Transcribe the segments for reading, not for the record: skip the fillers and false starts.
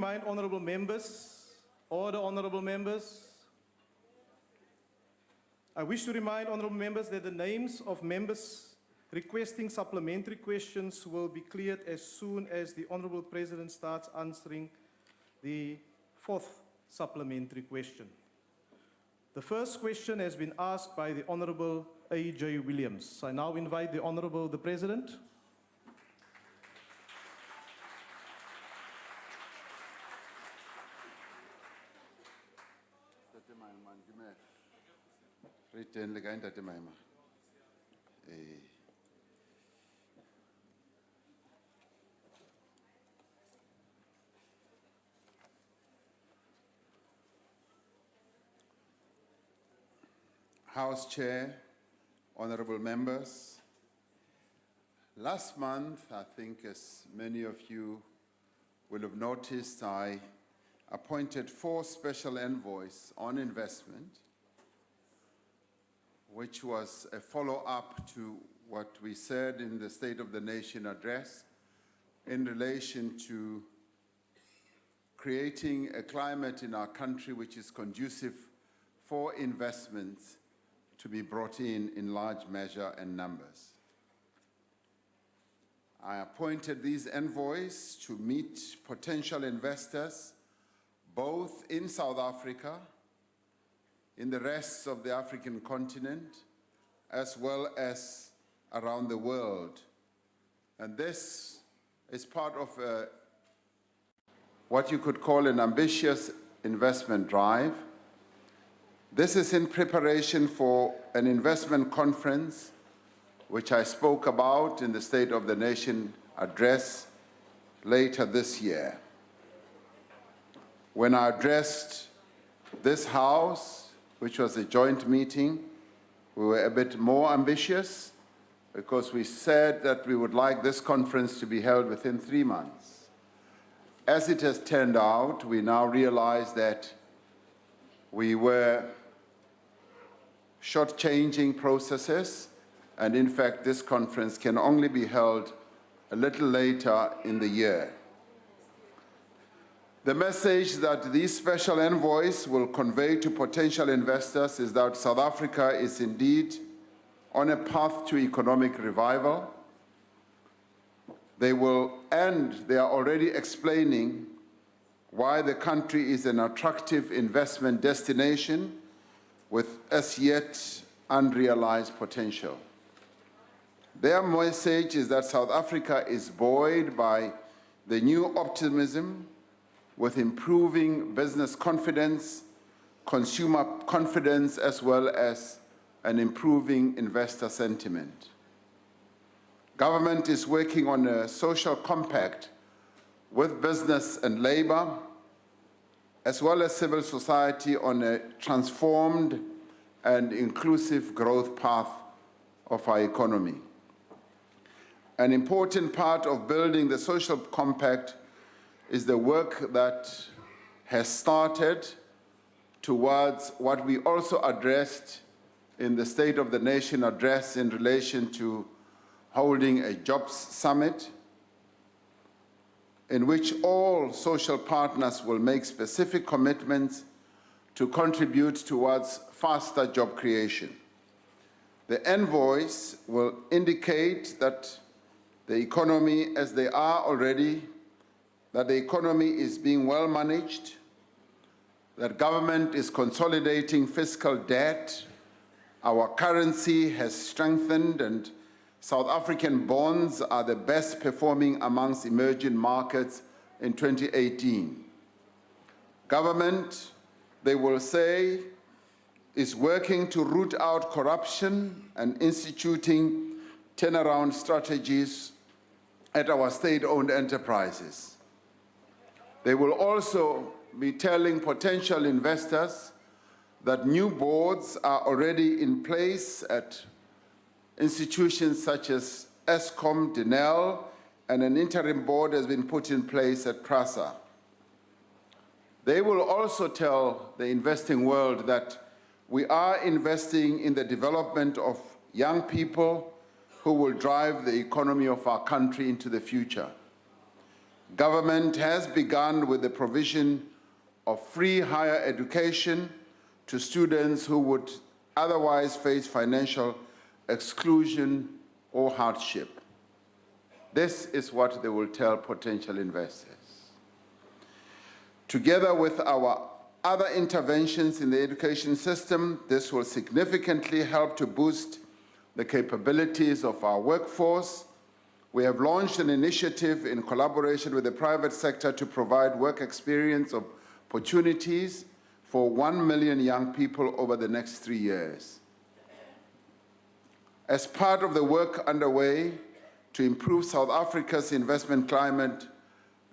remind honourable members, order honourable members. I wish to remind honourable members that the names of members requesting supplementary questions will be cleared as soon as the Honourable President starts answering the fourth supplementary question. The first question has been asked by the Honourable A.J. Williams. I now invite the President. House Chair, honourable members, last month, I think as many of you will have noticed, I appointed 4 special envoys on investment, which was a follow-up to what we said in the State of the Nation address in relation to creating a climate in our country which is conducive for investments to be brought in large measure and numbers. I appointed these envoys to meet potential investors both in South Africa, in the rest of the African continent, as well as around the world. And this is part of what you could call an ambitious investment drive. This is in preparation for an investment conference, which I spoke about in the State of the Nation address later this year. When I addressed this House, which was a joint meeting, we were a bit more ambitious because we said that we would like this conference to be held within 3 months. As it has turned out, we now realize that we were short-changing processes, and in fact, this conference can only be held a little later in the year. The message that these special envoys will convey to potential investors is that South Africa is indeed on a path to economic revival. They are already explaining why the country is an attractive investment destination with as yet unrealized potential. Their message is that South Africa is buoyed by the new optimism with improving business confidence, consumer confidence, as well as an improving investor sentiment. Government is working on a social compact with business and labor, as well as civil society, on a transformed and inclusive growth path of our economy. An important part of building the social compact is the work that has started towards what we also addressed in the State of the Nation address in relation to holding a jobs summit, in which all social partners will make specific commitments to contribute towards faster job creation. The envoys will indicate that the economy, as they are already, that the economy is being well managed, that government is consolidating fiscal debt, our currency has strengthened, and South African bonds are the best performing amongst emerging markets in 2018. Government, they will say, is working to root out corruption and instituting turnaround strategies at our state-owned enterprises. They will also be telling potential investors that new boards are already in place at institutions such as Eskom, Denel, and an interim board has been put in place at PRASA. They will also tell the investing world that we are investing in the development of young people who will drive the economy of our country into the future. Government has begun with the provision of free higher education to students who would otherwise face financial exclusion or hardship. This is what they will tell potential investors. Together with our other interventions in the education system, this will significantly help to boost the capabilities of our workforce. We have launched an initiative in collaboration with the private sector to provide work experience opportunities for 1 million young people over the next 3 years. As part of the work underway to improve South Africa's investment climate,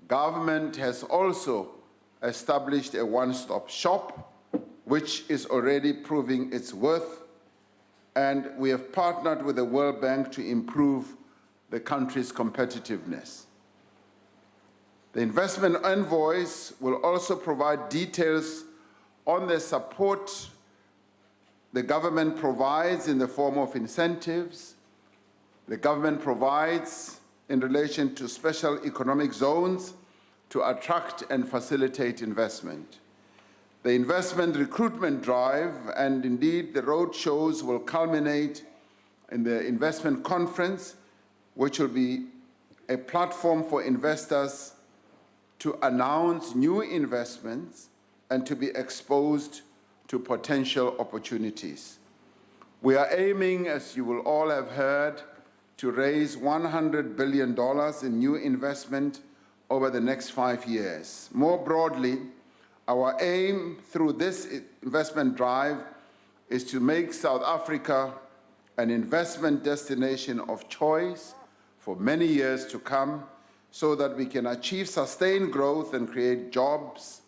government has also established a one-stop shop, which is already proving its worth, and we have partnered with the World Bank to improve the country's competitiveness. The investment envoys will also provide details on the support the government provides in the form of incentives, the government provides in relation to special economic zones to attract and facilitate investment. The investment recruitment drive and indeed the road shows will culminate in the investment conference, which will be a platform for investors to announce new investments and to be exposed to potential opportunities. We are aiming, as you will all have heard, to raise $100 billion in new investment over the next 5 years. More broadly, our aim through this investment drive is to make South Africa an investment destination of choice for many years to come, so that we can achieve sustained growth and create jobs,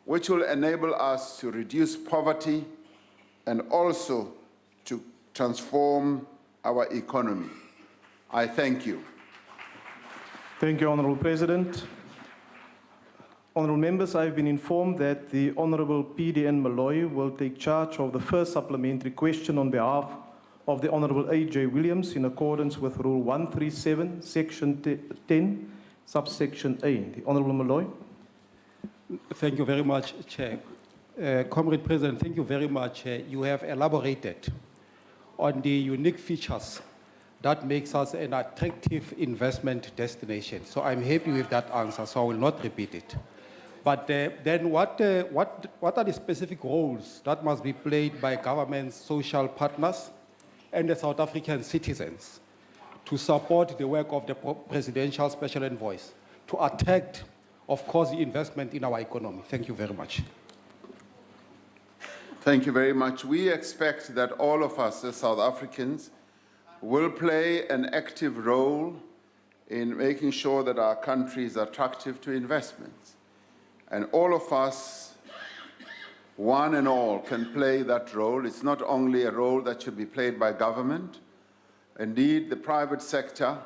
which will enable us to reduce poverty and also to transform our economy. I thank you. Thank you, Honourable President. Honourable members, I have been informed that the Honourable PDN Malloy will take charge of the first supplementary question on behalf of the Honourable A.J. Williams in accordance with Rule 137, Section 10, subsection A. The Honourable Malloy. Thank you very much, Chair. Comrade President, thank you very much. You have elaborated on the unique features that makes us an attractive investment destination. So I'm happy with that answer, so I will not repeat it. But then what are the specific roles that must be played by governments, social partners, and the South African citizens to support the work of the Presidential Special Envoys, to attract, of course, the investment in our economy? Thank you very much. Thank you very much. We expect that all of us as South Africans will play an active role in making sure that our country is attractive to investments. And all of us, one and all, can play that role. It's not only a role that should be played by government. Indeed, the private sector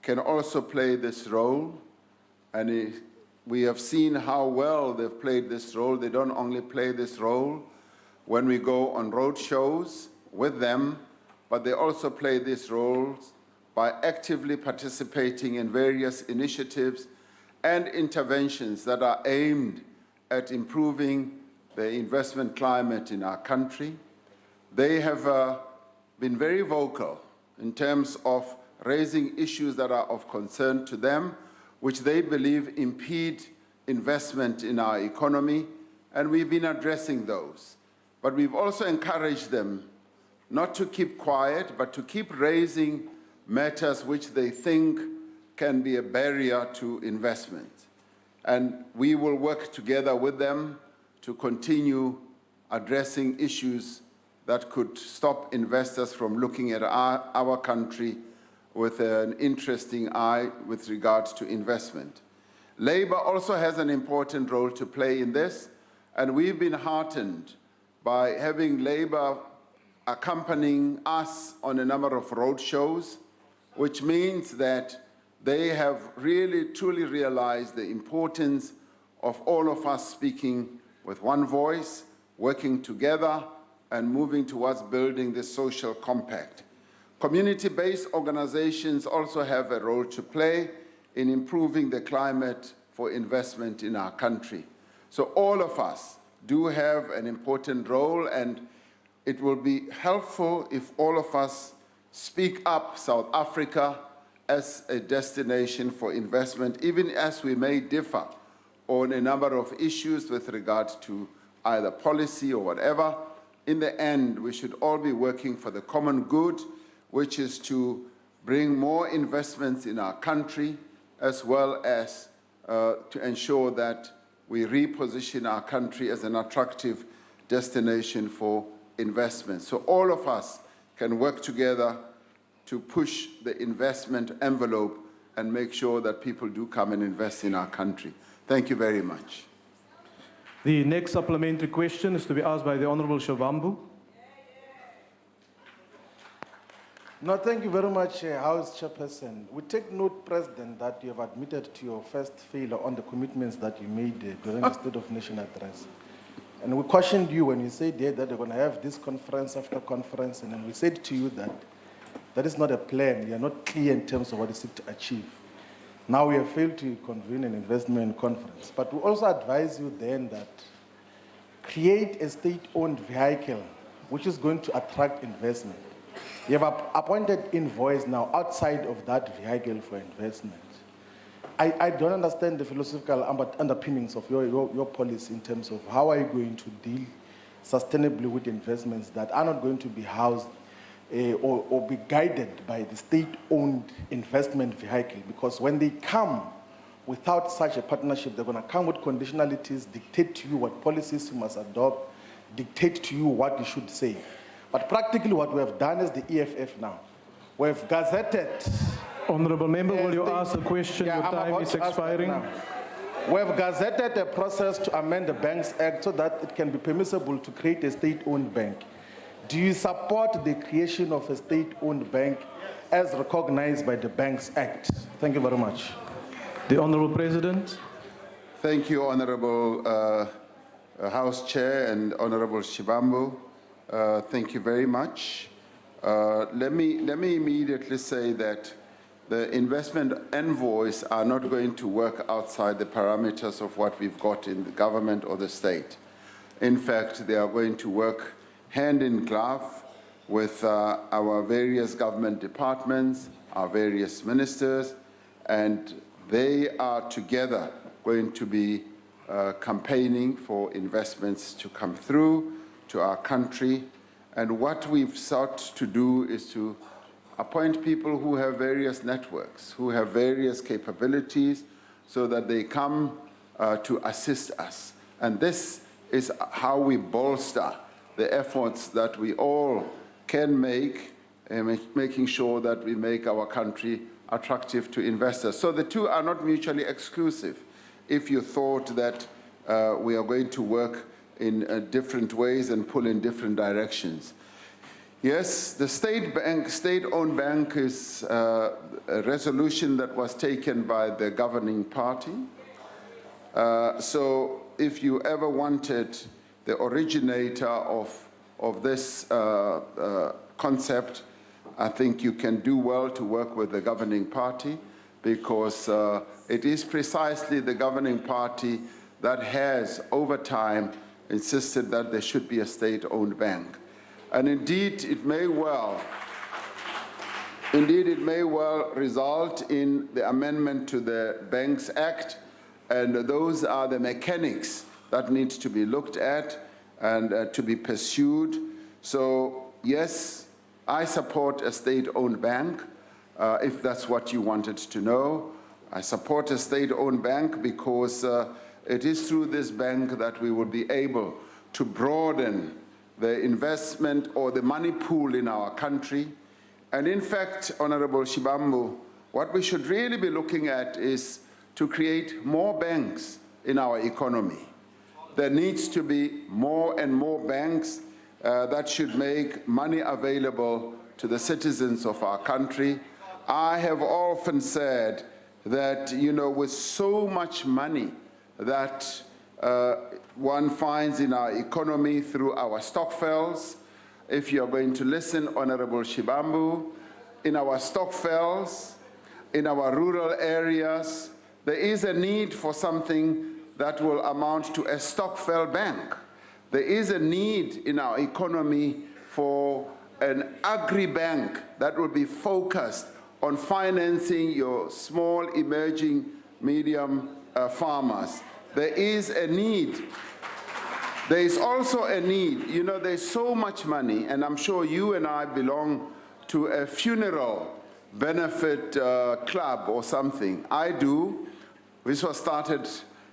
can also play this role. And we have seen how well they've played this role. They don't only play this role when we go on road shows with them, but they also play these roles by actively participating in various initiatives and interventions that are aimed at improving the investment climate in our country. They have been very vocal in terms of raising issues that are of concern to them, which they believe impede investment in our economy, and we've been addressing those. But we've also encouraged them not to keep quiet, but to keep raising matters which they think can be a barrier to investment. And we will work together with them to continue addressing issues that could stop investors from looking at our country with an interesting eye with regards to investment. Labour also has an important role to play in this, and we've been heartened by having Labour accompanying us on a number of road shows, which means that they have really, truly realized the importance of all of us speaking with one voice, working together, and moving towards building this social compact. Community-based organizations also have a role to play in improving the climate for investment in our country. So all of us do have an important role, and it will be helpful if all of us speak up South Africa as a destination for investment, even as we may differ on a number of issues with regard to either policy or whatever. In the end, we should all be working for the common good, which is to bring more investments in our country, as well as to ensure that we reposition our country as an attractive destination for investment. So all of us can work together to push the investment envelope and make sure that people do come and invest in our country. Thank you very much. The next supplementary question is to be asked by the Honorable Shabambu. No, thank you very much, House Chairperson. We take note, President, that you have admitted to your first failure on the commitments that you made during the State of Nation address. And we cautioned you when you said that they're going to have this conference after conference, and then we said to you that that is not a plan. You are not clear in terms of what you seek to achieve. Now we have failed to convene an investment conference. But we also advise you then that create a state-owned vehicle which is going to attract investment. You have appointed envoys now outside of that vehicle for investment. I don't understand the philosophical underpinnings of your policy in terms of how are you going to deal sustainably with investments that are not going to be housed or be guided by the state-owned investment vehicle, because when they come without such a partnership, they're going to come with conditionalities, dictate to you what policies you must adopt, dictate to you what you should say. But practically what we have done is the EFF now. We've gazetted. Honorable Member, will you ask the question? Yeah, Your I'm time about is to ask expiring. that now. We have gazetted a process to amend the Banks Act so that it can be permissible to create a state-owned bank. Do you support the creation of a state-owned bank as recognized by the Banks Act? Thank you very much. The Honorable President. Thank you, Honorable House Chair and Honorable Shibambu. Thank you very much. Let me immediately say that the investment envoys are not going to work outside the parameters of what we've got in the government or the state. In fact, they are going to work hand in glove with our various government departments, our various ministers, and they are together going to be campaigning for investments to come through to our country. And what we've sought to do is to appoint people who have various networks, who have various capabilities, so that they come to assist us. And this is how we bolster the efforts that we all can make, making sure that we make our country attractive to investors. So the two are not mutually exclusive. If you thought that we are going to work in different ways and pull in different directions. Yes, the state-owned bank is a resolution that was taken by the governing party. So if you ever wanted the originator of this concept, I think you can do well to work with the governing party, because it is precisely the governing party that has, over time, insisted that there should be a state-owned bank. And indeed, it may well result in the amendment to the Banks Act, and those are the mechanics that need to be looked at and to be pursued. So yes, I support a state-owned bank, if that's what you wanted to know. I support a state-owned bank because it is through this bank that we will be able to broaden the investment or the money pool in our country. And in fact, Honorable Shibambu, what we should really be looking at is to create more banks in our economy. There needs to be more and more banks that should make money available to the citizens of our country. I have often said that, you know, with so much money that one finds in our economy through our stockpiles, if you're going to listen, Honorable Shibambu, in our stockpiles, in our rural areas. There is a need for something that will amount to a Stokvel bank. There is a need in our economy for an agri-bank that will be focused on financing your small, emerging, medium farmers. There is a need. There is also a need. You know, there's so much money, and I'm sure you and I belong to a funeral benefit club or something. I do. This was started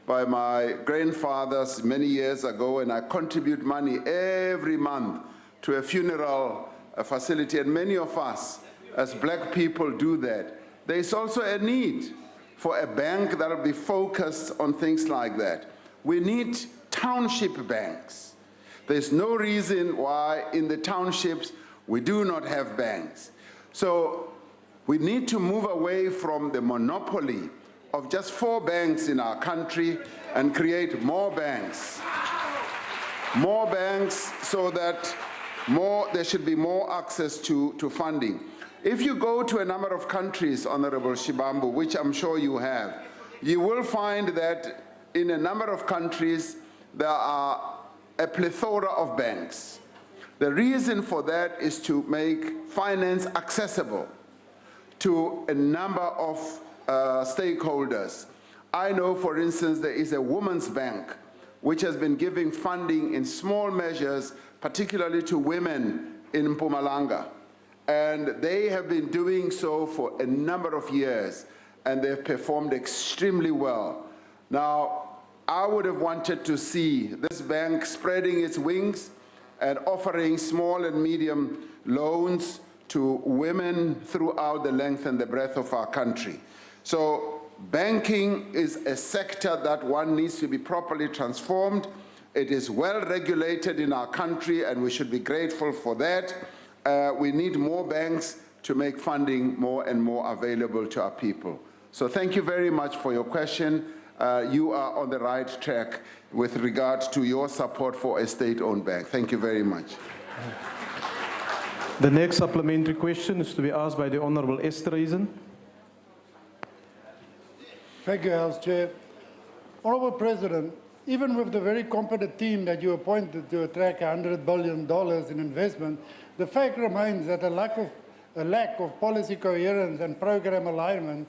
by my grandfathers many years ago, and I contribute money every month to a funeral facility, and many of us as black people do that. There is also a need for a bank that will be focused on things like that. We need township banks. There's no reason why in the townships we do not have banks. So we need to move away from the monopoly of just 4 banks in our country and create more banks. More banks so that there should be more access to funding. If you go to a number of countries, Honorable Shibambu, which I'm sure you have, you will find that in a number of countries there are a plethora of banks. The reason for that is to make finance accessible to a number of stakeholders. I know, for instance, there is a women's bank which has been giving funding in small measures, particularly to women in Mpumalanga. And they have been doing so for a number of years, and they've performed extremely well. Now, I would have wanted to see this bank spreading its wings and offering small and medium loans to women throughout the length and the breadth of our country. So banking is a sector that one needs to be properly transformed. It is well regulated in our country, and we should be grateful for that. We need more banks to make funding more and more available to our people. So thank you very much for your question. You are on the right track with regard to your support for a state-owned bank. Thank you very much. The next supplementary question is to be asked by the Honourable Esterhuizen. Thank you, House Chair. Honourable President, even with the very competent team that you appointed to attract $100 billion in investment, the fact remains that a lack of policy coherence and program alignment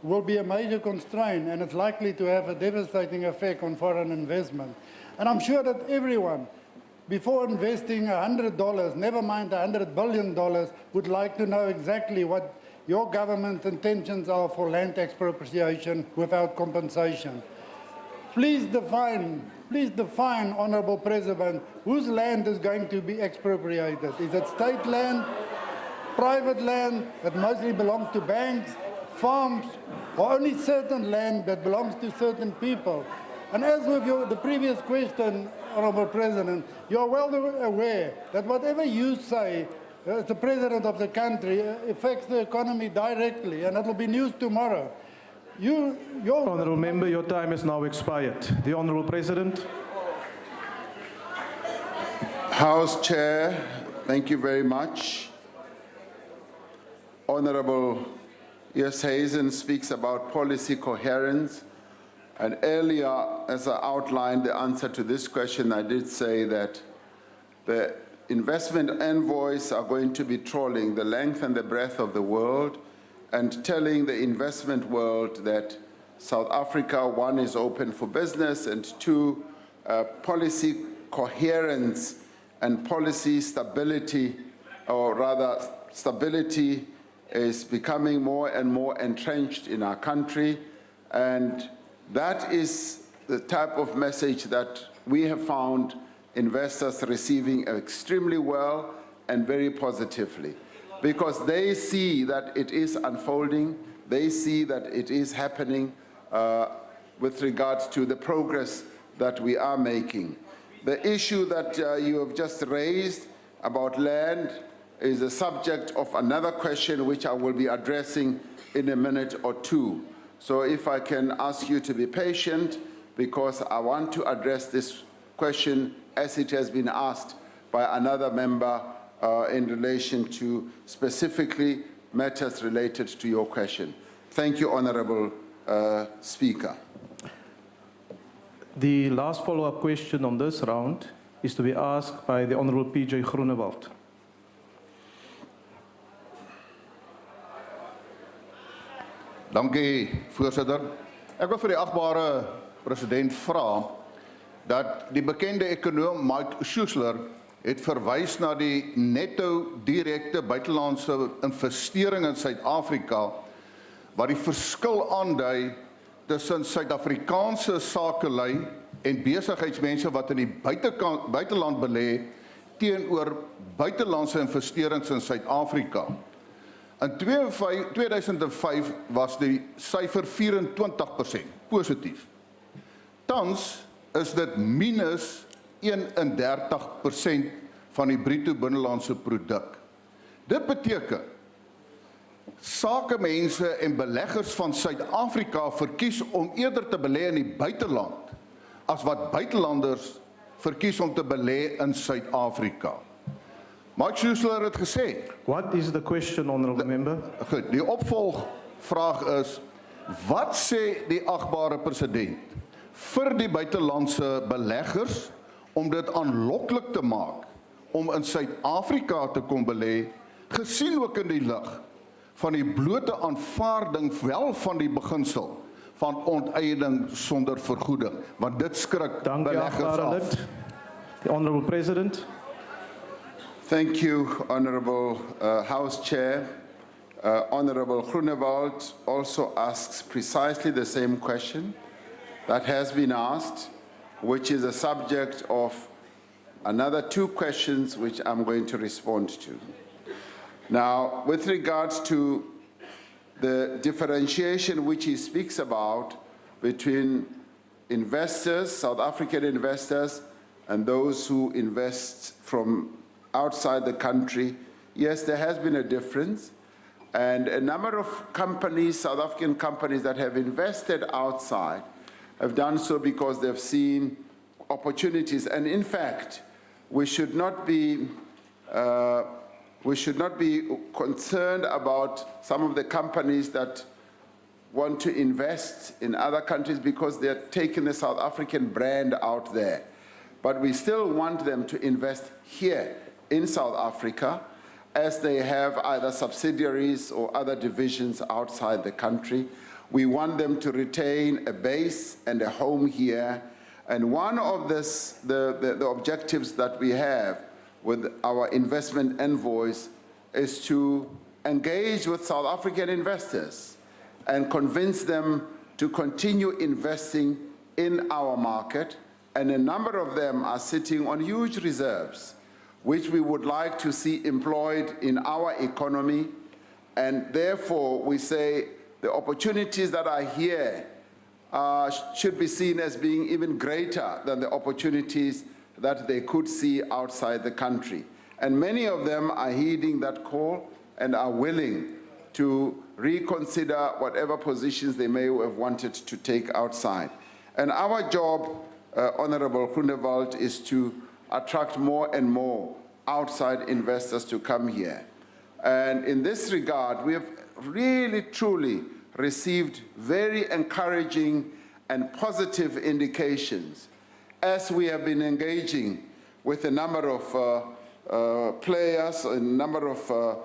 will be a major constraint, and it's likely to have a devastating effect on foreign investment. And I'm sure that everyone, before investing $100, never mind $100 billion, would like to know exactly what your government's intentions are for land expropriation without compensation. Please define, Honourable President, whose land is going to be expropriated? Is it state land, private land that mostly belongs to banks, farms, or only certain land that belongs to certain people? And as with the previous question, Honourable President, you are well aware that whatever you say as the President of the country affects the economy directly, and it will be news tomorrow. Honourable Member, your time has now expired. The Honourable President. House Chair, thank you very much. Honourable Esterhuizen speaks about policy coherence. And earlier, as I outlined the answer to this question, I did say that the investment envoys are going to be trolling the length and the breadth of the world and telling the investment world that South Africa, 1, is open for business, and 2, policy coherence and policy stability, or rather stability, is becoming more and more entrenched in our country. And that is the type of message that we have found investors receiving extremely well and very positively, because they see that it is unfolding, they see that it is happening with regard to the progress that we are making. The issue that you have just raised about land is the subject of another question which I will be addressing in a minute or two. So if I can ask you to be patient, because I want to address this question as it has been asked by another member in relation to specifically matters related to your question. Thank you, Honourable Speaker. The last follow-up question on this round is to be asked by the Honourable P.J. Groenewald. Dankie, voorsitter. Ek wil vir die agbare president vra dat die bekende ekonom Mike Schuessler het verwys na die netto direkte buitelandse investering in Suid-Afrika wat die verskil aandui tussen Suid-Afrikaanse sakelui en besigheidsmense wat in die buiteland belê teenoor buitelandse investerings in Suid-Afrika. In 2005 was die syfer 24% positief. Tans is dit minus 31% van die bruto binnelandse produk. Dit beteken sakemense en beleggers van Suid-Afrika verkies om eerder te belê in die buiteland as wat buitelanders verkies om te belê in Suid-Afrika. Mike Schuessler het gesê. What is the question, Honourable Member? Goed, die opvolgvraag is, wat sê die agbare president vir die buitelandse beleggers om dit aanloklik te maak om in Suid-Afrika te kom belê, gesien ook in die lig van die blote aanvaarding wel van die beginsel van onteiening sonder vergoeding, want dit skrik beleggers af. The Honourable President. Thank you, Honourable House Chair. Honourable Groenewald also asks precisely the same question that has been asked, which is a subject of another two questions which I'm going to respond to. Now, with regards to the differentiation which he speaks about between investors, South African investors, and those who invest from outside the country, yes, there has been a difference. And a number of companies, South African companies that have invested outside, have done so because they've seen opportunities. And in fact, we should not be concerned about some of the companies that want to invest in other countries because they're taking the South African brand out there. But we still want them to invest here in South Africa, as they have either subsidiaries or other divisions outside the country. We want them to retain a base and a home here. And one of the objectives that we have with our investment envoys is to engage with South African investors and convince them to continue investing in our market. And a number of them are sitting on huge reserves, which we would like to see employed in our economy. And therefore, we say the opportunities that are here should be seen as being even greater than the opportunities that they could see outside the country. And many of them are heeding that call and are willing to reconsider whatever positions they may have wanted to take outside. And our job, Honourable Groenewald, is to attract more and more outside investors to come here. And in this regard, we have really, truly received very encouraging and positive indications as we have been engaging with a number of players, a number of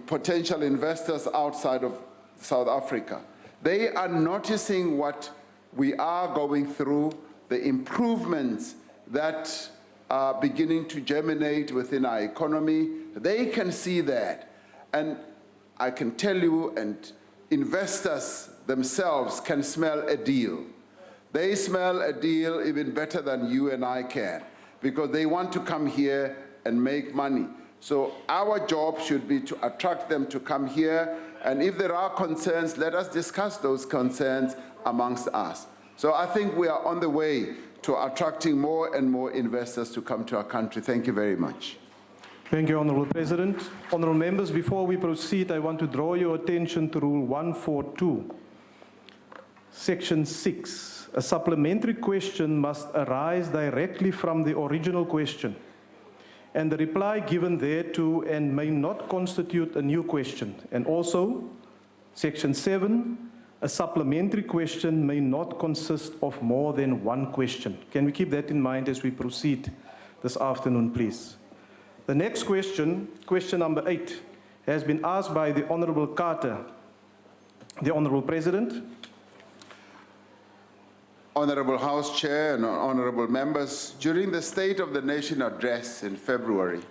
potential investors outside of South Africa. They are noticing what we are going through, the improvements that are beginning to germinate within our economy. They can see that. And I can tell you, and investors themselves can smell a deal. They smell a deal even better than you and I can, because they want to come here and make money. So our job should be to attract them to come here, and if there are concerns, let us discuss those concerns amongst us. So I think we are on the way to attracting more and more investors to come to our country. Thank you very much. Thank you, Honourable President. Honourable members, before we proceed, I want to draw your attention to Rule 142, Section 6. A supplementary question must arise directly from the original question, and the reply given thereto and may not constitute a new question. And also, Section 7, a supplementary question may not consist of more than one question. Can we keep that in mind as we proceed this afternoon, please? The next question, question number 8, has been asked by the Honorable Carter. The Honorable President. Honorable House Chair and honorable members, during the State of the Nation address in February,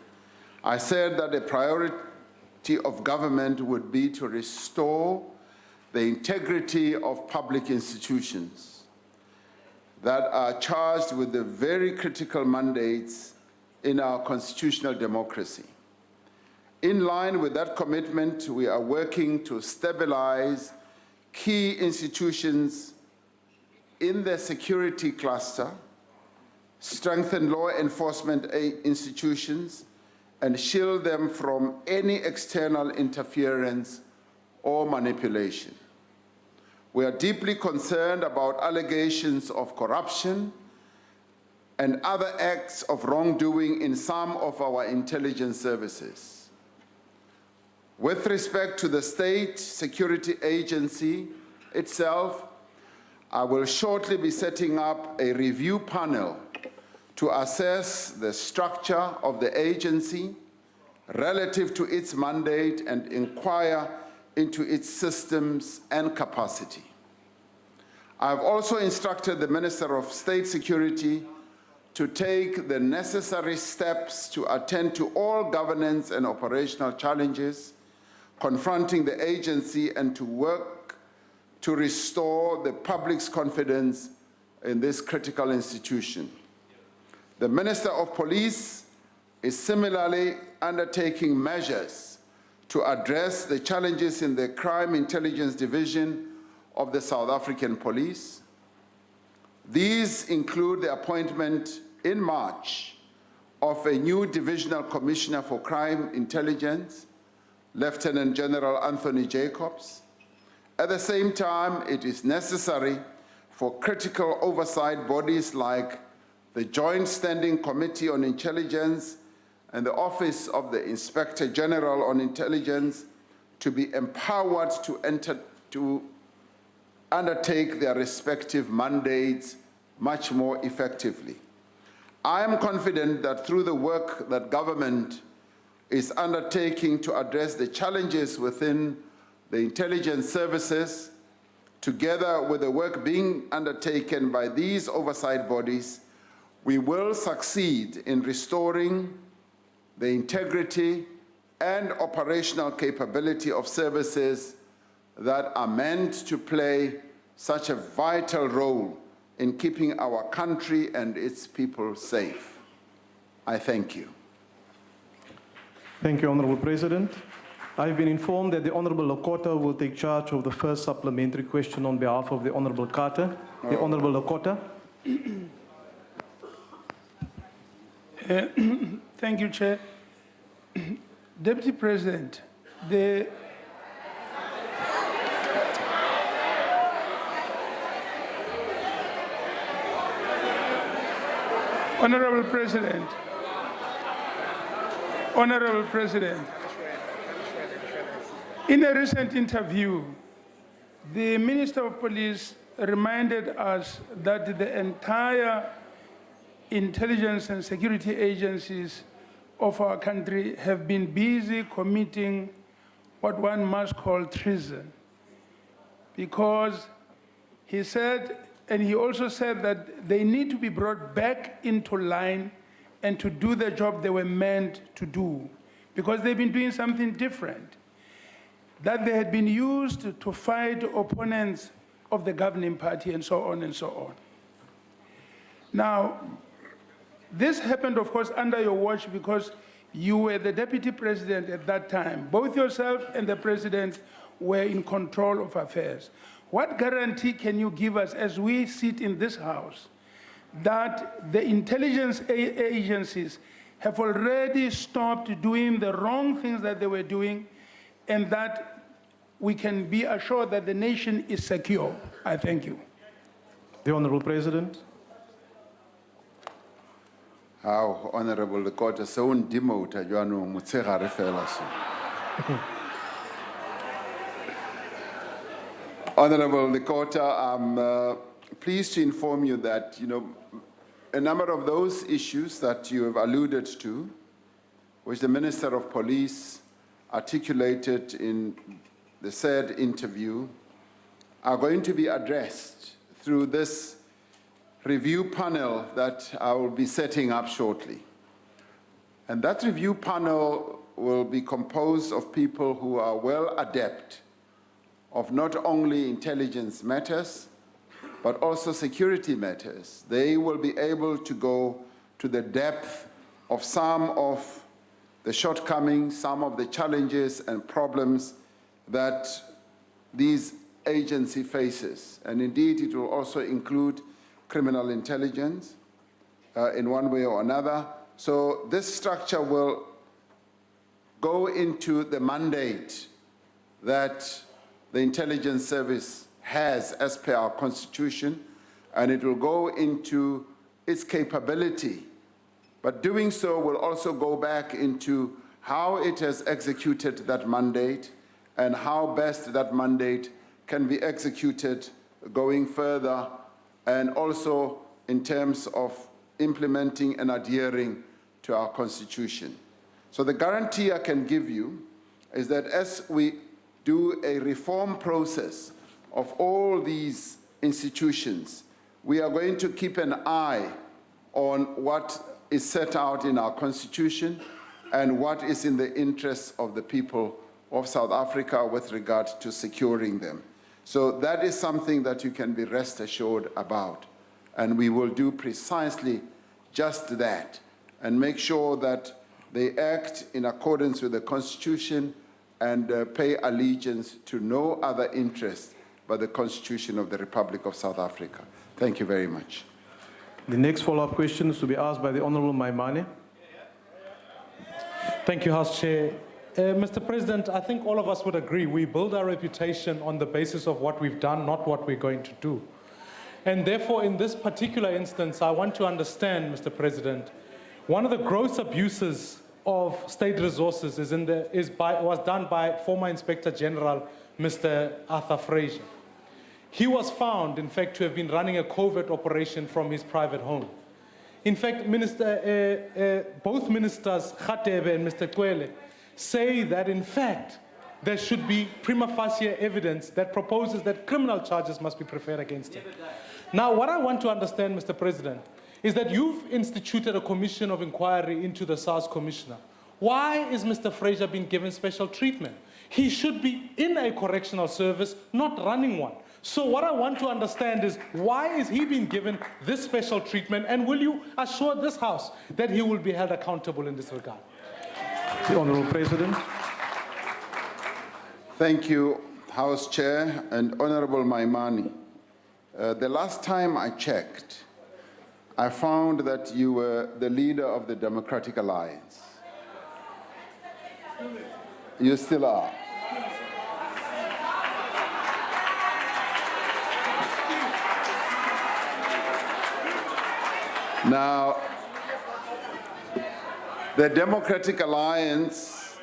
I said that a priority of government would be to restore the integrity of public institutions that are charged with the very critical mandates in our constitutional democracy. In line with that commitment, we are working to stabilize key institutions in the security cluster, strengthen law enforcement institutions, and shield them from any external interference or manipulation. We are deeply concerned about allegations of corruption and other acts of wrongdoing in some of our intelligence services. With respect to the State Security Agency itself, I will shortly be setting up a review panel to assess the structure of the agency relative to its mandate and inquire into its systems and capacity. I have also instructed the Minister of State Security to take the necessary steps to attend to all governance and operational challenges confronting the agency and to work to restore the public's confidence in this critical institution. The Minister of Police is similarly undertaking measures to address the challenges in the Crime Intelligence Division of the South African Police. These include the appointment in March of a new Divisional Commissioner for Crime Intelligence, Lieutenant General Anthony Jacobs. At the same time, it is necessary for critical oversight bodies like the Joint Standing Committee on Intelligence and the Office of the Inspector General on Intelligence to be empowered to undertake their respective mandates much more effectively. I am confident that through the work that government is undertaking to address the challenges within the intelligence services, together with the work being undertaken by these oversight bodies, we will succeed in restoring the integrity and operational capability of services that are meant to play such a vital role in keeping our country and its people safe. I thank you. Thank you, Honorable President. I've been informed that the Honorable Lokota will take charge of the first supplementary question on behalf of the Honorable Carter. The Honorable Lokota. Thank you, Chair. Deputy President, the Honorable President, in a recent interview, the Minister of Police reminded us that the entire intelligence and security agencies of our country have been busy committing what one must call treason. Because he said, and he also said that they need to be brought back into line and to do the job they were meant to do, because they've been doing something different, that they had been used to fight opponents of the governing party and so on and so on. Now, this happened, of course, under your watch because you were the deputy president at that time. Both yourself and the president were in control of affairs. What guarantee can you give us as we sit in this house that the intelligence agencies have already stopped doing the wrong things that they were doing and that we can be assured that the nation is secure? I thank you. The Honorable President. How Honorable the Court is so demoted, you know, Honorable Likota, I'm pleased to inform you that, a number of those issues that you have alluded to, which the Minister of Police articulated in the said interview, are going to be addressed through this review panel that I will be setting up shortly. And that review panel will be composed of people who are well adept of not only intelligence matters, but also security matters. They will be able to go to the depth of some of the shortcomings, some of the challenges and problems that these agency faces. And indeed, it will also include criminal intelligence in one way or another. So this structure will go into the mandate that the intelligence service has as per our constitution, and it will go into its capability. But doing so will also go back into how it has executed that mandate and how best that mandate can be executed going further, and also in terms of implementing and adhering to our constitution. So the guarantee I can give you is that as we do a reform process of all these institutions, we are going to keep an eye on what is set out in our constitution and what is in the interests of the people of South Africa with regard to securing them. So that is something that you can be rest assured about. And we will do precisely just that and make sure that they act in accordance with the Constitution and pay allegiance to no other interest but the Constitution of the Republic of South Africa. Thank you very much. The next follow-up question is to be asked by the Honorable Maimane. Thank you, House Chair. Mr. President, I think all of us would agree we build our reputation on the basis of what we've done, not what we're going to do. And therefore, in this particular instance, I want to understand, Mr. President, one of the gross abuses of state resources was done by former Inspector General, Mr. Arthur Fraser. He was found, in fact, to have been running a covert operation from his private home. In fact, both ministers, Khatebe and Mr. Kwele, say that, in fact, there should be prima facie evidence that proposes that criminal charges must be preferred against him. Now, what I want to understand, Mr. President, is that you've instituted a commission of inquiry into the SARS commissioner. Why is Mr. Fraser being given special treatment? He should be in a correctional service, not running one. So what I want to understand is, why is he being given this special treatment, and will you assure this House that he will be held accountable in this regard? The Honorable President. Thank you, House Chair and Honorable Maimane. The last time I checked, I found that you were the leader of the Democratic Alliance. You still are. Now, the Democratic Alliance,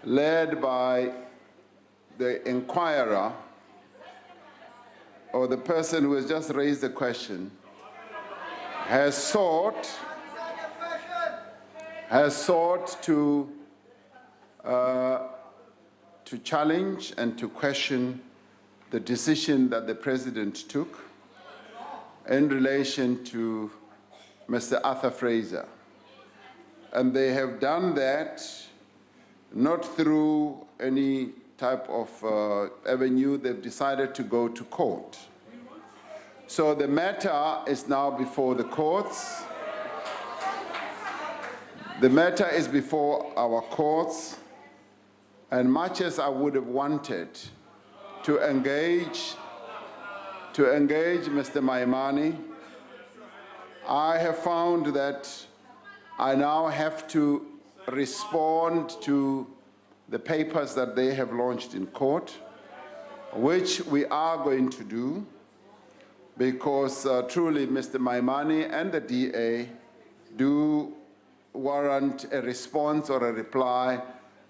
led by the inquirer, or the person who has just raised the question, has sought to challenge and to question the decision that the President took in relation to Mr. Arthur Fraser. And they have done that not through any type of avenue. They've decided to go to court. So the matter is now before the courts. The matter is before our courts, and much as I would have wanted to engage Mr. Maimane, I have found that I now have to respond to the papers that they have launched in court, which we are going to do, because truly Mr. Maimane and the DA do warrant a response or a reply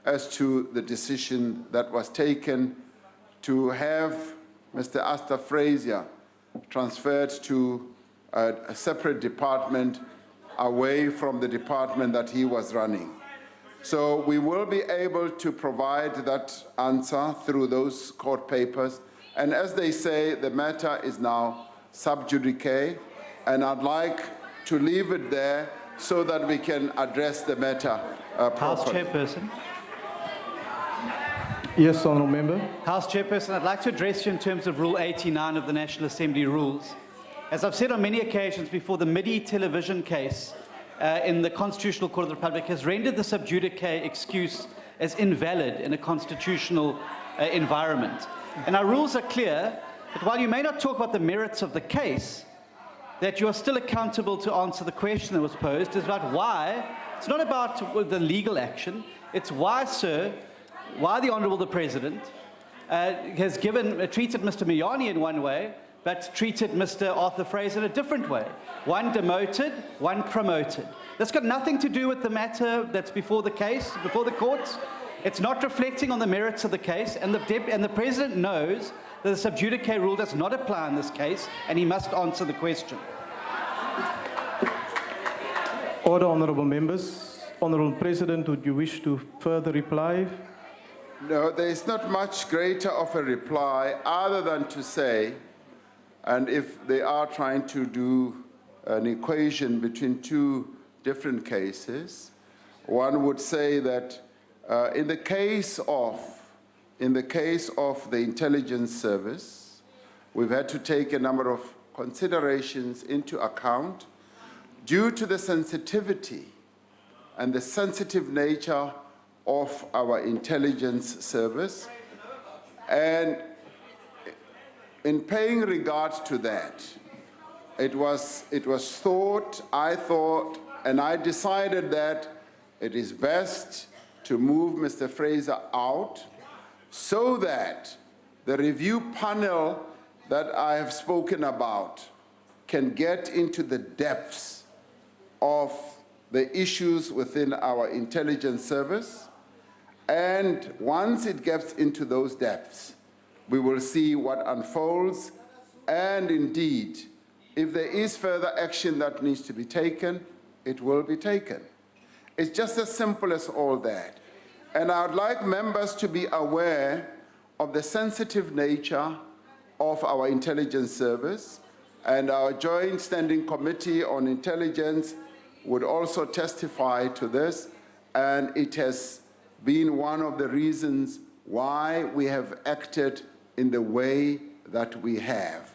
as to the decision that was taken to have Mr. Asta Frazier transferred to a separate department away from the department that he was running. So we will be able to provide that answer through those court papers. And as they say, the matter is now sub judice, and I'd like to leave it there so that we can address the matter House properly. Chairperson. Yes, Honourable Member. House Chairperson, I'd like to address you in terms of Rule 89 of the National Assembly rules. As I've said on many occasions before, the MIDI television case in the Constitutional Court of the Republic has rendered the sub judice excuse as invalid in a constitutional environment. And our rules are clear that while you may not talk about the merits of the case, that you are still accountable to answer the question that was posed. It's about why. It's not about the legal action. It's why, sir, why the Honourable the President has treated Mr. Miyani in one way, but treated Mr. Arthur Fraser in a different way. One demoted, one promoted. That's got nothing to do with the matter that's before the case, before the courts. It's not reflecting on the merits of the case, and the President knows that the sub judice rule does not apply in this case, and he must answer the question. Order, Honourable Members. Honourable President, would you wish to further reply? No, there is not much greater of a reply other than to say, and if they are trying to do an equation between two different cases, one would say that in the case of the intelligence service, we've had to take a number of considerations into account due to the sensitivity and the sensitive nature of our intelligence service. And in paying regard to that, it was thought, I thought, and I decided that it is best to move Mr. Fraser out so that the review panel that I have spoken about can get into the depths of the issues within our intelligence service. And once it gets into those depths, we will see what unfolds. And indeed, if there is further action that needs to be taken, it will be taken. It's just as simple as all that. And I would like members to be aware of the sensitive nature of our intelligence service, and our Joint Standing Committee on Intelligence would also testify to this, and it has been one of the reasons why we have acted in the way that we have.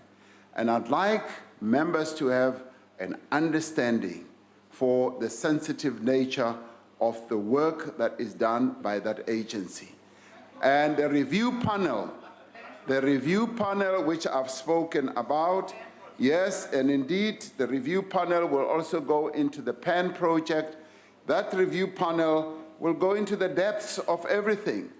And I'd like members to have an understanding for the sensitive nature of the work that is done by that agency. And the review panel which I've spoken about, yes, and indeed the review panel will also go into the PAN project. That review panel will go into the depths of everything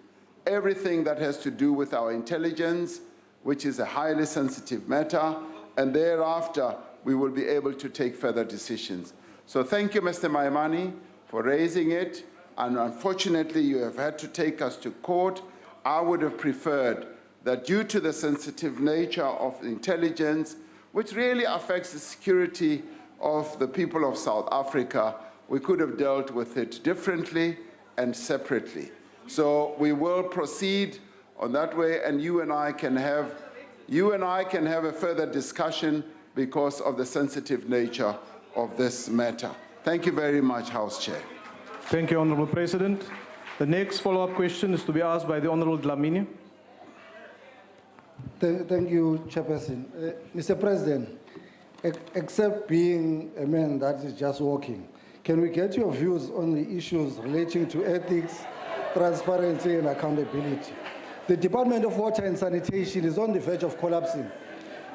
that has to do with our intelligence, which is a highly sensitive matter, and thereafter we will be able to take further decisions. So thank you, Mr. Maimani, for raising it, and unfortunately you have had to take us to court. I would have preferred that due to the sensitive nature of intelligence, which really affects the security of the people of South Africa, we could have dealt with it differently and separately. So we will proceed on that way, and you and I can have a further discussion because of the sensitive nature of this matter. Thank you very much, House Chair. Thank you, Honourable President. The next follow-up question is to be asked by the Honourable Dlamini. Thank you, Chairperson. Mr. President, except being a man that is just walking, can we get your views on the issues relating to ethics, transparency, and accountability? The Department of Water and Sanitation is on the verge of collapsing.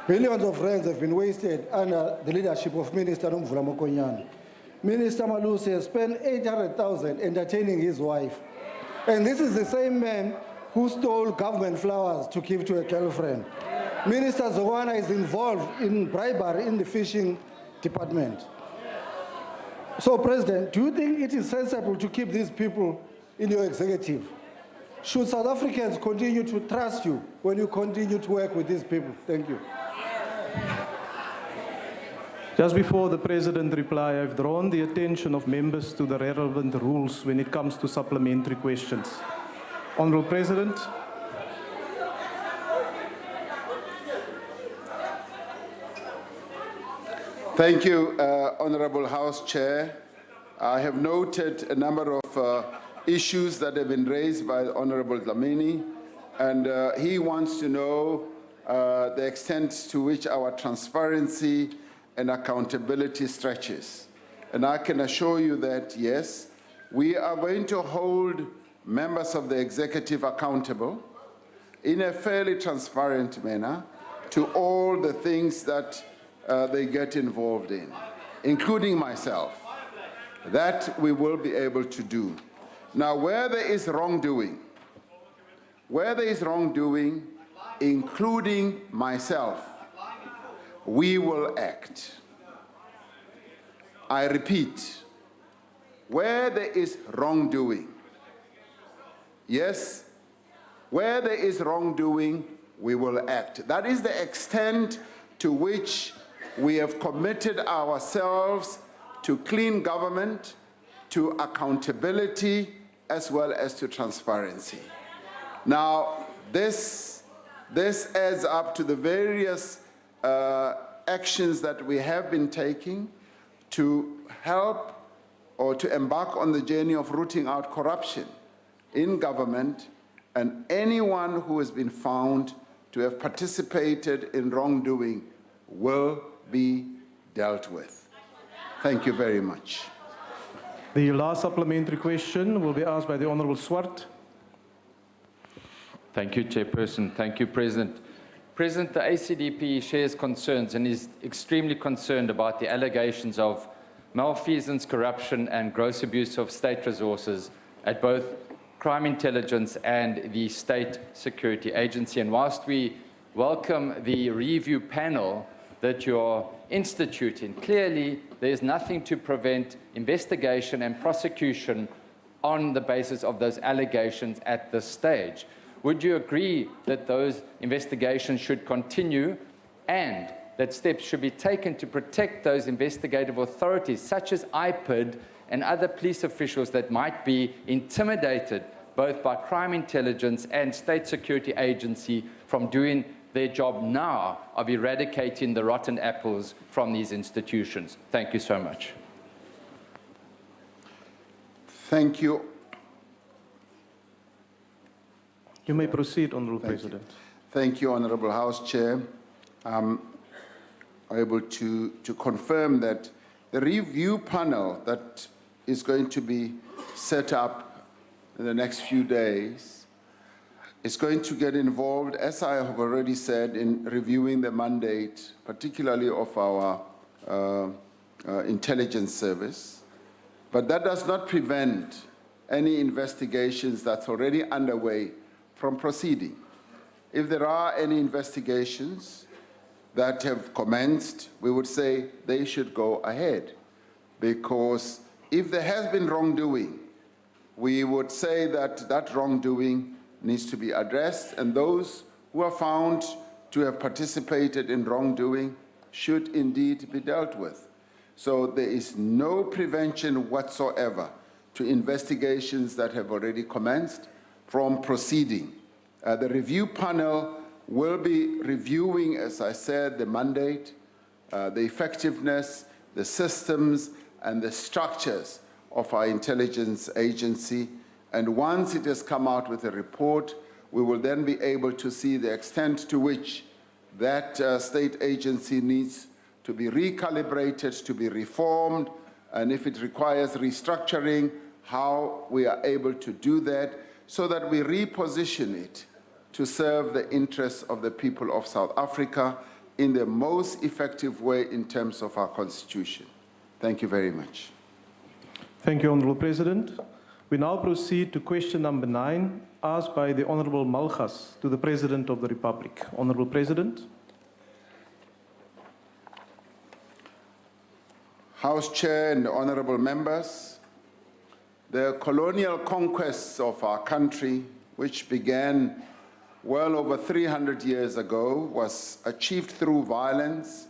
Billions of rands have been wasted under the leadership of Minister Nomvula Mokonyane. Minister Malusi has spent 800,000 entertaining his wife. And this is the same man who stole government flowers to give to a girlfriend. Minister Zogwana is involved in bribery in the fishing department. So, President, do you think it is sensible to keep these people in your executive? should South Africans continue to trust you when you continue to work with these people? Thank you. Just before the President reply, I've drawn the attention of members to the relevant rules when it comes to supplementary questions. Honourable President. Thank you, Honourable House Chair. I have noted a number of issues that have been raised by Honourable Dlamini, and he wants to know the extent to which our transparency and accountability stretches. And I can assure you that, yes, we are going to hold members of the executive accountable in a fairly transparent manner to all the things that they get involved in, including myself. That we will be able to do. Now, where there is wrongdoing, including myself, we will act. I repeat, where there is wrongdoing, yes, where there is wrongdoing, we will act. That is the extent to which we have committed ourselves to clean government, to accountability, as well as to transparency. Now, this adds up to the various actions that we have been taking to help or to embark on the journey of rooting out corruption in government, and anyone who has been found to have participated in wrongdoing will be dealt with. Thank you very much. The last supplementary question will be asked by the Honourable Swart. Thank you, Chairperson. Thank you, President. President, the ACDP shares concerns and is extremely concerned about the allegations of malfeasance, corruption, and gross abuse of state resources at both crime intelligence and the State Security Agency. And whilst we welcome the review panel that you're instituting, clearly there's nothing to prevent investigation and prosecution on the basis of those allegations at this stage. Would you agree that those investigations should continue and that steps should be taken to protect those investigative authorities, such as IPID and other police officials that might be intimidated both by crime intelligence and State Security Agency from doing their job now of eradicating the rotten apples from these institutions? Thank you so much. Thank you. You may proceed, Honourable President. Thank you, Honourable House Chair. I'm able to confirm that the review panel that is going to be set up in the next few days is going to get involved, as I have already said, in reviewing the mandate, particularly of our intelligence service. But that does not prevent any investigations that's already underway from proceeding. If there are any investigations that have commenced, we would say they should go ahead. Because if there has been wrongdoing, we would say that that wrongdoing needs to be addressed, and those who are found to have participated in wrongdoing should indeed be dealt with. So there is no prevention whatsoever to investigations that have already commenced from proceeding. The review panel will be reviewing, as I said, the mandate, the effectiveness, the systems, and the structures of our intelligence agency. And once it has come out with a report, we will then be able to see the extent to which that state agency needs to be recalibrated, to be reformed, and if it requires restructuring, how we are able to do that so that we reposition it to serve the interests of the people of South Africa in the most effective way in terms of our Constitution. Thank you very much. Thank you, Honourable President. We now proceed to question number 9, asked by the Honourable Malgas to the President of the Republic. Honourable President. House Chair and honourable members, the colonial conquests of our country which began well over 300 years ago, was achieved through violence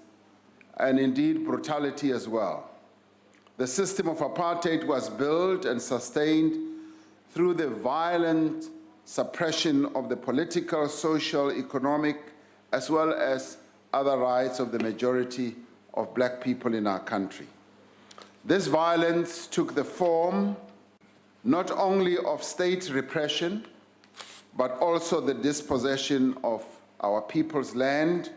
and indeed brutality as well. The system of apartheid was built and sustained through the violent suppression of the political, social, economic, as well as other rights of the majority of black people in our country. This violence took the form not only of state repression, but also the dispossession of our people's land,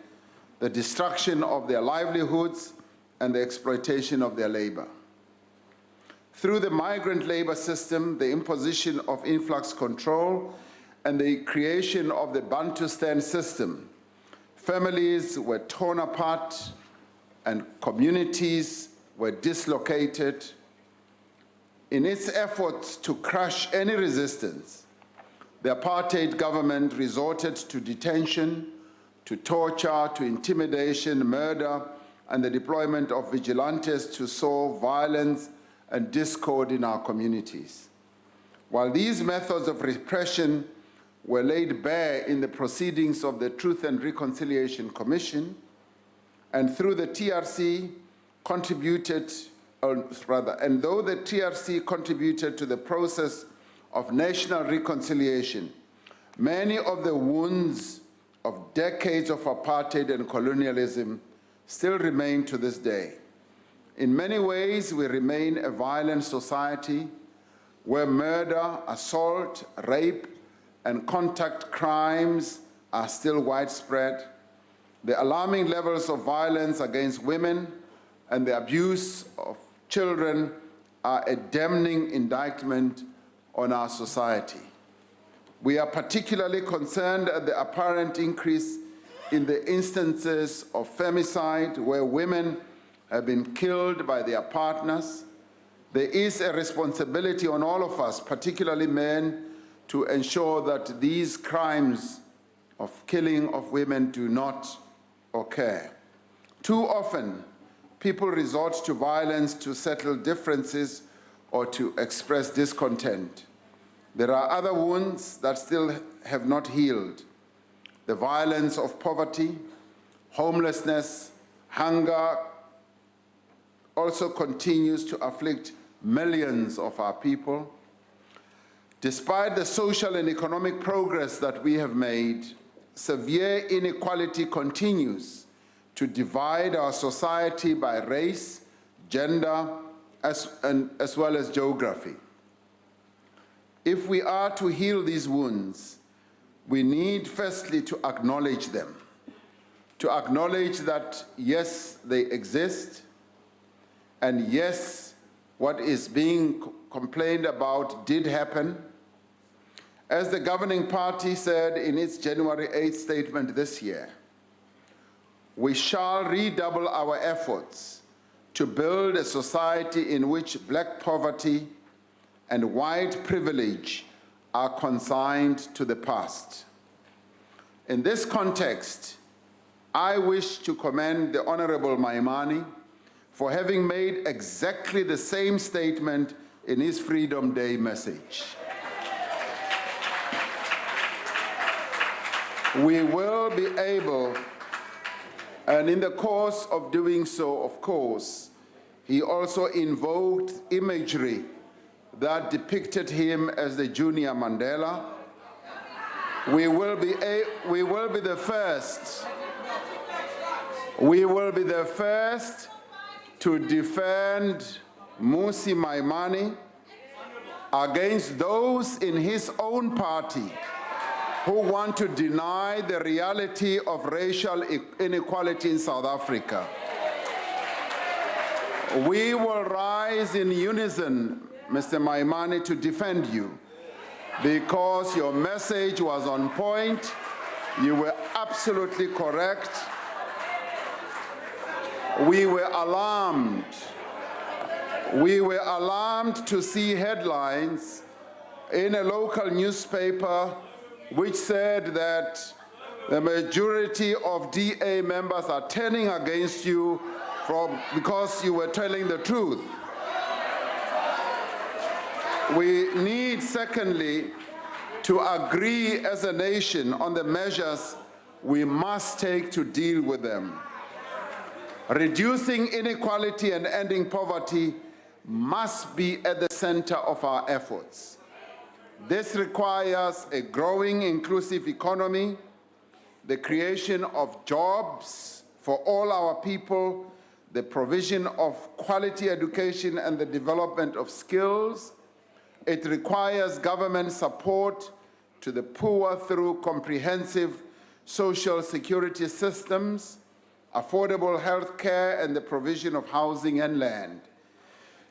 the destruction of their livelihoods, and the exploitation of their labor. Through the migrant labor system, the imposition of influx control, and the creation of the Bantustan system, families were torn apart and communities were dislocated. In its efforts to crush any resistance, the apartheid government resorted to detention, to torture, to intimidation, murder, and the deployment of vigilantes to sow violence and discord in our communities. While these methods of repression were laid bare in the proceedings of the Truth and Reconciliation Commission, and through the TRC contributed, and though the TRC contributed to the process of national reconciliation, many of the wounds of decades of apartheid and colonialism still remain to this day. In many ways, we remain a violent society where murder, assault, rape, and contact crimes are still widespread. The alarming levels of violence against women and the abuse of children are a damning indictment on our society. We are particularly concerned at the apparent increase in the instances of femicide where women have been killed by their partners. There is a responsibility on all of us, particularly men, to ensure that these crimes of killing of women do not occur. Too often, people resort to violence to settle differences or to express discontent. There are other wounds that still have not healed. The violence of poverty, homelessness, hunger also continues to afflict millions of our people. Despite the social and economic progress that we have made, severe inequality continues to divide our society by race, gender, as well as geography. If we are to heal these wounds, we need firstly to acknowledge them, to acknowledge that yes, they exist, and yes, what is being complained about did happen. As the governing party said in its January 8th statement this year, we shall redouble our efforts to build a society in which black poverty and white privilege are consigned to the past. In this context, I wish to commend the Honorable Maimane for having made exactly the same statement in his Freedom Day message. We will be able, and in the course of doing so, of course, he also invoked imagery that depicted him as the junior Mandela. We will be the first. We will be the first to defend Mmusi Maimane against those in his own party who want to deny the reality of racial inequality in South Africa. We will rise in unison, Mr. Maimane, to defend you because your message was on point. You were absolutely correct. We were alarmed. We were alarmed to see headlines in a local newspaper which said that the majority of DA members are turning against you because you were telling the truth. We need, secondly, to agree as a nation on the measures we must take to deal with them. Reducing inequality and ending poverty must be at the center of our efforts. This requires a growing inclusive economy, the creation of jobs for all our people, the provision of quality education and the development of skills. It requires government support to the poor through comprehensive social security systems, affordable health care, and the provision of housing and land.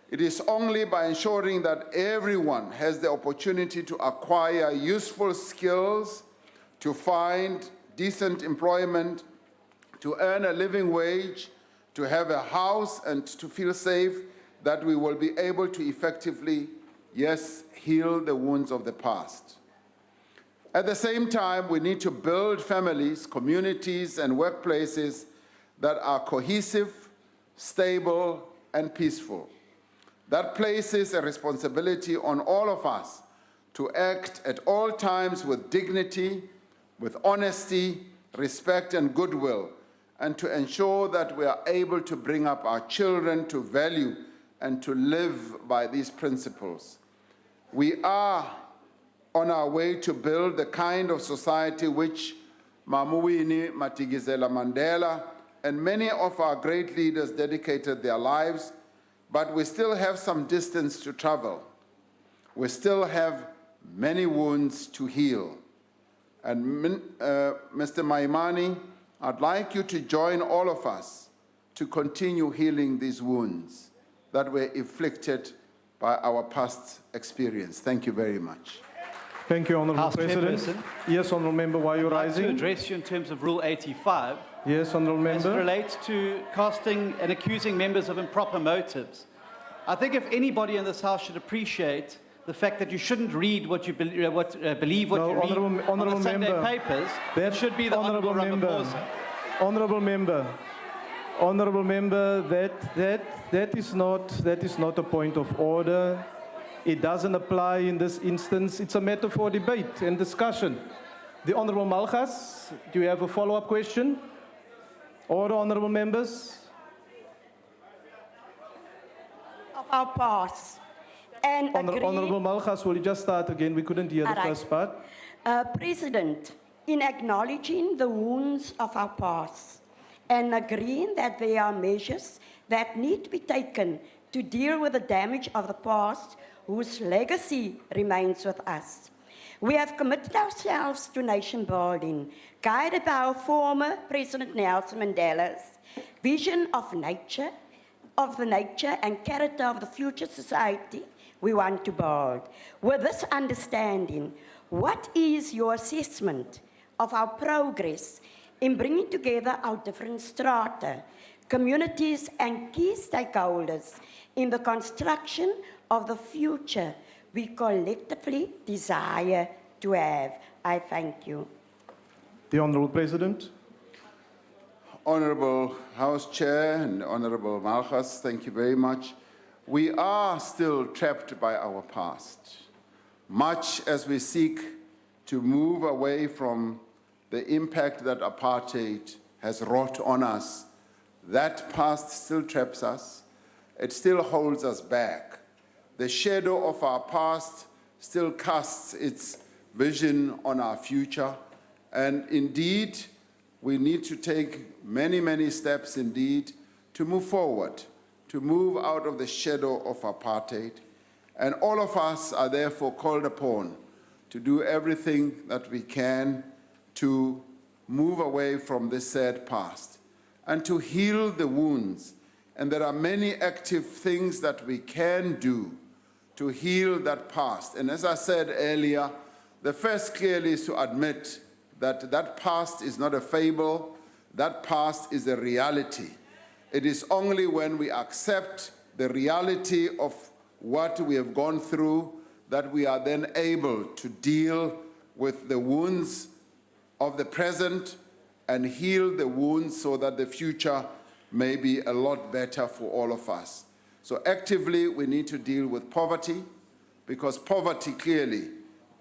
It is only by ensuring that everyone has the opportunity to acquire useful skills, to find decent employment, to earn a living wage, to have a house, and to feel safe, that we will be able to effectively, yes, heal the wounds of the past. At the same time, we need to build families, communities, and workplaces that are cohesive, stable, and peaceful. That places a responsibility on all of us to act at all times with dignity, with honesty, respect, and goodwill, and to ensure that we are able to bring up our children to value and to live by these principles. We are on our way to build the kind of society which Mamuwini Matigizela Mandela and many of our great leaders dedicated their lives, but we still have some distance to travel. We still have many wounds to heal. And Mr. Maimani, I'd like you to join all of us to continue healing these wounds that were inflicted by our past experience. Thank you very much. Thank you, Honourable House President. Chairperson. Yes, Honourable Member, why are you I'd like rising? to address you in terms of Rule 85. Yes, Honourable As it Member. relates to casting and accusing members of improper motives. I think if anybody in this House should appreciate the fact that you shouldn't read what you believe what you read Honourable on the Sunday Member, papers, that should be the Honourable Ramaphosa. Honourable Member, that is not a point of order. It doesn't apply in this instance. It's a matter for debate and discussion. The Honourable Malgas, do you have a follow-up question? Order, Honourable Members. Of our past. And Honourable Malgas, will you just start again? We couldn't hear the first part. President, in acknowledging the wounds of our past and agreeing that there are measures that need to be taken to deal with the damage of the past whose legacy remains with us. We have committed ourselves to nation building, guided by our former President Nelson Mandela's vision of the nature and character of the future society we want to build. With this understanding, what is your assessment of our progress in bringing together our different strata, communities, and key stakeholders in the construction of the future we collectively desire to have? I thank you. The Honourable President. Honourable House Chair and Honourable Malgas, thank you very much. We are still trapped by our past. Much as we seek to move away from the impact that apartheid has wrought on us, that past still traps us. It still holds us back. The shadow of our past still casts its vision on our future. And indeed, we need to take many, many steps indeed to move forward, to move out of the shadow of apartheid. And all of us are therefore called upon to do everything that we can to move away from this sad past and to heal the wounds. And there are many active things that we can do to heal that past. And as I said earlier, the first clearly is to admit that that past is not a fable, that past is a reality. It is only when we accept the reality of what we have gone through that we are then able to deal with the wounds of the present and heal the wounds so that the future may be a lot better for all of us. So actively, we need to deal with poverty, because poverty clearly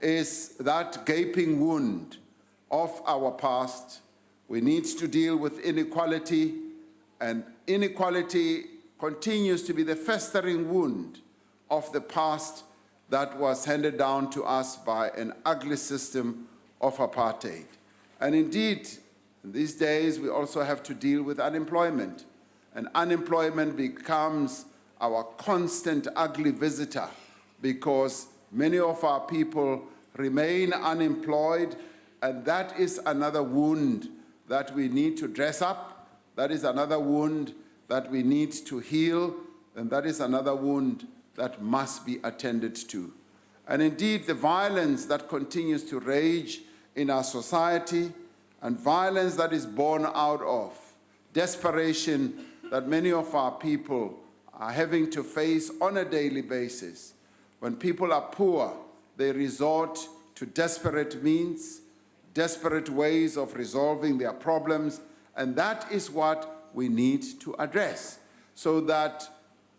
is that gaping wound of our past. We need to deal with inequality, and inequality continues to be the festering wound of the past that was handed down to us by an ugly system of apartheid. And indeed, these days we also have to deal with unemployment, and unemployment becomes our constant ugly visitor because many of our people remain unemployed, and that is another wound that we need to dress up. That is another wound that we need to heal, and that is another wound that must be attended to. And indeed, the violence that continues to rage in our society, and violence that is born out of desperation that many of our people are having to face on a daily basis. When people are poor, they resort to desperate means, desperate ways of resolving their problems, and that is what we need to address, so that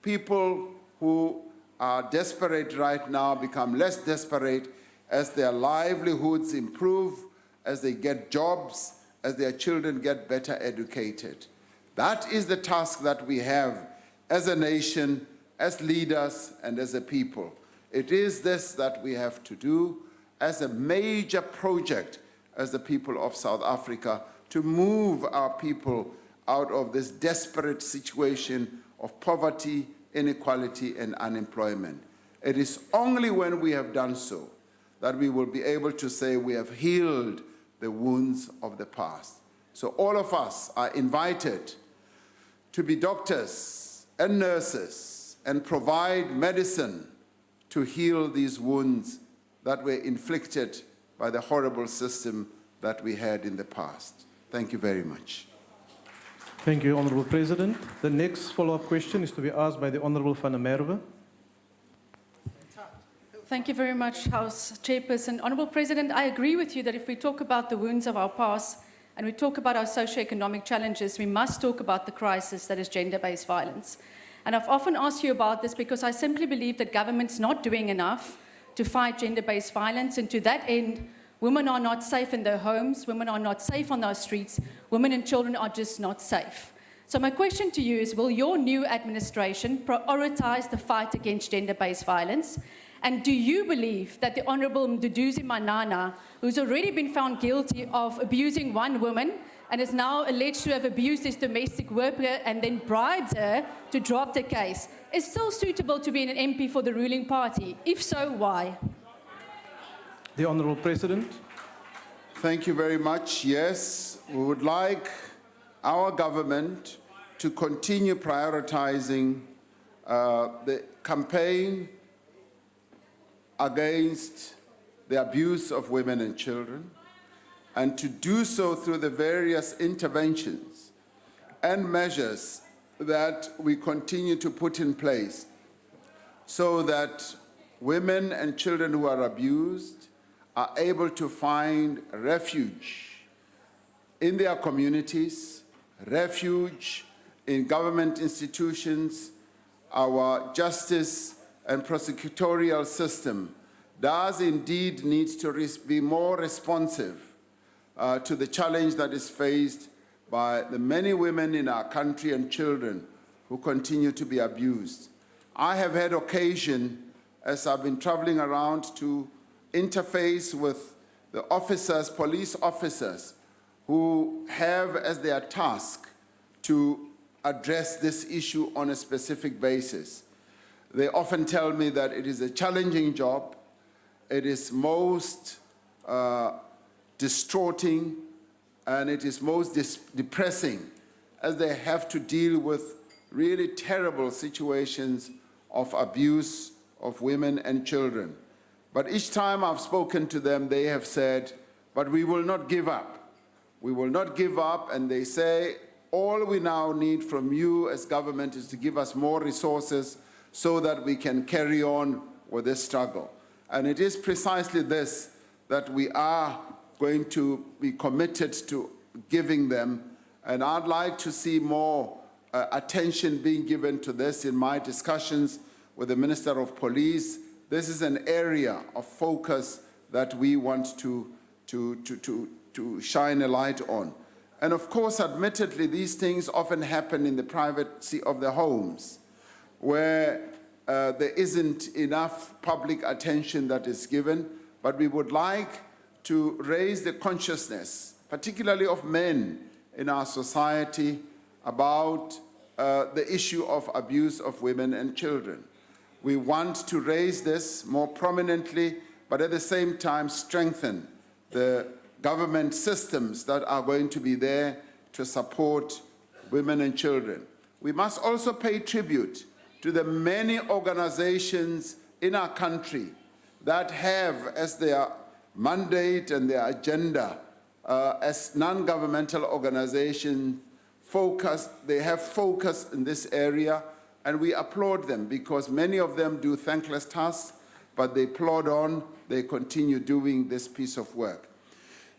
people who are desperate right now become less desperate as their livelihoods improve, as they get jobs, as their children get better educated. That is the task that we have as a nation, as leaders, and as a people. It is this that we have to do as a major project as the people of South Africa to move our people out of this desperate situation of poverty, inequality, and unemployment. It is only when we have done so that we will be able to say we have healed the wounds of the past. So all of us are invited to be doctors and nurses and provide medicine to heal these wounds that were inflicted by the horrible system that we had in the past. Thank you very much. Thank you, Honourable President. The next follow-up question is to be asked by the Honourable Van der Merwe. Thank you very much, House Chairperson. Honourable President, I agree with you that if we talk about the wounds of our past and we talk about our socio-economic challenges, we must talk about the crisis that is gender-based violence. And I've often asked you about this because I simply believe that government's not doing enough to fight gender-based violence, and to that end, women are not safe in their homes, women are not safe on our streets, women and children are just not safe. So my question to you is, will your new administration prioritize the fight against gender-based violence? And do you believe that the Honourable Mduduzi Manana, who's already been found guilty of abusing one woman and is now alleged to have abused his domestic worker and then bribed her to drop the case, is still suitable to be an MP for the ruling party? If so, why? The Honourable President. Thank you very much. Yes, we would like our government to continue prioritizing the campaign against the abuse of women and children, and to do so through the various interventions and measures that we continue to put in place so that women and children who are abused are able to find refuge in their communities, refuge in government institutions. Our justice and prosecutorial system does indeed need to be more responsive to the challenge that is faced by the many women in our country and children who continue to be abused. I have had occasion, as I've been traveling around, to interface with the officers, police officers, who have as their task to address this issue on a specific basis. They often tell me that it is a challenging job. It is most distorting, and it is most depressing as they have to deal with really terrible situations of abuse of women and children. But each time I've spoken to them, they have said, but we will not give up. We will not give up, and they say, all we now need from you as government is to give us more resources so that we can carry on with this struggle. And it is precisely this that we are going to be committed to giving them. And I'd like to see more attention being given to this in my discussions with the Minister of Police. This is an area of focus that we want to shine a light on. And of course, admittedly, these things often happen in the privacy of the homes, where there isn't enough public attention that is given, but we would like to raise the consciousness, particularly of men in our society, about the issue of abuse of women and children. We want to raise this more prominently, but at the same time strengthen the government systems that are going to be there to support women and children. We must also pay tribute to the many organizations in our country that have as their mandate and their agenda as non-governmental organizations they have focus in this area, and we applaud them because many of them do thankless tasks, but they plod on, they continue doing this piece of work.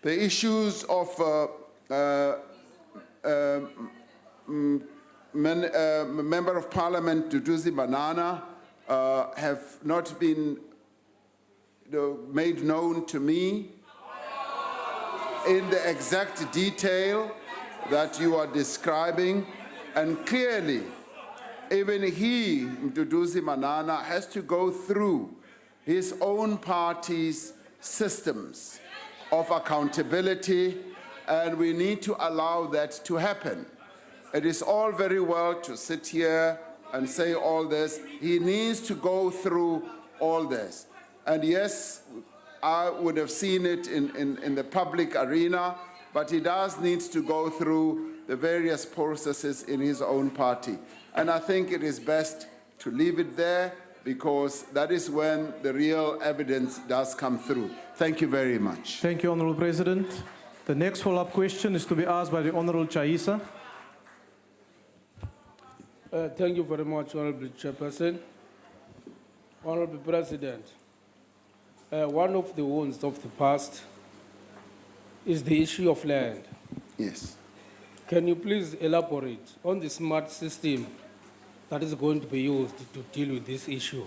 The issues of Member of Parliament Duduzi Banana have not been made known to me in the exact detail that you are describing, and clearly even he, Duduzi Manana, has to go through his own party's systems of accountability, and we need to allow that to happen. It is all very well to sit here and say all this. He needs to go through all this. And yes, I would have seen it in the public arena, but he does need to go through the various processes in his own party. And I think it is best to leave it there, because that is when the real evidence does come through. Thank you very much. Thank you, Honourable President. The next follow-up question is to be asked by the Honourable Chaisa. Thank you very much, Honourable Chairperson. Honourable President, one of the wounds of the past is the issue of land. Yes. Can you please elaborate on the smart system that is going to be used to deal with this issue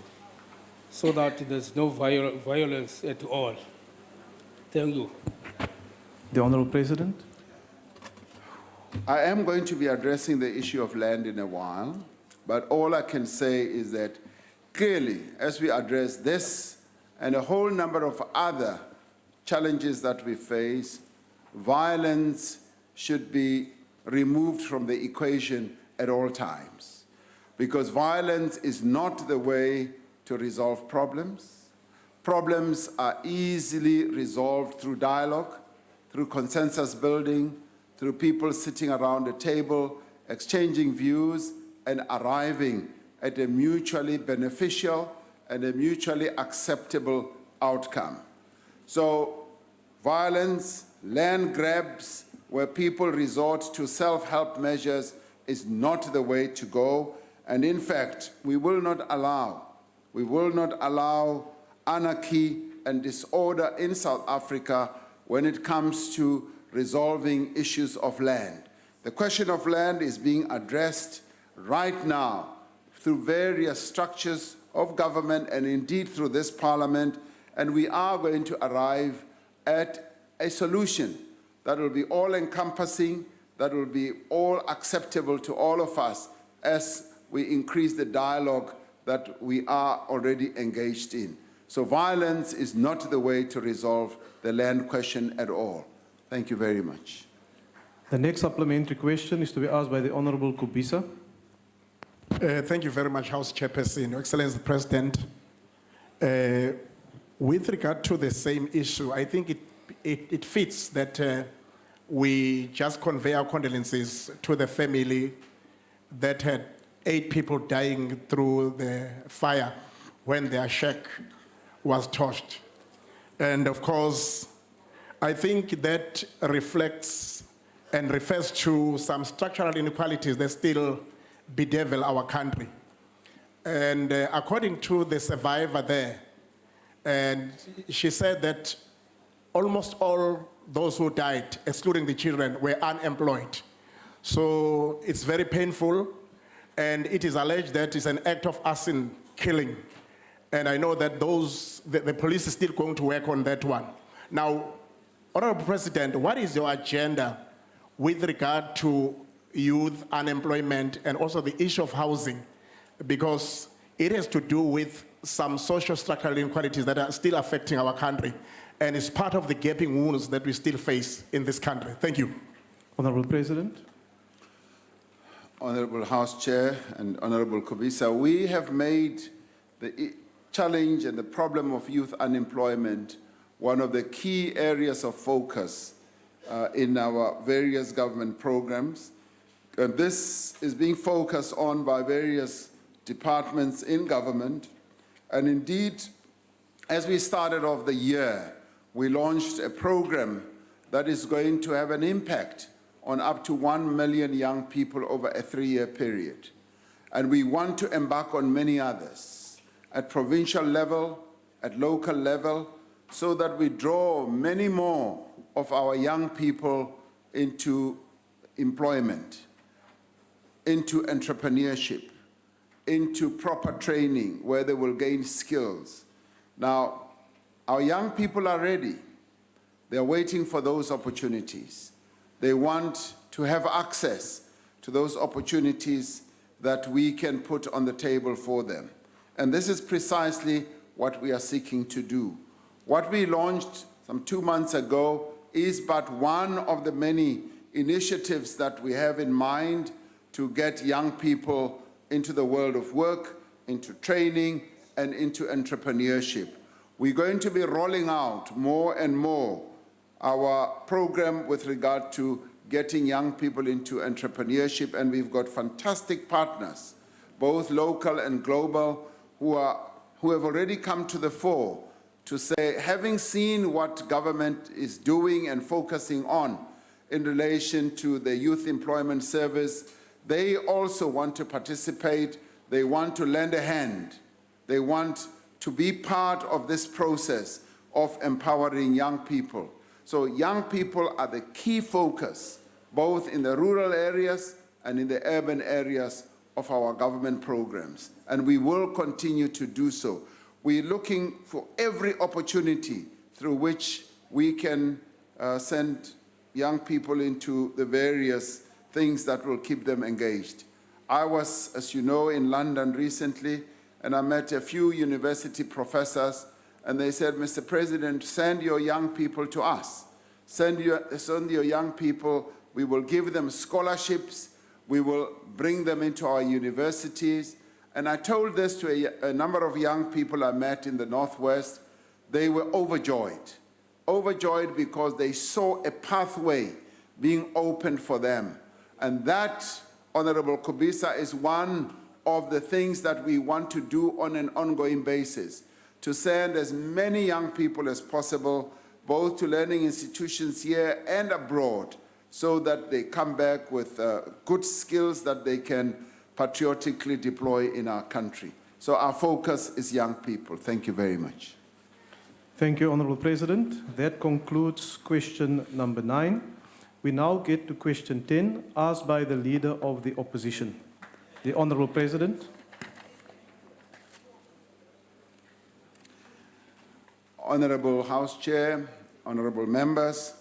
so that there's no violence at all? Thank you. The Honourable President. I am going to be addressing the issue of land in a while, but all I can say is that clearly, as we address this and a whole number of other challenges that we face, violence should be removed from the equation at all times, because violence is not the way to resolve problems. Problems are easily resolved through dialogue, through consensus building, through people sitting around a table, exchanging views, and arriving at a mutually beneficial and a mutually acceptable outcome. So violence, land grabs, where people resort to self-help measures is not the way to go. And in fact, we will not allow anarchy and disorder in South Africa when it comes to resolving issues of land. The question of land is being addressed right now through various structures of government and indeed through this parliament, and we are going to arrive at a solution that will be all-encompassing, that will be all acceptable to all of us as we increase the dialogue that we are already engaged in. So violence is not the way to resolve the land question at all. Thank you very much. The next supplementary question is to be asked by the Honourable Kubisa. Thank you very much, House Chairperson. Your Excellency President, with regard to the same issue, I think it fits that we just convey our condolences to the family that had 8 people dying through the fire when their shack was torched. And of course, I think that reflects and refers to some structural inequalities that still bedevil our country. And according to the survivor there, and she said that almost all those who died, excluding the children, were unemployed. So it's very painful, and it is alleged that it's an act of arson killing. And I know that the police is still going to work on that one. Now, Honorable President, what is your agenda with regard to youth unemployment and also the issue of housing? Because it has to do with some social structural inequalities that are still affecting our country, and it's part of the gaping wounds that we still face in this country. Thank you. Honorable President. Honorable House Chair and Honorable Kobisa, we have made the challenge and the problem of youth unemployment one of the key areas of focus in our various government programs. And this is being focused on by various departments in government. And indeed, as we started off the year, we launched a program that is going to have an impact on up to 1 million young people over a 3-year period. And we want to embark on many others at provincial level, at local level, so that we draw many more of our young people into employment, into entrepreneurship, into proper training where they will gain skills. Now, our young people are ready. They're waiting for those opportunities. They want to have access to those opportunities that we can put on the table for them. And this is precisely what we are seeking to do. What we launched some 2 months ago is but one of the many initiatives that we have in mind to get young people into the world of work, into training, and into entrepreneurship. We're going to be rolling out more and more our program with regard to getting young people into entrepreneurship, and we've got fantastic partners, both local and global, who have already come to the fore to say, having seen what government is doing and focusing on in relation to the Youth Employment Service, they also want to participate, they want to lend a hand, they want to be part of this process of empowering young people. So young people are the key focus, both in the rural areas and in the urban areas of our government programs, and we will continue to do so. We're looking for every opportunity through which we can send young people into the various things that will keep them engaged. I was, as you know, in London recently, and I met a few university professors, and they said, Mr. President, send your young people to us. Send your young people, we will give them scholarships, we will bring them into our universities. And I told this to a number of young people I met in the Northwest. They were overjoyed because they saw a pathway being opened for them. And that, Honorable Kobisa, is one of the things that we want to do on an ongoing basis, to send as many young people as possible, both to learning institutions here and abroad, so that they come back with good skills that they can patriotically deploy in our country. So our focus is young people. Thank you very much. Thank you, Honorable President. That concludes question number 9. We now get to question 10, asked by the Leader of the Opposition. The Honorable President. Honorable House Chair, honorable members,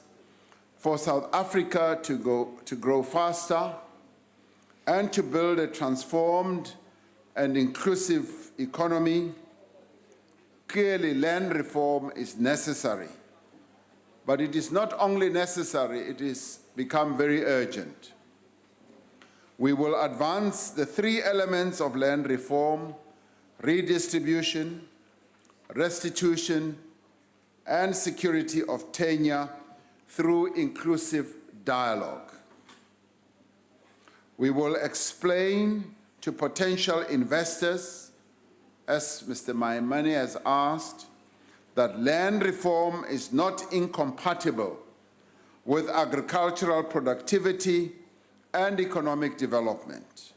for South Africa to grow faster and to build a transformed and inclusive economy, clearly land reform is necessary. But it is not only necessary, it has become very urgent. We will advance the 3 elements of land reform: redistribution, restitution, and security of tenure through inclusive dialogue. We will explain to potential investors, as Mr. Maimane has asked, that land reform is not incompatible with agricultural productivity and economic development,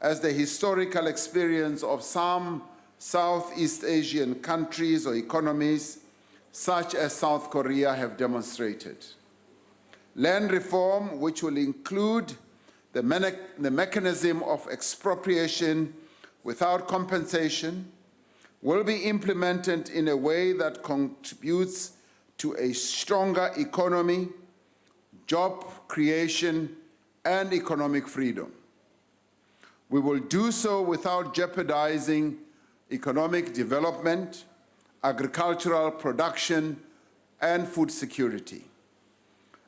as the historical experience of some Southeast Asian countries or economies, such as South Korea, have demonstrated. Land reform, which will include the mechanism of expropriation without compensation, will be implemented in a way that contributes to a stronger economy, job creation, and economic freedom. We will do so without jeopardizing economic development, agricultural production, and food security.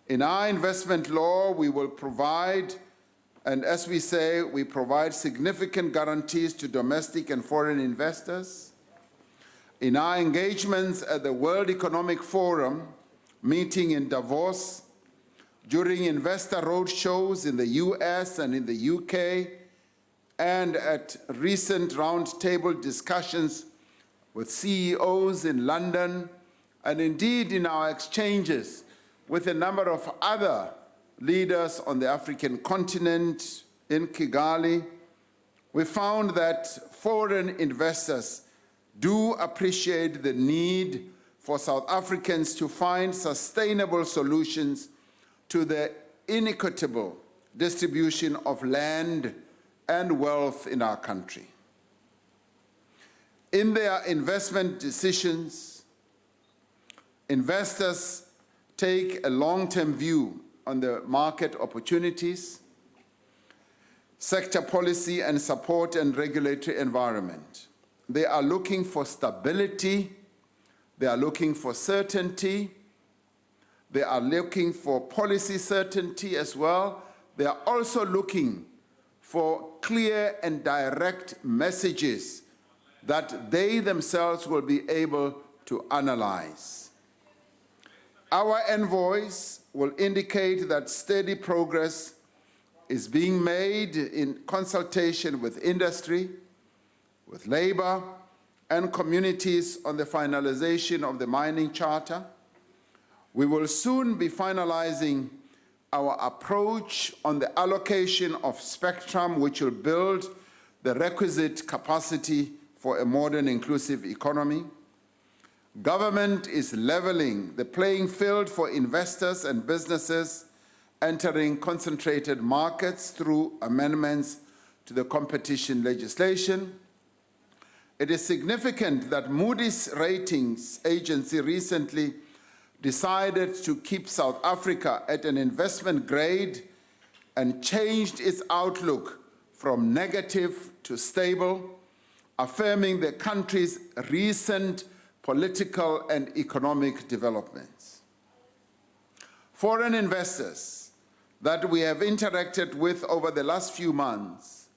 In our investment law, we will provide, and as we say, we provide significant guarantees to domestic and foreign investors. In our engagements at the World Economic Forum meeting in Davos, during investor roadshows in the US and in the UK, and at recent roundtable discussions with CEOs in London, and indeed in our exchanges with a number of other leaders on the African continent in Kigali, we found that foreign investors do appreciate the need for South Africans to find sustainable solutions to the inequitable distribution of land and wealth in our country. In their investment decisions, investors take a long-term view on the market opportunities, sector policy, and support and regulatory environment. They are looking for stability, they are looking for certainty, they are looking for policy certainty as well. They are also looking for clear and direct messages that they themselves will be able to analyze. Our envoys will indicate that steady progress is being made in consultation with industry, with labor, and communities on the finalization of the mining charter. We will soon be finalizing our approach on the allocation of spectrum, which will build the requisite capacity for a modern, inclusive economy. Government is leveling the playing field for investors and businesses entering concentrated markets through amendments to the competition legislation. It is significant that Moody's ratings agency recently decided to keep South Africa at an investment grade and changed its outlook from negative to stable, affirming the country's recent political and economic developments. Foreign investors that we have interacted with over the last few months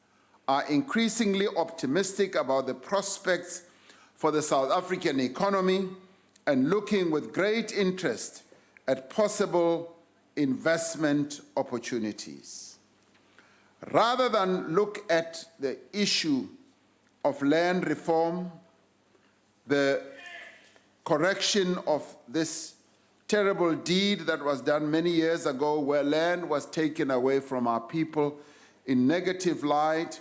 are increasingly optimistic about the prospects for the South African economy and looking with great interest at possible investment opportunities. Rather than look at the issue of land reform, the correction of this terrible deed that was done many years ago where land was taken away from our people in negative light,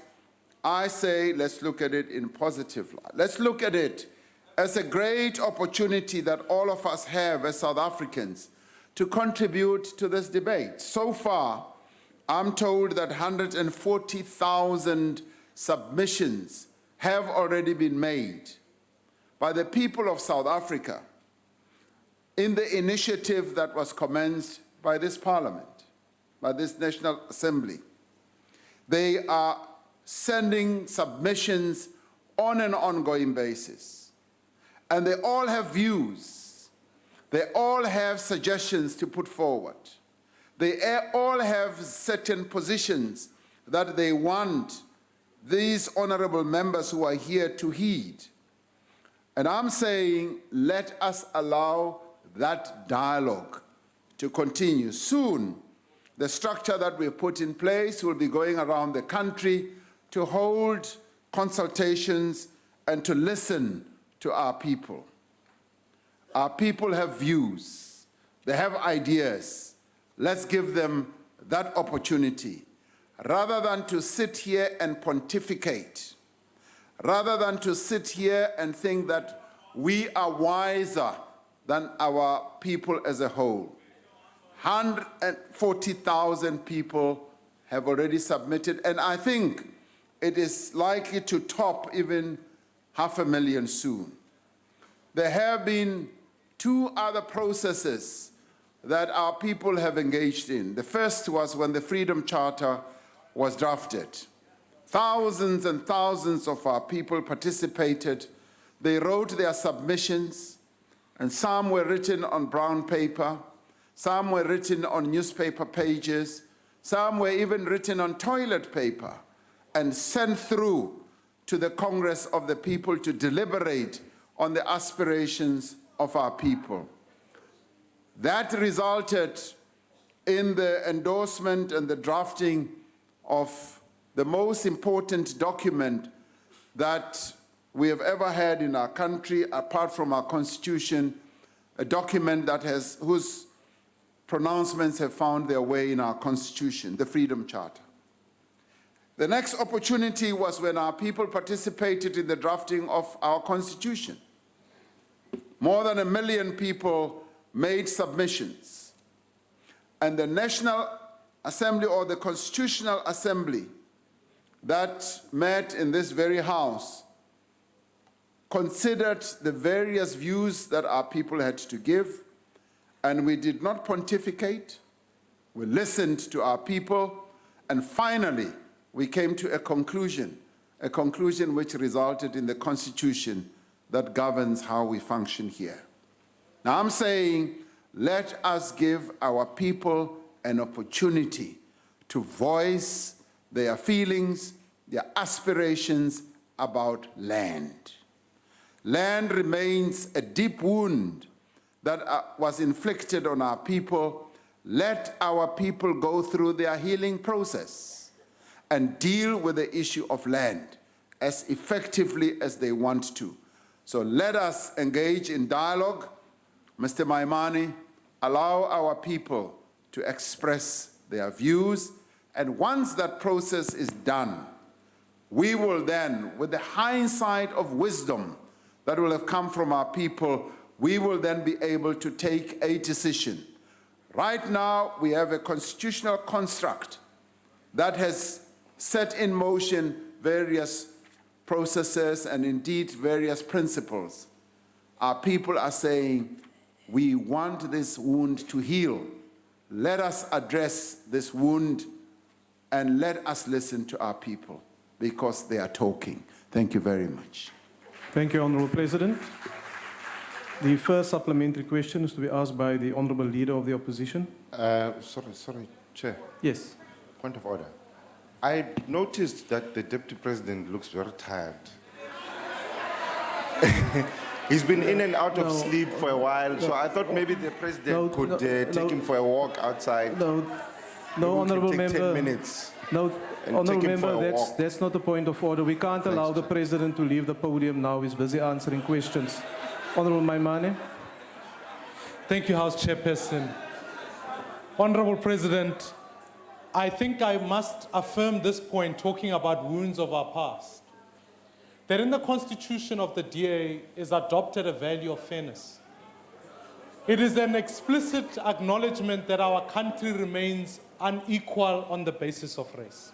I say let's look at it in positive light. Let's look at it as a great opportunity that all of us have as South Africans to contribute to this debate. So far, I'm told that 140,000 submissions have already been made by the people of South Africa in the initiative that was commenced by this Parliament, by this National Assembly. They are sending submissions on an ongoing basis. And they all have views. They all have suggestions to put forward. They all have certain positions that they want these honorable members who are here to heed. And I'm saying, let us allow that dialogue to continue. Soon, the structure that we put in place will be going around the country to hold consultations and to listen to our people. Our people have views. They have ideas. Let's give them that opportunity. Rather than to sit here and pontificate, rather than to sit here and think that we are wiser than our people as a whole. 140,000 people have already submitted, and I think it is likely to top even 500,000 soon. There have been 2 other processes that our people have engaged in. The first was when the Freedom Charter was drafted. Thousands and thousands of our people participated. They wrote their submissions, and some were written on brown paper, some were written on newspaper pages, some were even written on toilet paper and sent through to the Congress of the People to deliberate on the aspirations of our people. That resulted in the endorsement and the drafting of the most important document that we have ever had in our country, apart from our Constitution, a document that whose pronouncements have found their way in our Constitution, the Freedom Charter. The next opportunity was when our people participated in the drafting of our Constitution. More than 1 million people made submissions. And the National Assembly, or the Constitutional Assembly, that met in this very house, considered the various views that our people had to give, and we did not pontificate. We listened to our people, and finally, we came to a conclusion which resulted in the Constitution that governs how we function here. Now I'm saying, let us give our people an opportunity to voice their feelings, their aspirations about land. Land remains a deep wound that was inflicted on our people. Let our people go through their healing process and deal with the issue of land as effectively as they want to. So let us engage in dialogue. Mr. Maimane, allow our people to express their views, and once that process is done, we will then, with the hindsight of wisdom that will have come from our people, we will then be able to take a decision. Right now, we have a constitutional construct that has set in motion various processes and indeed various principles. Our people are saying, we want this wound to heal. Let us address this wound and let us listen to our people because they are talking. Thank you very much. Thank you, Honourable President. The first supplementary question is to be asked by the Honourable Leader of the Opposition. Sorry, Chair. Yes. Point of order. I noticed that the Deputy President looks very tired. He's been in and out of sleep for a while, so I thought maybe the President could take him for a walk outside. No, Honourable Member. 10 minutes. No, and Honourable take him for a Member, walk. that's not the point of order. We can't allow the President to leave the podium now. He's busy answering questions. Honourable Maimane. Thank you, House Chairperson. Honourable President, I think I must affirm this point talking about wounds of our past. That in the Constitution of the DA is adopted a value of fairness. It is an explicit acknowledgement that our country remains unequal on the basis of race.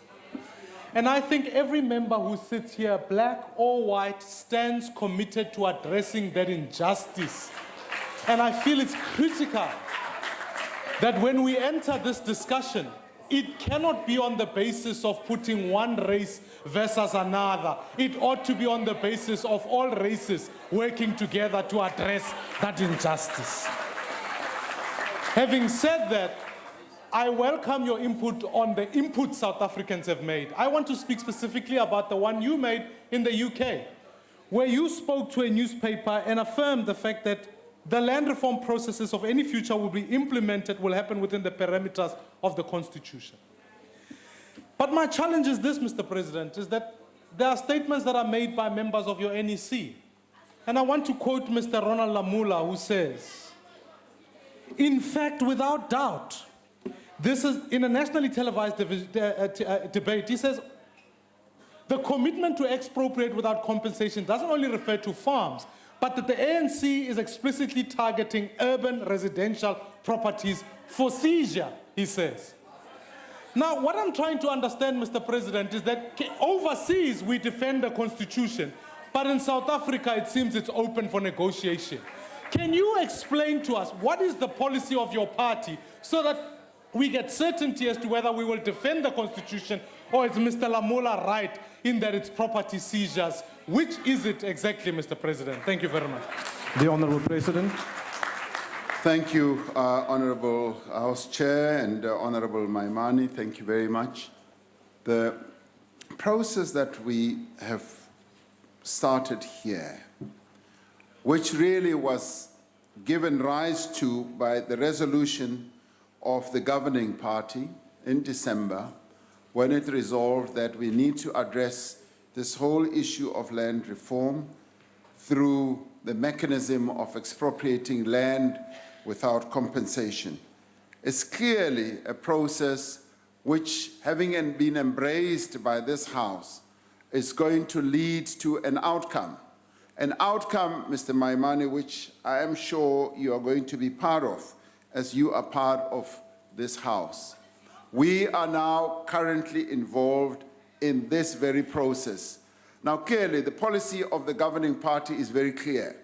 And I think every member who sits here, black or white, stands committed to addressing that injustice. And I feel it's critical that when we enter this discussion, it cannot be on the basis of putting one race versus another. It ought to be on the basis of all races working together to address that injustice. Having said that, I welcome your input on the input South Africans have made. I want to speak specifically about the one you made in the UK, where you spoke to a newspaper and affirmed the fact that the land reform processes of any future will be implemented, will happen within the parameters of the Constitution. But my challenge is this, Mr. President, is that there are statements that are made by members of your NEC. And I want to quote Mr. Ronald Lamula, who says, in fact, without doubt, this is in a nationally televised debate, he says, the commitment to expropriate without compensation doesn't only refer to farms, but that the ANC is explicitly targeting urban residential properties for seizure, he says. Now, what I'm trying to understand, Mr. President, is that overseas we defend the Constitution, But in South Africa, it seems it's open for negotiation. Can you explain to us what is the policy of your party so that we get certainty as to whether we will defend the Constitution or is Mr. Lamola right in that it's property seizures? Which is it exactly, Mr. President? Thank you very much. The Honourable President. Thank you, Honourable House Chair and Honourable Maimani. Thank you very much. The process that we have started here, which really was given rise to by the resolution of the governing party in December, when it resolved that we need to address this whole issue of land reform through the mechanism of expropriating land without compensation. It's clearly a process which, having been embraced by this House, is going to lead to an outcome. An outcome, Mr. Maimani, which I am sure you are going to be part of, as you are part of this House. We are now currently involved in this very process. Now, clearly, the policy of the governing party is very clear.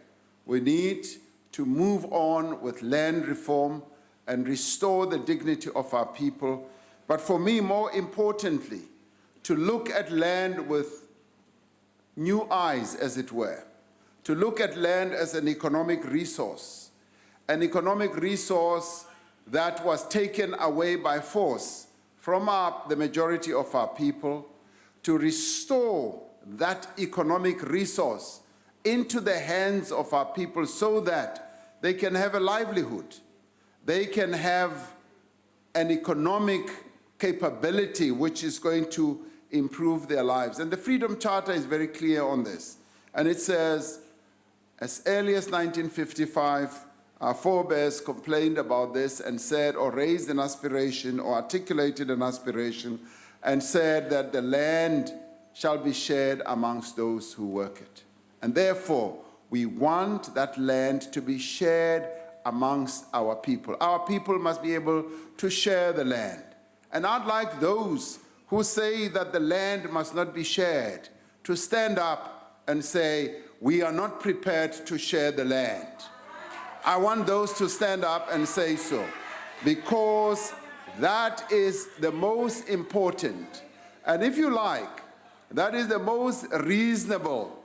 We need to move on with land reform and restore the dignity of our people. But for me, more importantly, to look at land with new eyes, as it were. To look at land as an economic resource that was taken away by force from the majority of our people, to restore that economic resource into the hands of our people so that they can have a livelihood, they can have an economic capability which is going to improve their lives. And the Freedom Charter is very clear on this. And it says, as early as 1955, our forebears complained about this and said, or raised an aspiration, or articulated an aspiration, and said that the land shall be shared amongst those who work it. And therefore, we want that land to be shared amongst our people. Our people must be able to share the land. And I'd like those who say that the land must not be shared to stand up and say, we are not prepared to share the land. I want those to stand up and say so, because that is the most important. And if you like, that is the most reasonable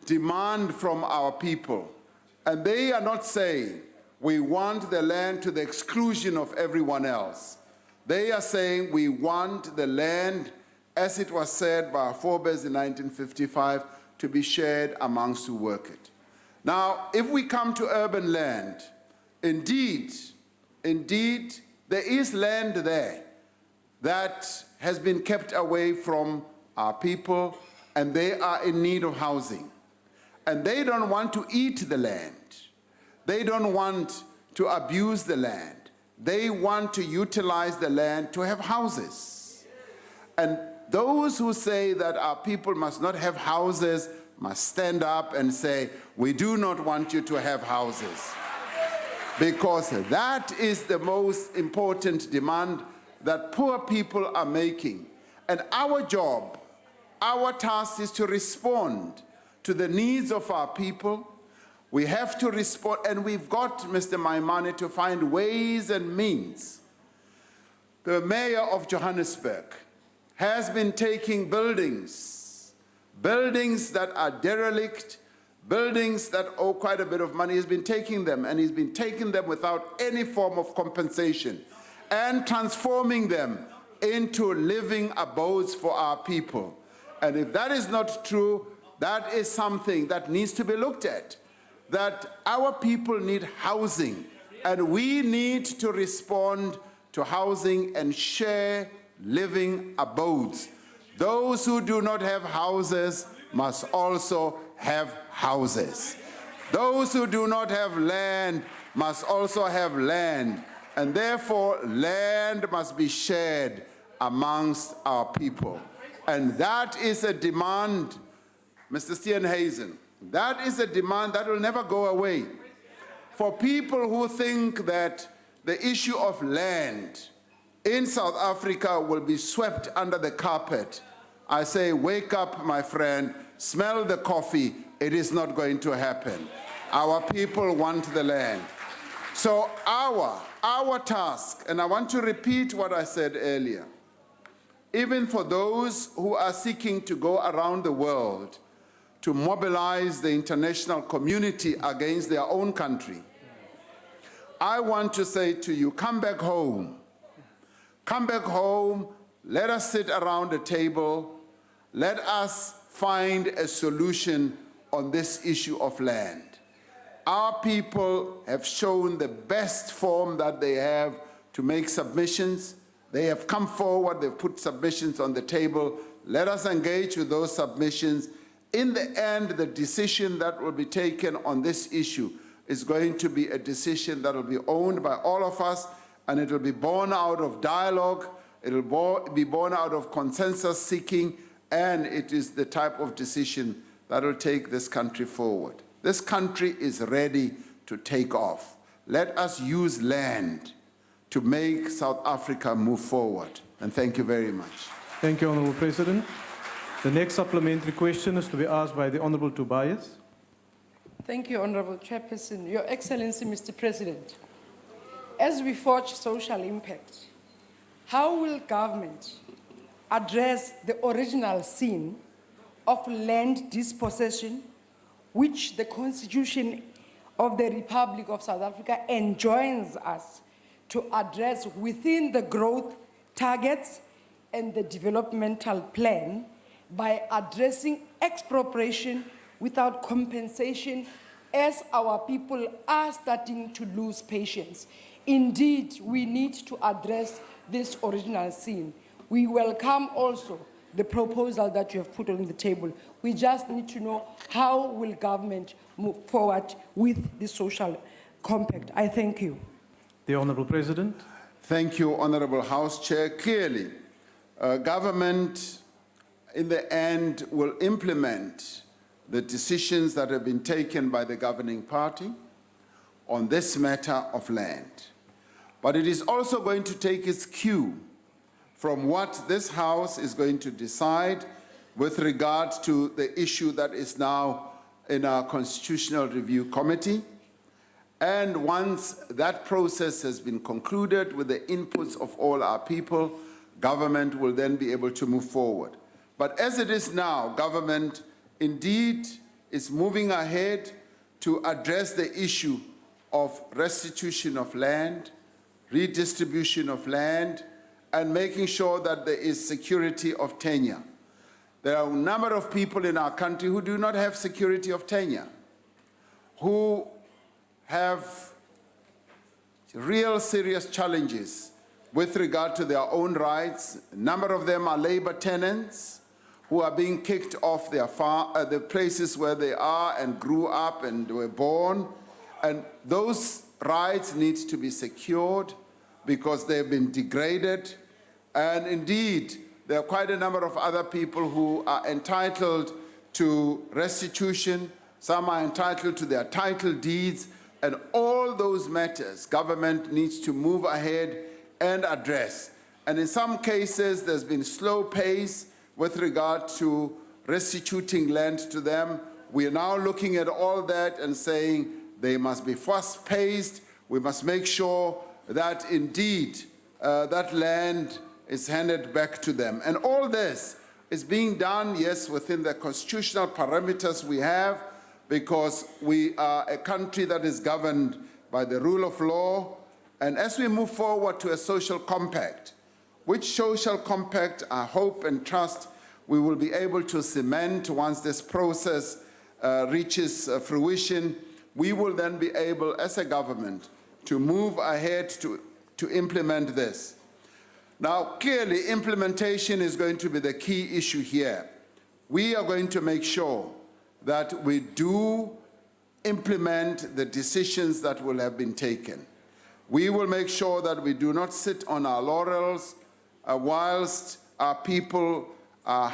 demand from our people. And they are not saying, we want the land to the exclusion of everyone else. They are saying, we want the land, as it was said by our forebears in 1955, to be shared amongst who work it. Now, if we come to urban land, indeed, there is land there that has been kept away from our people, and they are in need of housing. And they don't want to eat the land. They don't want to abuse the land. They want to utilize the land to have houses. And those who say that our people must not have houses must stand up and say, we do not want you to have houses. Because that is the most important demand that poor people are making. And our job, our task is to respond to the needs of our people. We have to respond, and we've got, Mr. Maimane, to find ways and means. The mayor of Johannesburg has been taking buildings that are derelict, buildings that owe quite a bit of money. He's been taking them, and he's been taking them without any form of compensation and transforming them into living abodes for our people. And if that is not true, that is something that needs to be looked at, that our people need housing, and we need to respond to housing and share living abodes. Those who do not have houses must also have houses. Those who do not have land must also have land, and therefore land must be shared amongst our people. And that is a demand, Mr. Steenhuisen, that is a demand that will never go away. For people who think that the issue of land in South Africa will be swept under the carpet, I say, wake up, my friend, smell the coffee. It is not going to happen. Our people want the land. So our task, and I want to repeat what I said earlier, even for those who are seeking to go around the world to mobilize the international community against their own country, I want to say to you, come back home. Come back home, let us sit around the table, let us find a solution on this issue of land. Our people have shown the best form that they have to make submissions. They have come forward, they've put submissions on the table. Let us engage with those submissions. In the end, the decision that will be taken on this issue is going to be a decision that will be owned by all of us, and it will be born out of dialogue, it will be born out of consensus seeking, and it is the type of decision that will take this country forward. This country is ready to take off. Let us use land to make South Africa move forward. And thank you very much. Thank you, Honourable President. The next supplementary question is to be asked by the Honourable Tobias. Thank you, Honourable Chairperson. Your Excellency, Mr. President, as we forge social impact, how will government address the original sin of land dispossession, which the Constitution of the Republic of South Africa enjoins us to address within the growth targets and the developmental plan by addressing expropriation without compensation, as our people are starting to lose patience? Indeed, we need to address this original sin. We welcome also the proposal that you have put on the table. We just need to know how will government move forward with the social compact. I thank you. The Honourable President. Thank you, Honourable House Chair. Clearly, government in the end will implement the decisions that have been taken by the governing party on this matter of land. But it is also going to take its cue from what this House is going to decide with regard to the issue that is now in our Constitutional Review Committee. And once that process has been concluded with the inputs of all our people, government will then be able to move forward. But as it is now, government indeed is moving ahead to address the issue of restitution of land, redistribution of land, and making sure that there is security of tenure. There are a number of people in our country who do not have security of tenure, who have real serious challenges with regard to their own rights. A number of them are labor tenants who are being kicked off their the places where they are and grew up and were born. And those rights need to be secured because they've been degraded. And indeed, there are quite a number of other people who are entitled to restitution. Some are entitled to their title deeds. And all those matters, government needs to move ahead and address. And in some cases, there's been slow pace with regard to restituting land to them. We are now looking at all that and saying they must be fast-paced. We must make sure that indeed that land is handed back to them. And all this is being done, yes, within the constitutional parameters we have, because we are a country that is governed by the rule of law. And as we move forward to a social compact, which social compact I hope and trust we will be able to cement once this process reaches fruition, we will then be able, as a government, to move ahead to implement this. Now, clearly, implementation is going to be the key issue here. We are going to make sure that we do implement the decisions that will have been taken. We will make sure that we do not sit on our laurels whilst our people are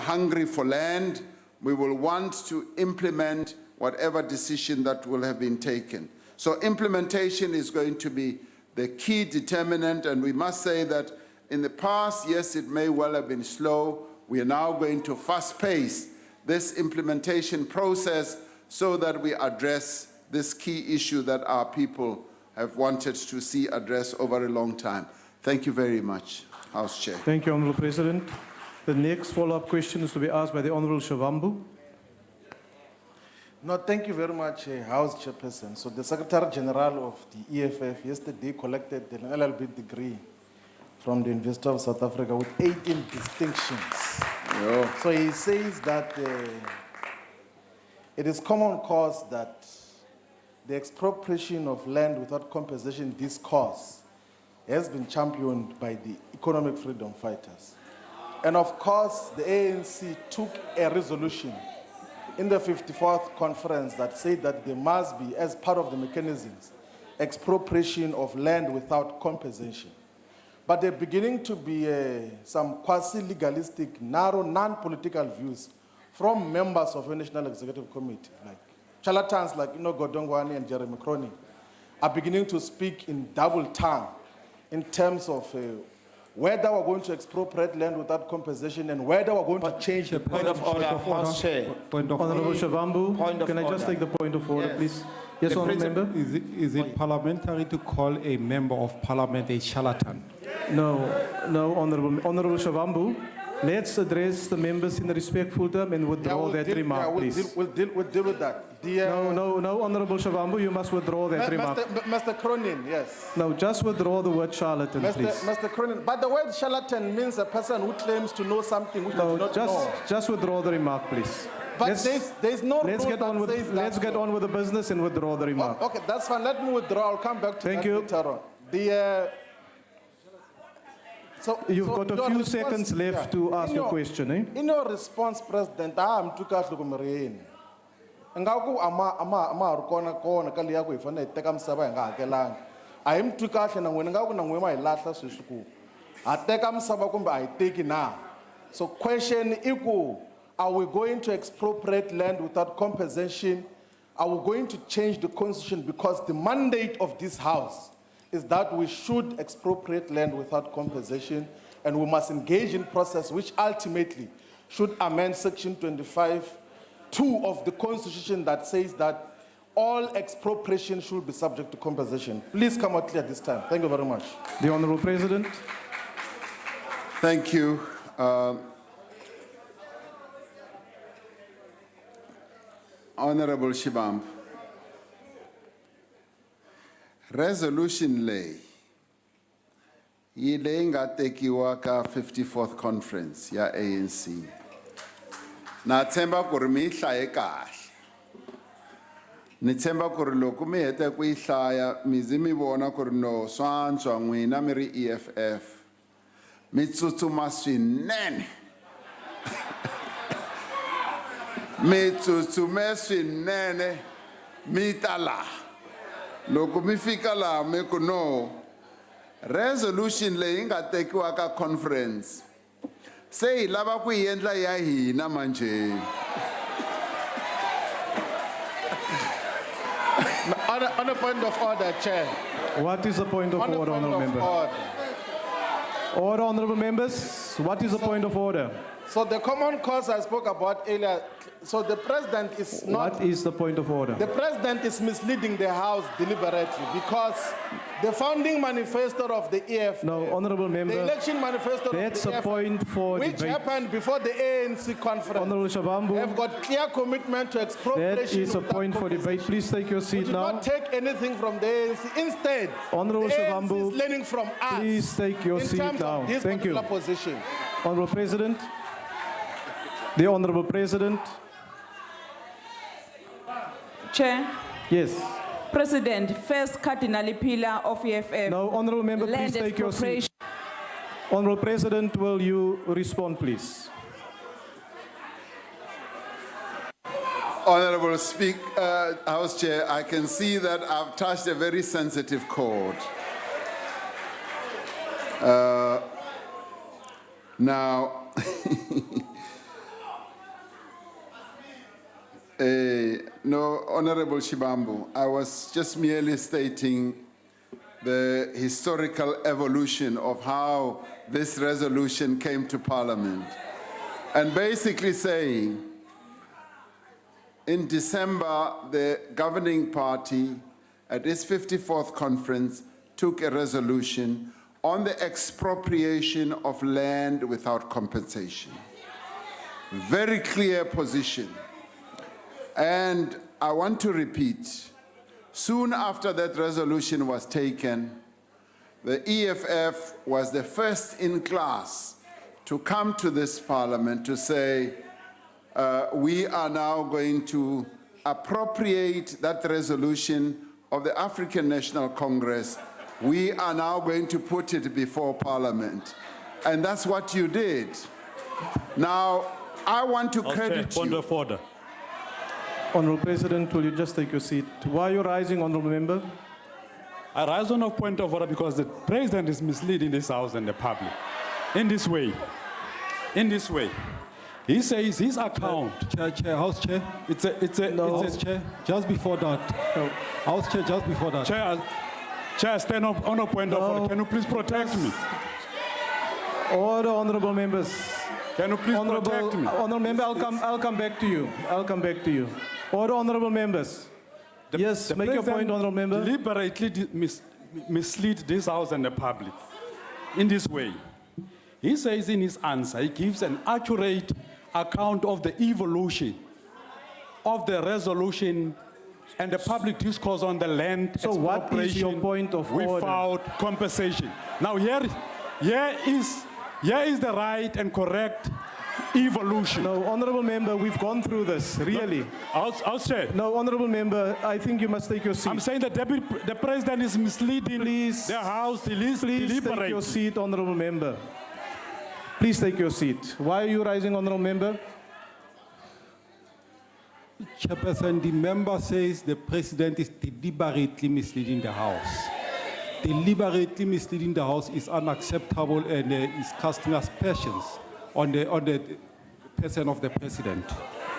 hungry for land. We will want to implement whatever decision that will have been taken. So implementation is going to be the key determinant, and we must say that in the past, yes, it may well have been slow, We are now going to fast pace this implementation process so that we address this key issue that our people have wanted to see addressed over a long time. Thank you very much, House Chair. Thank you, Honourable President. The next follow-up question is to be asked by the Honourable Shavambu. No, thank you very much, House Chairperson. So the Secretary General of the EFF yesterday collected an LLB degree from the University of South Africa with 18 distinctions. Yeah. So he says that it is common cause that the expropriation of land without compensation discourse has been championed by the economic freedom fighters. And of course, the ANC took a resolution in the 54th conference that said that there must be, as part of the mechanisms, expropriation of land without compensation. But there are beginning to be some quasi-legalistic, narrow, non-political views from members of the National Executive Committee, like charlatans like Godongwani and Jeremy Cronin, are beginning to speak in double tongue in terms of whether we're going to expropriate land without compensation and whether we're going to change the Point of order, House Chair. Honourable Shavambu, can I just take the point of order, please? Yes, Honourable Member. Is it parliamentary to call a member of parliament a charlatan? No, Honourable Shavambu. Let's address the members in a respectful term and withdraw that remark, please. We'll deal with that. No, Honourable Shavambu, you must withdraw that remark. Mr. Cronin, yes. No, just withdraw the word charlatan, please. Mr. Cronin, but the word charlatan means a person who claims to know something which they do not know. Just withdraw the remark, please. But there's no rule let's get on that with says let's that. get on with the business and withdraw the remark. Okay, that's fine. Let me withdraw. I'll come back to that later on. You've got a few seconds left to ask your question, eh? In your response, President, I'm too cash to come ngaku ama kona kali yako ifana iteka msaba nga hakelanga I am too cash na ngwena ngaku na ngwema ilahla sweswiku ateka msaba kumbe ayiteki na. So question equal, are we going to expropriate land without compensation? Are we going to change the constitution because the mandate of this house is that we should expropriate land without compensation and we must engage in process which ultimately should amend section 25(2) of the constitution that says that all expropriation should be subject to compensation. Please come out clear this time. Thank you very much. The Honourable President. Thank you. Honourable Shibamb. Resolution lay yi nga tekiwa ka 54th conference ya ANC. Na tshemba ku ri mi yi hlaye kahle. Ni tshemba ku ri loko mi heta ku yi hlaya mi zi mi vona ku ri no swantswa n'wina mi ri EFF mi tsutsuma swinene. Mi tsutsume swinene mi ta laha. Loko mi fika laha mi ku no resolution leyi nga tekiwa ka conference se hi lava ku yi endla ya hina manjhe. On a point of order, Chair. What is the point of order, Honourable Member? Order, Honourable Members. What is the point of order? So the common cause I spoke about earlier, so the President is not... What is the point of order? The President is misleading the House deliberately because the founding manifesto of the EFF... No, Honourable Member. The election manifesto that's of the a EFF, point for which debate. happened before the ANC conference. Honourable Shavambu. Have got clear commitment to expropriation. That is a point for debate. Please take your seat we now. do not take anything from the ANC. Instead, Honourable the Shavambu, ANC is learning from us. Please take your in seat terms now. Of this Thank you. particular position. Honourable President. The Honourable President. Chair. Yes. President, first cardinal pillar of EFF. No, Honourable Member, land please take your seat. expropriation. Honourable President, will you respond, please? Honourable Speaker, House Chair, I can see that I've touched a very sensitive chord. Now, no, Honourable Shibambu, I was just merely stating the historical evolution of how this resolution came to Parliament. and basically saying, in December, the governing party at its 54th conference took a resolution on the expropriation of land without compensation. Very clear position. And I want to repeat, soon after that resolution was taken, the EFF was the first in class to come to this parliament to say, we are now going to appropriate that resolution of the African National Congress. We are now going to put it before Parliament. And that's what you did. Now, I want to credit Point you. of order. Honourable President, will you just take your seat? Why are you rising, Honourable Member? I rise on a point of order because the President is misleading this House and the public. In this way. In this way. He says his account. Chair, House Chair. House Chair, just before that. No. House Chair, just before that. Chair, stand up on a point of order. Can you please protect me? Order, honourable members. Can you please protect me? Honourable member, I'll come back to you. I'll come back to you. Order, honourable members. Yes, make your point, honourable member. Deliberately mislead this House and the public in this way. He says in his answer, he gives an accurate account of the evolution of the resolution and the public discourse on the land So what is your point of order? without compensation. Now here is the right and correct evolution. No, honourable member, we've gone through this, really. I'll say. No, honourable member, I think you must take your seat. I'm saying that the President is misleading the House. Please take your seat, honourable member. Please take your seat. Why are you rising, honourable member? Chairperson, the member says the President is deliberately misleading the House. Deliberately misleading the House is unacceptable and is casting aspersions on the person of the President.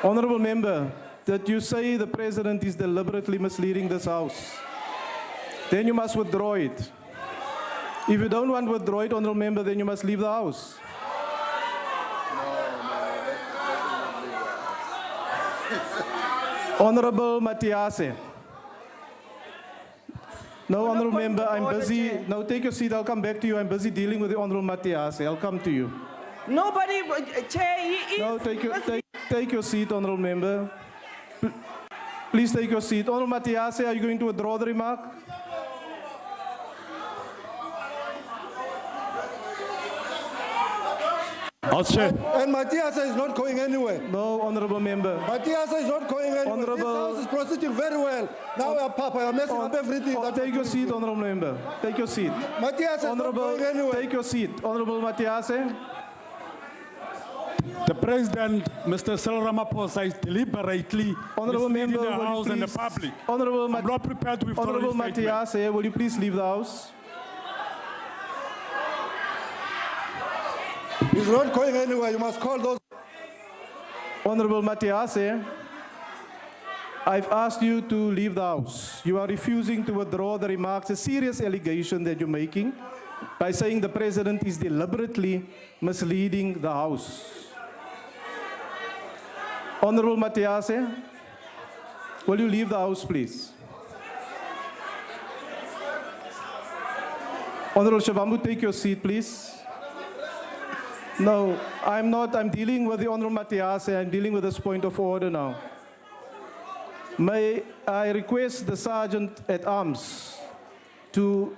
Honourable member, that you say the President is deliberately misleading this House, then you must withdraw it. If you don't want to withdraw it, honourable member, then you must leave the House. Honourable Matiase. No, honourable member, I'm busy. No, take your seat, I'll come back to you. I'm busy dealing with the honourable Matiase. I'll come to you. Nobody, Chair, he is... No, take your seat, honourable member. Please take your seat. Honourable Matiase, are you going to withdraw the remark? And Matiasa is not going anywhere. No, honourable member. Matiasa is not going anywhere. Honourable- This House is proceeding very well. Now, Papa, you're messing up everything. Take your seat, honourable member. Take your seat. Matiasa is not Honourable, going anywhere. take your seat. Honourable Matiase. The President, Mr. Cyril Ramaphosa, is deliberately Honourable misleading member, the will you House and the please- public. Honourable I'm not prepared to withdraw Honourable this statement. Matiase, will you please leave the House? He's not going anywhere. You must call those. Honourable Matiase, I've asked you to leave the House. You are refusing to withdraw the remarks, a serious allegation that you're making by saying the President is deliberately misleading the House. Honourable Matiase, will you leave the House, please? Honourable Shabambu, take your seat, please. No, I'm not. I'm dealing with the Honourable Matiase. I'm dealing with this point of order now. May I request the Sergeant at Arms to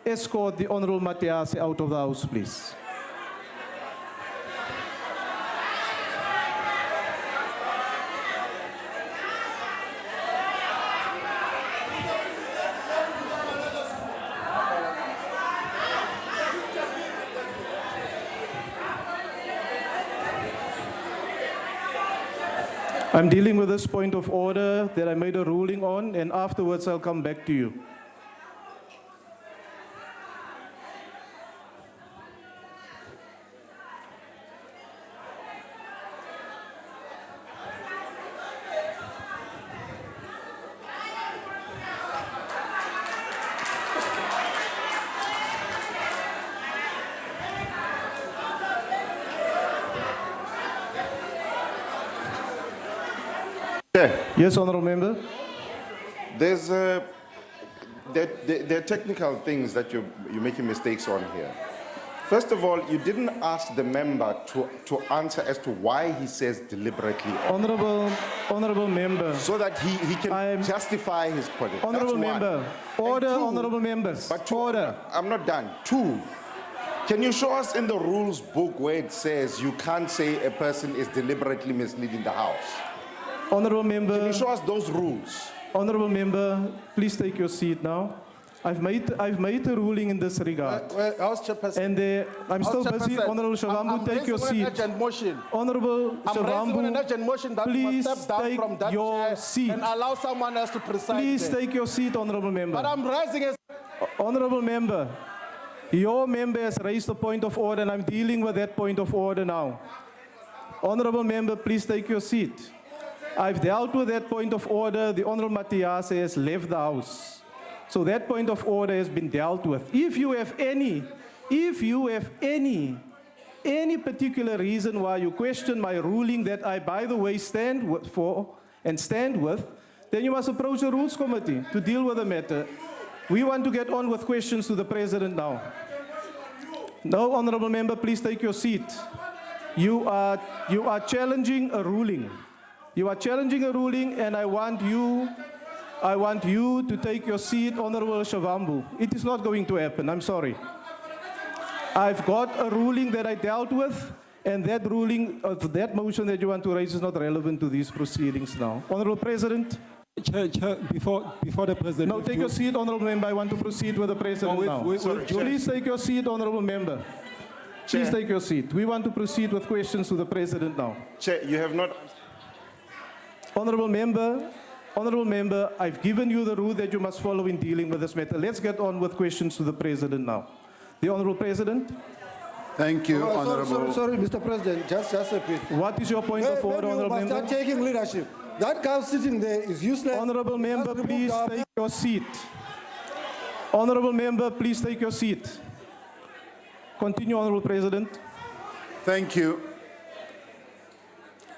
escort the Honourable Matiase out of the House, please. I'm dealing with this point of order that I made a ruling on, and afterwards I'll come back to you. Yes, honourable member. There's there are technical things that you're making mistakes on here. First of all, you didn't ask the member to answer as to why he says deliberately. Honourable member. So that he can justify his point. Honourable member. Order, honourable members. But order. I'm not done. Two, can you show us in the rules book where it says you can't say a person is deliberately misleading the House? Honourable member. Can you show us those rules? Honourable member, please take your seat now. I've made a ruling in this regard. House Chairperson. And I'm still busy. Honourable Shavambu, take your seat. Honourable I'm urgent motion that you please must step down take from that your chair seat. and allow someone else to preside. Please there. take your seat, honourable member. But I'm raising a... Honourable member, your member has raised a point of order and I'm dealing with that point of order now. Honourable member, please take your seat. I've dealt with that point of order. The Honourable Matiase has left the House. So that point of order has been dealt with. If you have any particular reason why you question my ruling that I, by the way, stand with, then you must approach the Rules Committee to deal with the matter. We want to get on with questions to the President now. No, honourable member, please take your seat. You are challenging a ruling. You are challenging a ruling, and I want you to take your seat, Honourable Shavambu. It is not going to happen, I'm sorry. I've got a ruling that I dealt with, and that ruling, that motion that you want to raise is not relevant to these proceedings now. Honourable President. Chair, before the President. No, take your seat, Honourable Member. I want to proceed with the President now. Please take your seat, Honourable Member. Please take your seat. We want to proceed with questions to the President now. Chair, you have not... Honourable Member, I've given you the rule that you must follow in dealing with this matter. Let's get on with questions to the President now. The Honourable President. Thank you, Honourable. Sorry, Mr. President, just a bit. What is your point of order, Honourable Member? Start taking leadership. That guy sitting there is useless. Honourable Member, please take your seat. Honourable Member, please take your seat. Continue, Honourable President. Thank you.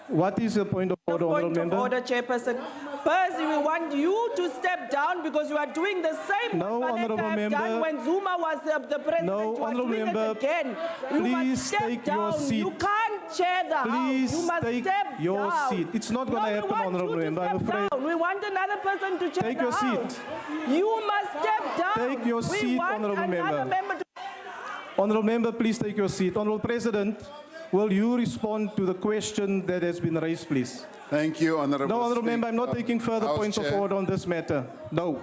What is the point of order, Honourable Member? Point of order, Chairperson. First, we want you to step down because you are doing the same No, what Honourable have Member. done when Zuma was the president. No, you are Honourable doing Member. it again. You Please must step take down. your seat. You can't chair the Please House. You must take step your down. seat. It's not going to happen, Honourable Member, I'm afraid. Down. We want another person to chair Take the your House. seat. You must step down. Take your we seat, want Honourable another Member. to... Honourable Member, please take your seat. Honourable President, will you respond to the question that has been raised, please? Thank you, Honourable. No, Honourable Member, I'm not taking further House points Chair. of order on this matter. No.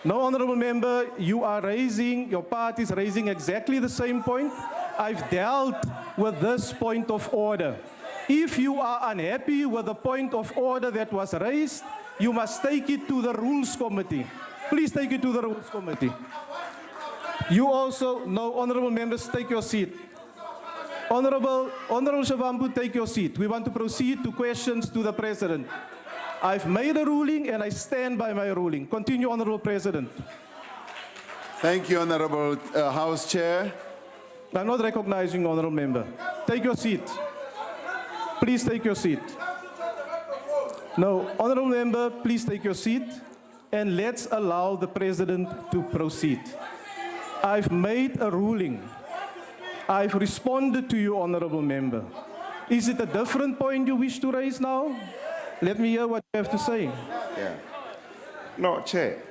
No, Honourable Member, your party is raising exactly the same point. I've dealt with this point of order. If you are unhappy with the point of order that was raised, you must take it to the Rules Committee. Please take it to the Rules Committee. You also, no, Honourable Members, take your seat. Honourable Shavambu, take your seat. We want to proceed to questions to the President. I've made a ruling and I stand by my ruling. Continue, Honourable President. Thank you, Honourable House Chair. I'm not recognizing Honourable Member. Take your seat. Please take your seat. No, Honourable Member, please take your seat and let's allow the President to proceed. I've made a ruling. I've responded to you, Honourable Member. Is it a different point you wish to raise now? Let me hear what you have to say. Yeah. No, Chair.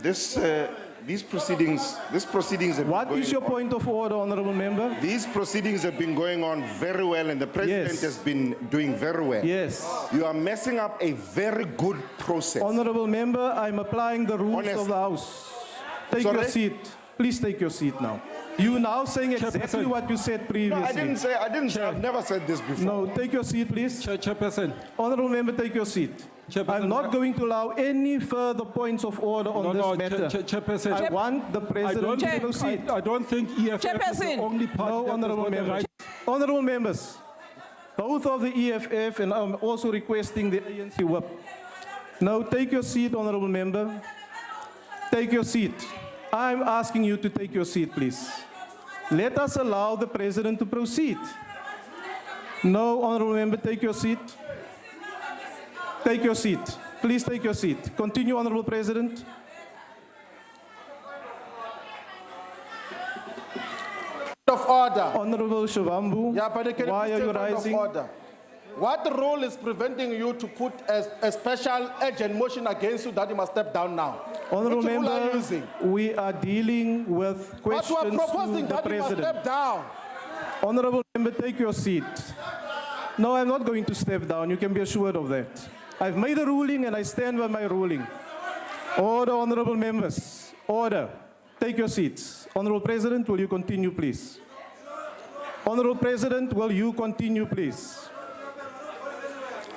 These proceedings have What been is your point of order, Honourable Member? These proceedings have been going on very well and the President has been doing very well. Yes. You are messing up a very good process. Honourable Member, I'm applying the rules of the House. Take your seat. Please take your seat now. You now saying exactly what you said previously. No, I've never said this before. No, take your seat, please. Chairperson. Honourable Member, take your seat. I'm not going to allow any further points of order on this matter. Chairperson. I want the President to proceed. I don't think EFF is the only party No, Honourable Members. Honourable Members, both of the EFF and I'm also requesting the ANC whip. Now, take your seat, Honourable Member. Take your seat. I'm asking you to take your seat, please. Let us allow the President to proceed. No, Honourable Member, take your seat. Take your seat. Please take your seat. Continue, Honorable President. Of order. Honorable Shavambu, Yeah, but can why you are please you take point of rising? order? What rule is preventing you to put a special urgent motion against you that you must step down now? Honorable Which rule are you member, using? we are dealing with But questions you are to proposing the that you must President. step down. Honorable member, take your seat. No, I'm not going to step down. You can be assured of that. I've made a ruling and I stand by my ruling. Order, honorable members. Order. Take your seats. Honorable President, will you continue, please? Honorable President, will you continue, please?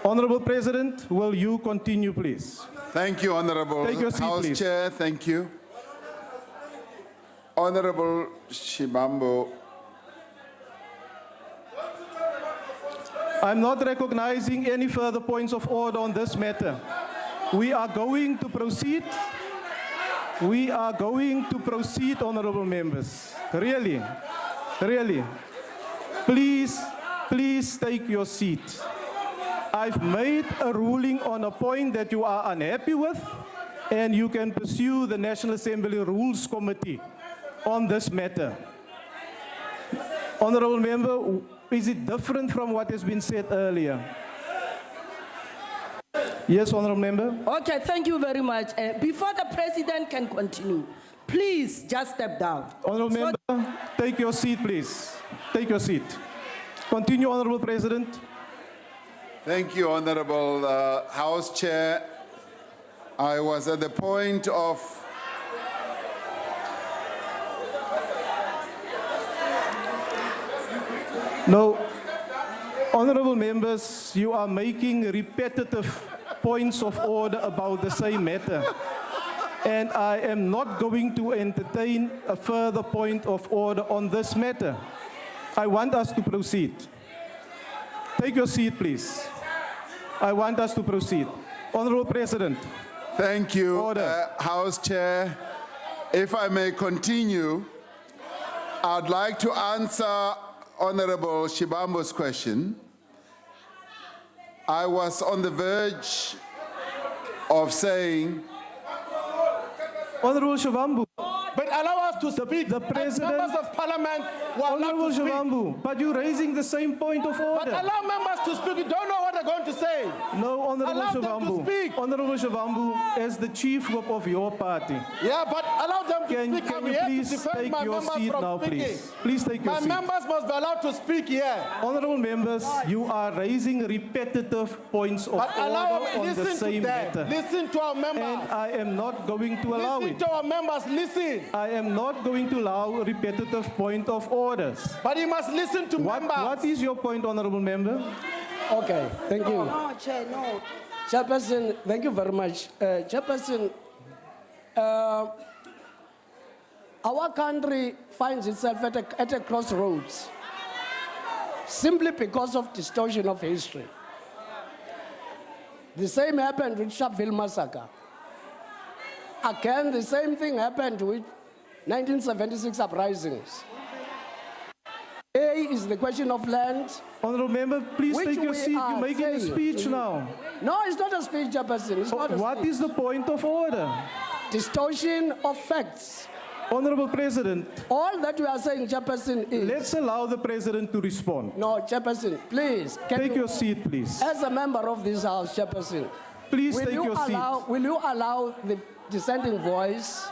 Honorable President, will you continue, please? Thank you, Honorable Take your seat, House please. Chair. Thank you. Honorable Shibambo. I'm not recognizing any further points of order on this matter. We are going to proceed. We are going to proceed, honorable members. Really, really. Please take your seat. I've made a ruling on a point that you are unhappy with, and you can pursue the National Assembly Rules Committee on this matter. Honorable member, is it different from what has been said earlier? Yes, honorable member. Okay, thank you very much. Before the president can continue, please just step down. Honorable member, take your seat, please. Take your seat. Continue, honorable president. Thank you, Honorable House Chair. I was at the point of No, honorable members, you are making repetitive points of order about the same matter. And I am not going to entertain a further point of order on this matter. I want us to proceed. Take your seat, please. I want us to proceed. Honorable President. Thank you, House Chair. If I may continue, I'd like to answer Honorable Shibambo's question. I was on the verge of saying, Honorable Shavambu. But allow us to speak. The President. Members of Parliament were allowed Honorable to speak. Shavambu, but you're raising the same point of order. But allow members to speak. You don't know what they're going to say. No, Honorable Allow them to Shavambu. speak. Honorable Shavambu, as the chief whip of your party. Yeah, but allow them to speak. Can I'm you here to please defend take my your members seat from now, speaking. please? Please take your My seat. members must be allowed to speak here. Honorable members, you are raising repetitive points of But allow order on the listen to same them. matter. Listen to our members. And I am not going to allow Listen it. to our members. Listen. I am not going to allow repetitive point of orders. But you must listen to members. What is your point, honorable member? Okay, thank you. No, Chair, no. Chairperson, thank you very much. Chairperson, our country finds itself at a crossroads simply because of distortion of history. The same happened with Sharpeville massacre. Again, the same thing happened with 1976 uprisings. A is the question of land. Honorable member, please which take your we seat. are You're making a saying- speech now. No, it's not a speech, Chairperson. It's not a What speech. is the point of order? Distortion of facts. Honorable President. All that you are saying, Chairperson, is... Let's allow the President to respond. No, Chairperson, please. Take your seat, please. As a member of this House, Chairperson, Please take your seat. Will you allow the dissenting voice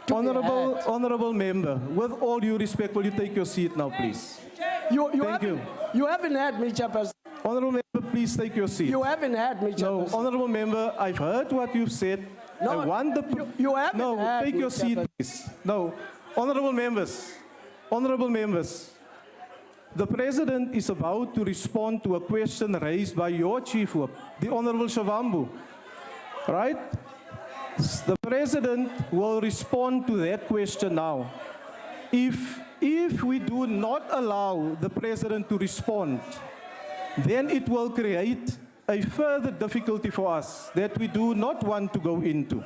to be heard? Honorable member, with all due respect, will you take your seat now, please? Thank you. You haven't heard me, Chairperson. Honorable member, please take your seat. You haven't heard me, Chairperson. No, honorable member, I've heard what you've said. No, I want the... you haven't No, heard take me, your seat, Chairperson. please. No, honorable members, the President is about to respond to a question raised by your chief whip, the Honorable Shavambu, right? The President will respond to that question now. If we do not allow the President to respond, then it will create a further difficulty for us that we do not want to go into.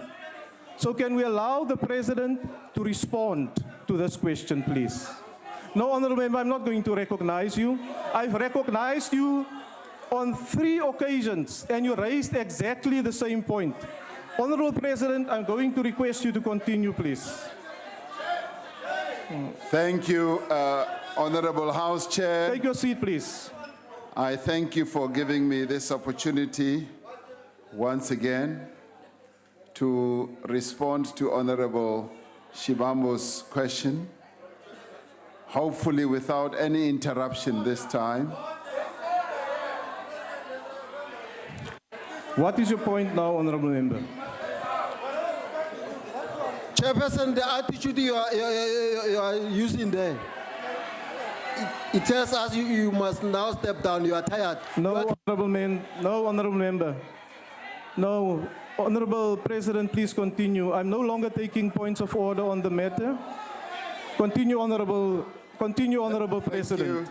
So can we allow the President to respond to this question, please? No, honorable member, I'm not going to recognize you. I've recognized you on 3 occasions, and you raised exactly the same point. Honorable President, I'm going to request you to continue, please. Thank you, Honorable House Chair. Take your seat, please. I thank you for giving me this opportunity once again to respond to Honorable Shibambo's question, hopefully without any interruption this time. What is your point now, Honorable Member? Chairperson, the attitude you are using there, it tells us you must now step down. You are tired. No, Honorable Member. No, Honorable President, please continue. I'm no longer taking points of order on the matter. Continue, Honorable President.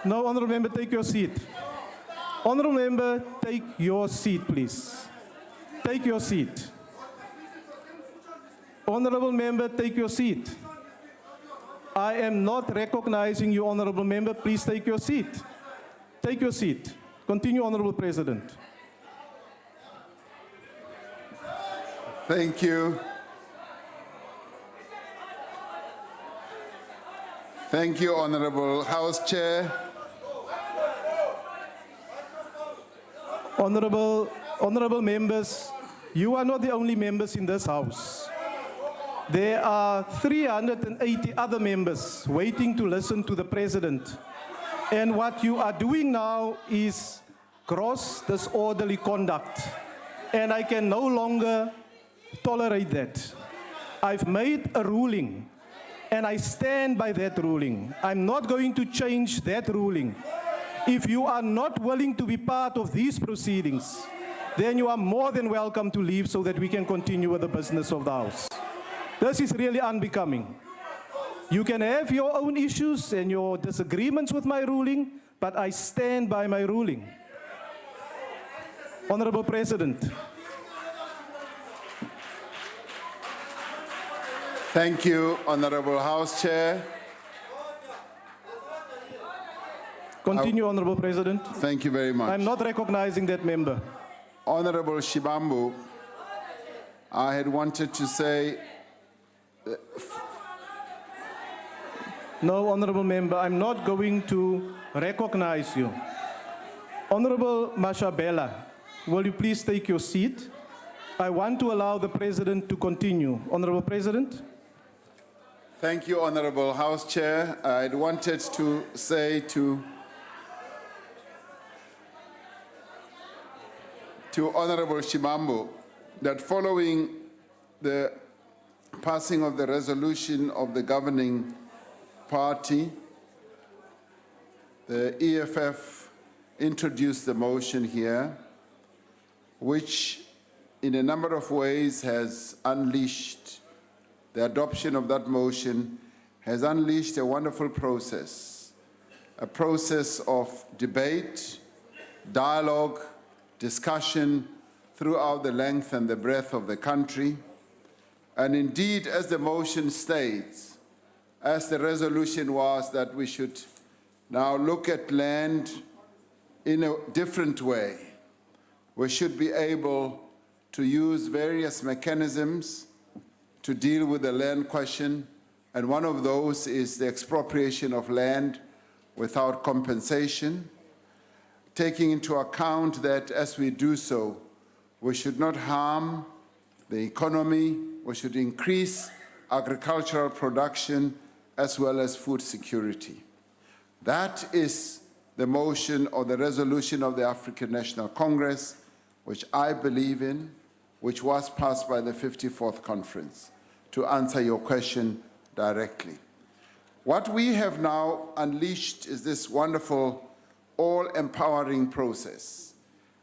No, Honorable Member, take your seat. Honorable Member, take your seat, please. Take your seat. Honorable Member, take your seat. I am not recognizing you, Honorable Member. Please take your seat. Take your seat. Continue, Honorable President. Thank you. Thank you, Honorable House Chair. Honorable members, you are not the only members in this House. There are 380 other members waiting to listen to the President. And what you are doing now is gross disorderly conduct. And I can no longer tolerate that. I've made a ruling, and I stand by that ruling. I'm not going to change that ruling. If you are not willing to be part of these proceedings, then you are more than welcome to leave so that we can continue with the business of the House. This is really unbecoming. You can have your own issues and your disagreements with my ruling, but I stand by my ruling. Honorable President. Thank you, Honorable House Chair. Continue, Honorable President. Thank you very much. I'm not recognizing that member. Honorable Shibambo, I had wanted to say... No, Honorable Member, I'm not going to recognize you. Honorable Mashabela, will you please take your seat? I want to allow the President to continue. Honorable President. Thank you, Honorable House Chair. I wanted to say to Honorable Shibambo that following the passing of the resolution of the governing party, the EFF introduced the motion here, which in a number of ways has unleashed, the adoption of that motion has unleashed a wonderful process, a process of debate, dialogue, discussion throughout the length and the breadth of the country. And indeed, as the motion states, as the resolution was, that we should now look at land in a different way. We should be able to use various mechanisms to deal with the land question, and one of those is the expropriation of land without compensation, taking into account that as we do so, we should not harm the economy, we should increase agricultural production as well as food security. That is the motion or the resolution of the African National Congress, which I believe in, which was passed by the 54th Conference, to answer your question directly. What we have now unleashed is this wonderful, all-empowering process,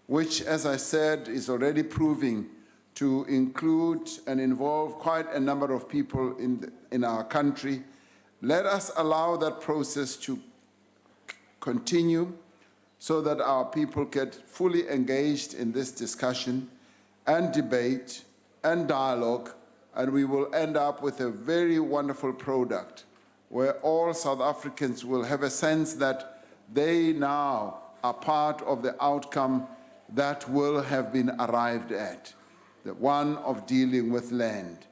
which, as I said, is already proving to include and involve quite a number of people in our country. Let us allow that process to continue so that our people get fully engaged in this discussion and debate and dialogue, and we will end up with a very wonderful product where all South Africans will have a sense that they now are part of the outcome that will have been arrived at, the one of dealing with land.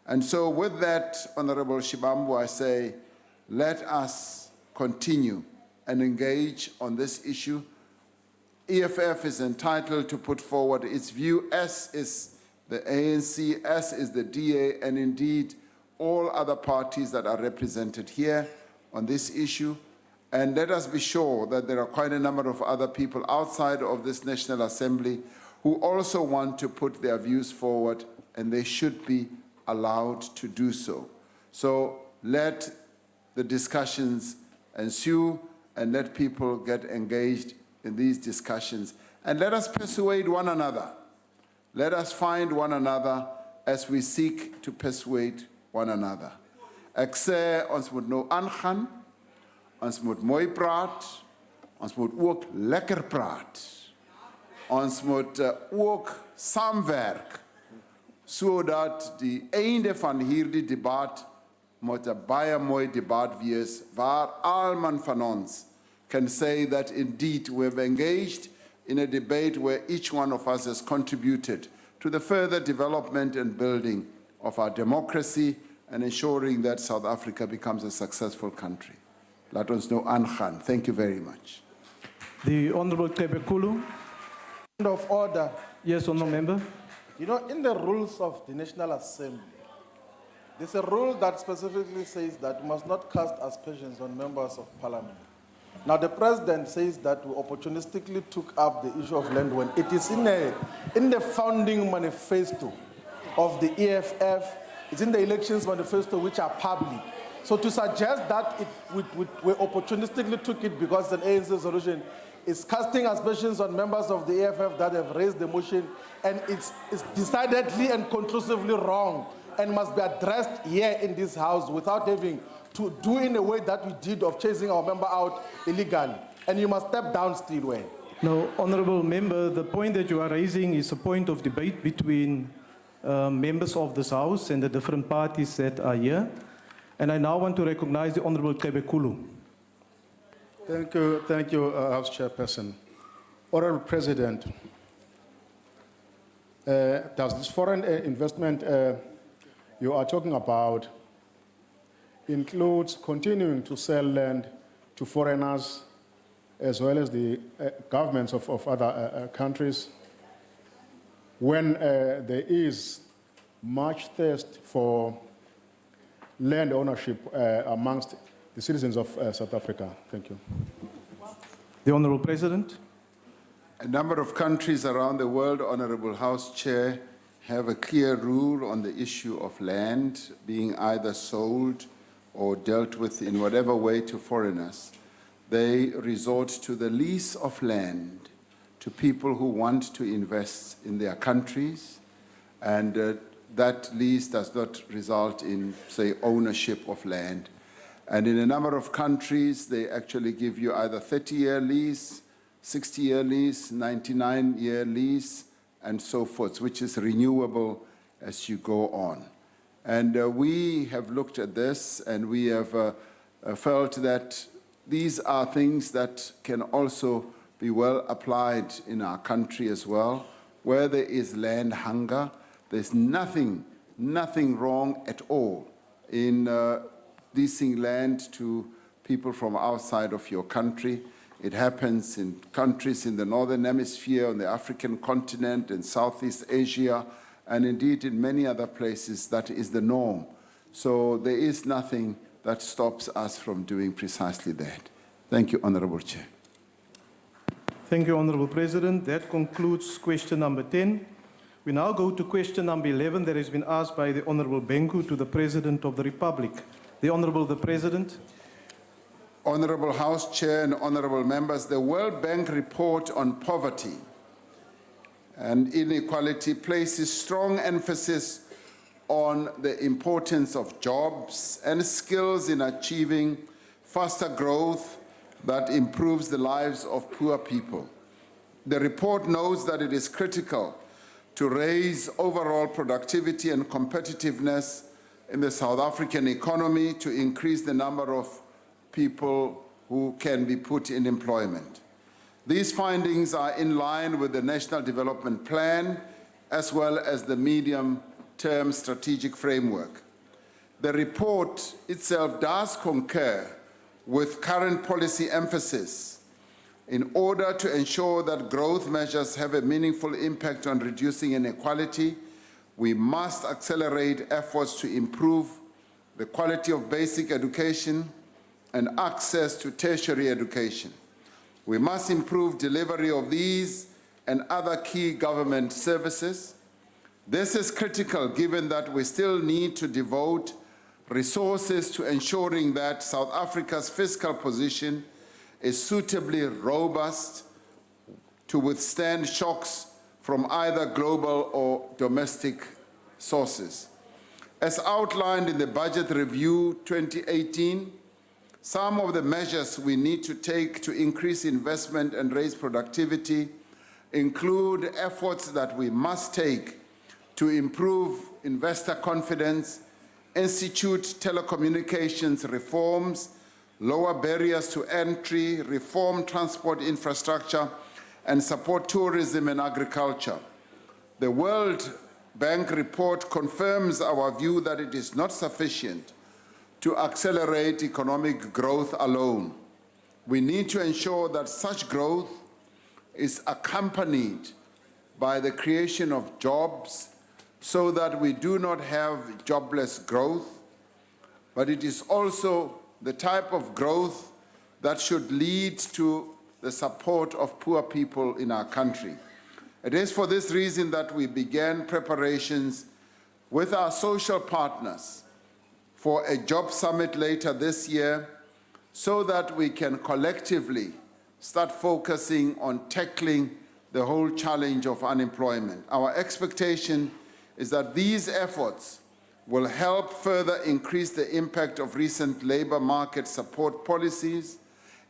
And so with that, Honorable Shibambu, I say, let us continue and engage on this issue. EFF is entitled to put forward its view, as is the ANC, as is the DA, and indeed all other parties that are represented here on this issue. And let us be sure that there are quite a number of other people outside of this National Assembly who also want to put their views forward, and they should be allowed to do so. So let the discussions ensue and let people get engaged in these discussions. And let us persuade one another. Let us find one another as we seek to persuade one another. Ek sê ons moet nou aangaan, ons moet mooi praat, ons moet ook lekker praat. Ons moet ook saamwerk sodat die einde van hierdie debat moet 'n baie mooi debat wees waar almal van ons can say that indeed we've engaged in a debate where each one of us has contributed to the further development and building of our democracy and ensuring that South Africa becomes a successful country. Laat ons nou aangaan. Thank you very much. The Honorable Tebekulu. Point of order. Yes, Honourable Member. You know, in the rules of the National Assembly, there's a rule that specifically says that we must not cast aspersions on members of parliament. Now, the president says that we opportunistically took up the issue of land when it is in the founding manifesto of the EFF, it's in the elections manifesto which are public. So to suggest that we opportunistically took it because an ANC resolution is casting aspersions on members of the EFF that have raised the motion, and it's decidedly and conclusively wrong and must be addressed here in this House without having to do in a way that we did of chasing our member out illegally. And you must step down, Steelway. No, Honourable Member, the point that you are raising is a point of debate between members of this House and the different parties that are here. And I now want to recognize the Honourable Tebekulu. Thank you, House Chairperson. Honourable President, does this foreign investment you are talking about includes continuing to sell land to foreigners as well as the governments of other countries when there is much thirst for land ownership amongst the citizens of South Africa? Thank you. The Honourable President. A number of countries around the world, Honourable House Chair, have a clear rule on the issue of land being either sold or dealt with in whatever way to foreigners. They resort to the lease of land to people who want to invest in their countries, and that lease does not result in, say, ownership of land. And in a number of countries, they actually give you either 30-year lease, 60-year lease, 99-year lease, and so forth, which is renewable as you go on. And we have looked at this, and we have felt that these are things that can also be well applied in our country as well. Where there is land hunger, there's nothing wrong at all in leasing land to people from outside of your country. It happens in countries in the Northern Hemisphere, on the African continent, in Southeast Asia, and indeed in many other places that is the norm. So there is nothing that stops us from doing precisely that. Thank you, Honourable Chair. Thank you, Honourable President. That concludes question number 10. We now go to question number 11 that has been asked by the Honourable Bengu to the President of the Republic. The Honourable the President. Honourable House Chair and honourable members, the World Bank report on poverty and inequality places strong emphasis on the importance of jobs and skills in achieving faster growth that improves the lives of poor people. The report notes that it is critical to raise overall productivity and competitiveness in the South African economy to increase the number of people who can be put in employment. These findings are in line with the National Development Plan as well as the medium-term strategic framework. The report itself does concur with current policy emphasis in order to ensure that growth measures have a meaningful impact on reducing inequality. We must accelerate efforts to improve the quality of basic education and access to tertiary education. We must improve delivery of these and other key government services. This is critical given that we still need to devote resources to ensuring that South Africa's fiscal position is suitably robust to withstand shocks from either global or domestic sources. As outlined in the Budget Review 2018, some of the measures we need to take to increase investment and raise productivity include efforts that we must take to improve investor confidence, institute telecommunications reforms, lower barriers to entry, reform transport infrastructure, and support tourism and agriculture. The World Bank report confirms our view that it is not sufficient to accelerate economic growth alone. We need to ensure that such growth is accompanied by the creation of jobs so that we do not have jobless growth, but it is also the type of growth that should lead to the support of poor people in our country. It is for this reason that we began preparations with our social partners for a job summit later this year so that we can collectively start focusing on tackling the whole challenge of unemployment. Our expectation is that these efforts will help further increase the impact of recent labor market support policies,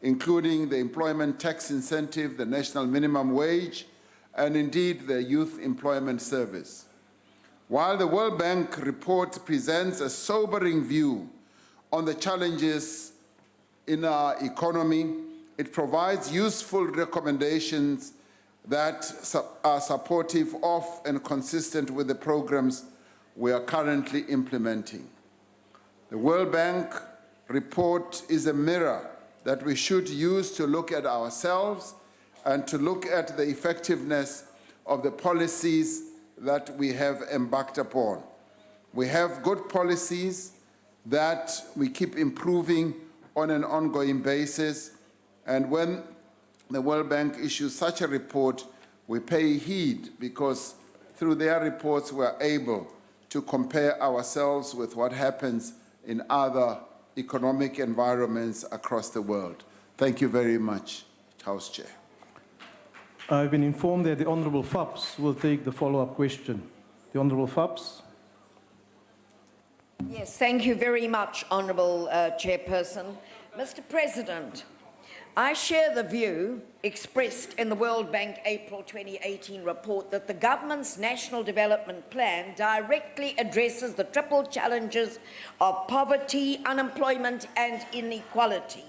including the employment tax incentive, the national minimum wage, and indeed the Youth Employment Service. While the World Bank report presents a sobering view on the challenges in our economy, it provides useful recommendations that are supportive of and consistent with the programs we are currently implementing. The World Bank report is a mirror that we should use to look at ourselves and to look at the effectiveness of the policies that we have embarked upon. We have good policies that we keep improving on an ongoing basis, and when the World Bank issues such a report, we pay heed because through their reports we are able to compare ourselves with what happens in other economic environments across the world. Thank you very much, House Chair. I've been informed that the Honourable Phelps will take the follow-up question. The Honourable Phelps. Yes, thank you very much, Honourable Chairperson. Mr. President, I share the view expressed in the World Bank April 2018 report that the government's National Development Plan directly addresses the triple challenges of poverty, unemployment and inequality.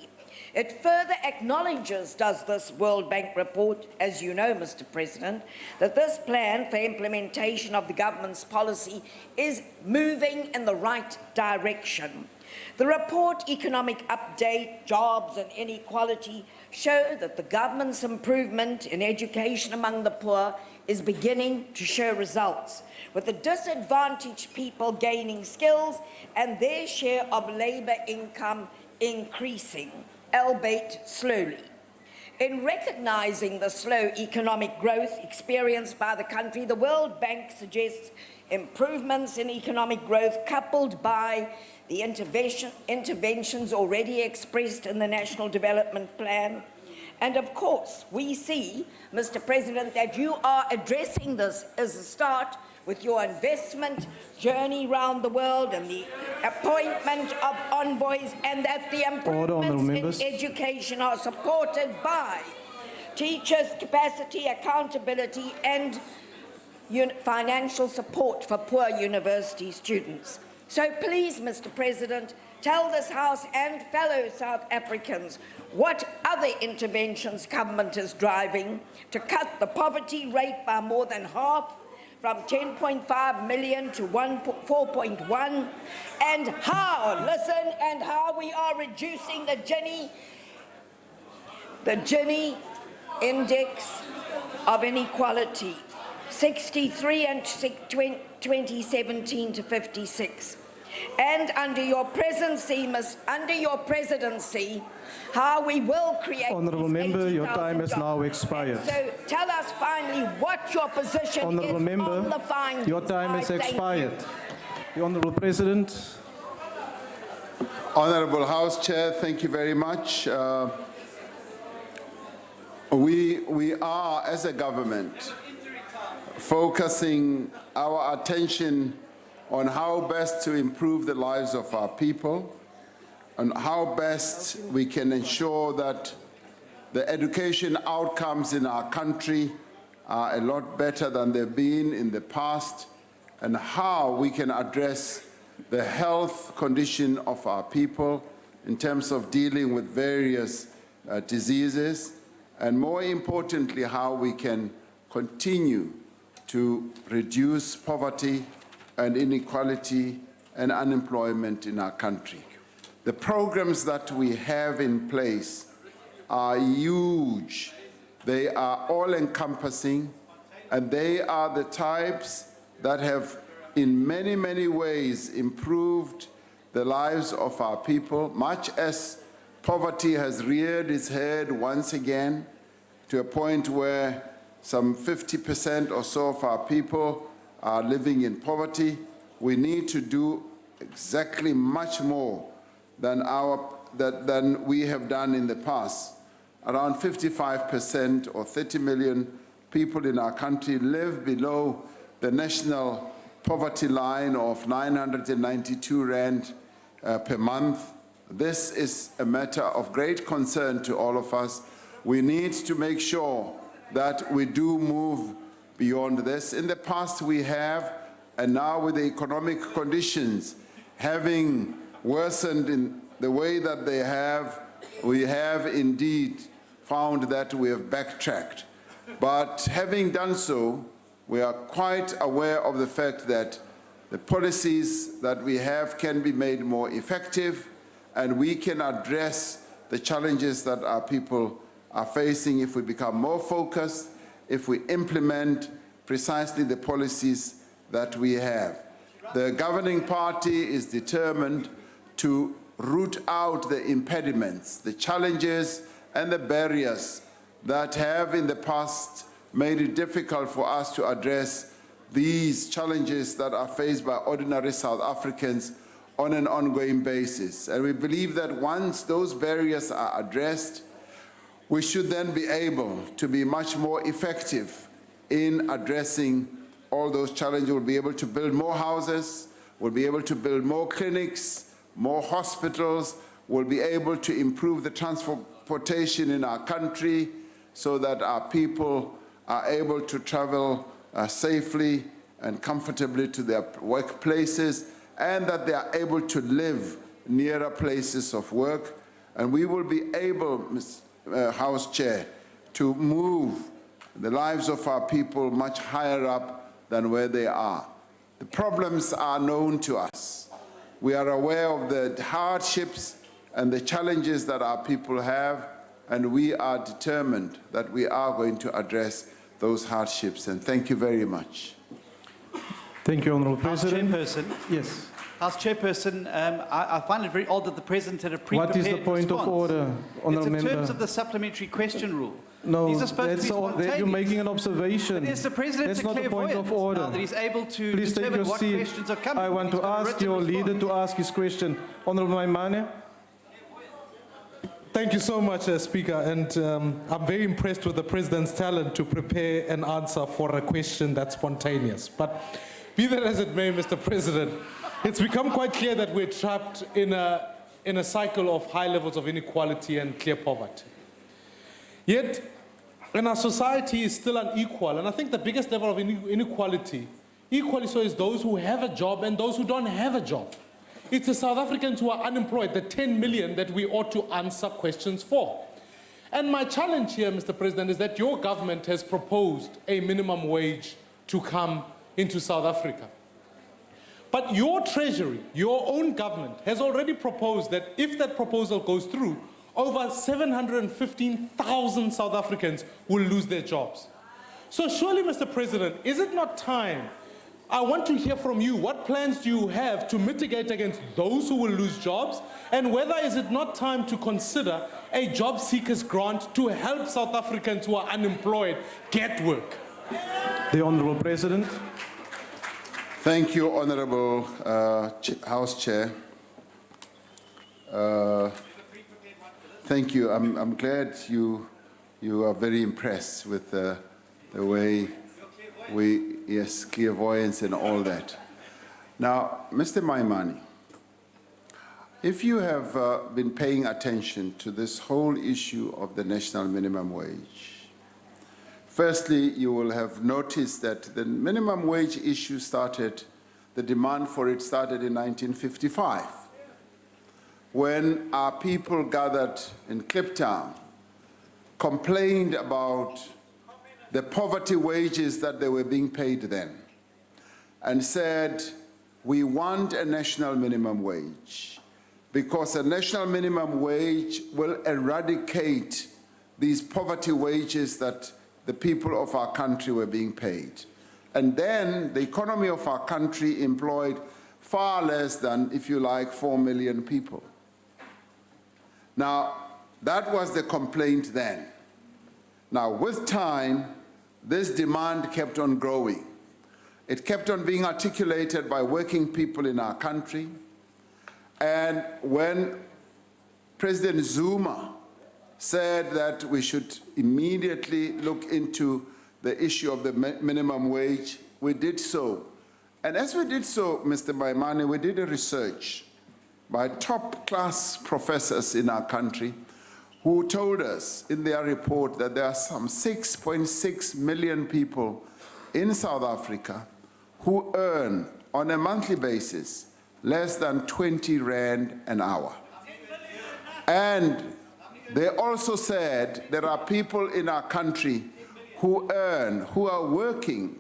It further acknowledges, does this World Bank report, as you know, Mr. President, that this plan for implementation of the government's policy is moving in the right direction. The report, Economic Update, Jobs and Inequality, show that the government's improvement in education among the poor is beginning to show results, with the disadvantaged people gaining skills and their share of labour income increasing, albeit slowly. In recognising the slow economic growth experienced by the country, the World Bank suggests improvements in economic growth coupled by the interventions already expressed in the National Development Plan. And of course, we see, Mr. President, that you are addressing this as a start with your investment journey around the world and the appointment of envoys, and that the improvements in education are supported by teachers' capacity, accountability and financial support for poor university students. So please, Mr. President, tell this House and fellow South Africans what other interventions government is driving to cut the poverty rate by more than half, from 10.5 million to 4.1, and how we are reducing the Gini index of inequality, 63 in 2017 to 56. And under your presidency, how we will create. Honourable Member, your time has now expired. So tell us finally what your position Honourable is Member, on the findings. your time has Thank you. expired. The Honourable President. Honourable House Chair, thank you very much. We are, as a government, focusing our attention on how best to improve the lives of our people, and how best we can ensure that the education outcomes in our country are a lot better than they've been in the past, and how we can address the health condition of our people in terms of dealing with various diseases, and more importantly, how we can continue to reduce poverty and inequality and unemployment in our country. The programs that we have in place are huge. They are all-encompassing, and they are the types that have in many, many ways improved the lives of our people, much as poverty has reared its head once again to a point where some 50% or so of our people are living in poverty. We need to do exactly much more than we have done in the past. Around 55% or 30 million people in our country live below the national poverty line of 992 rand per month. This is a matter of great concern to all of us. We need to make sure that we do move beyond this. In the past we have, and now with the economic conditions having worsened in the way that they have, we have indeed found that we have backtracked. But having done so, we are quite aware of the fact that the policies that we have can be made more effective, and we can address the challenges that our people are facing if we become more focused, if we implement precisely the policies that we have. The governing party is determined to root out the impediments, the challenges and the barriers that have in the past made it difficult for us to address these challenges that are faced by ordinary South Africans on an ongoing basis. And we believe that once those barriers are addressed, we should then be able to be much more effective in addressing all those challenges. We'll be able to build more houses, we'll be able to build more clinics, more hospitals, we'll be able to improve the transportation in our country so that our people are able to travel safely and comfortably to their workplaces, and that they are able to live nearer places of work. And we will be able, Ms. House Chair, to move the lives of our people much higher up than where they are. The problems are known to us. We are aware of the hardships and the challenges that our people have, and we are determined that we are going to address those hardships. And thank you very much. Thank you, Honourable President. House Chairperson. Yes. House Chairperson, I find it very odd that the President had a pre-prepared What is the point response. of order, Honourable It's in terms Member? of the supplementary question rule. No, These are supposed to that's be all, spontaneous. you're making an observation. But is the President That's a not the point of clairvoyant order. now that he's able to Please take determine your what seat. questions are coming? I want He's to got a ask written your leader response. to ask his question. Honourable Maimane. Thank you so much, Speaker. And I'm very impressed with the President's talent to prepare an answer for a question that's spontaneous. But be that as it may, Mr. President, it's become quite clear that we're trapped in a cycle of high levels of inequality and clear poverty. Yet, and our society is still unequal, and I think the biggest level of inequality, equally so, is those who have a job and those who don't have a job. It's the South Africans who are unemployed, the 10 million that we ought to answer questions for. And my challenge here, Mr. President, is that your government has proposed a minimum wage to come into South Africa. But your treasury, your own government, has already proposed that if that proposal goes through, over 715,000 South Africans will lose their jobs. So surely, Mr. President, is it not time? I want to hear from you. What plans do you have to mitigate against those who will lose jobs? And whether is it not time to consider a job seekers grant to help South Africans who are unemployed get work? The Honourable President. Thank you, Honourable House Chair. Thank you. I'm glad you are very impressed with the way yes, clairvoyance and all that. Now, Mr. Maimane, if you have been paying attention to this whole issue of the national minimum wage, firstly, you will have noticed that the minimum wage issue started, the demand for it started in 1955, when our people gathered in Kliptown, complained about the poverty wages that they were being paid then, and said, we want a national minimum wage, because a national minimum wage will eradicate these poverty wages that the people of our country were being paid. And then the economy of our country employed far less than, if you like, 4 million people. Now, that was the complaint then. Now, with time, this demand kept on growing. It kept on being articulated by working people in our country. And when President Zuma said that we should immediately look into the issue of the minimum wage, we did so. And as we did so, Mr. Maimane, we did a research by top-class professors in our country who told us in their report that there are some 6.6 million people in South Africa who earn, on a monthly basis, less than 20 rand an hour. And they also said there are people in our country who are working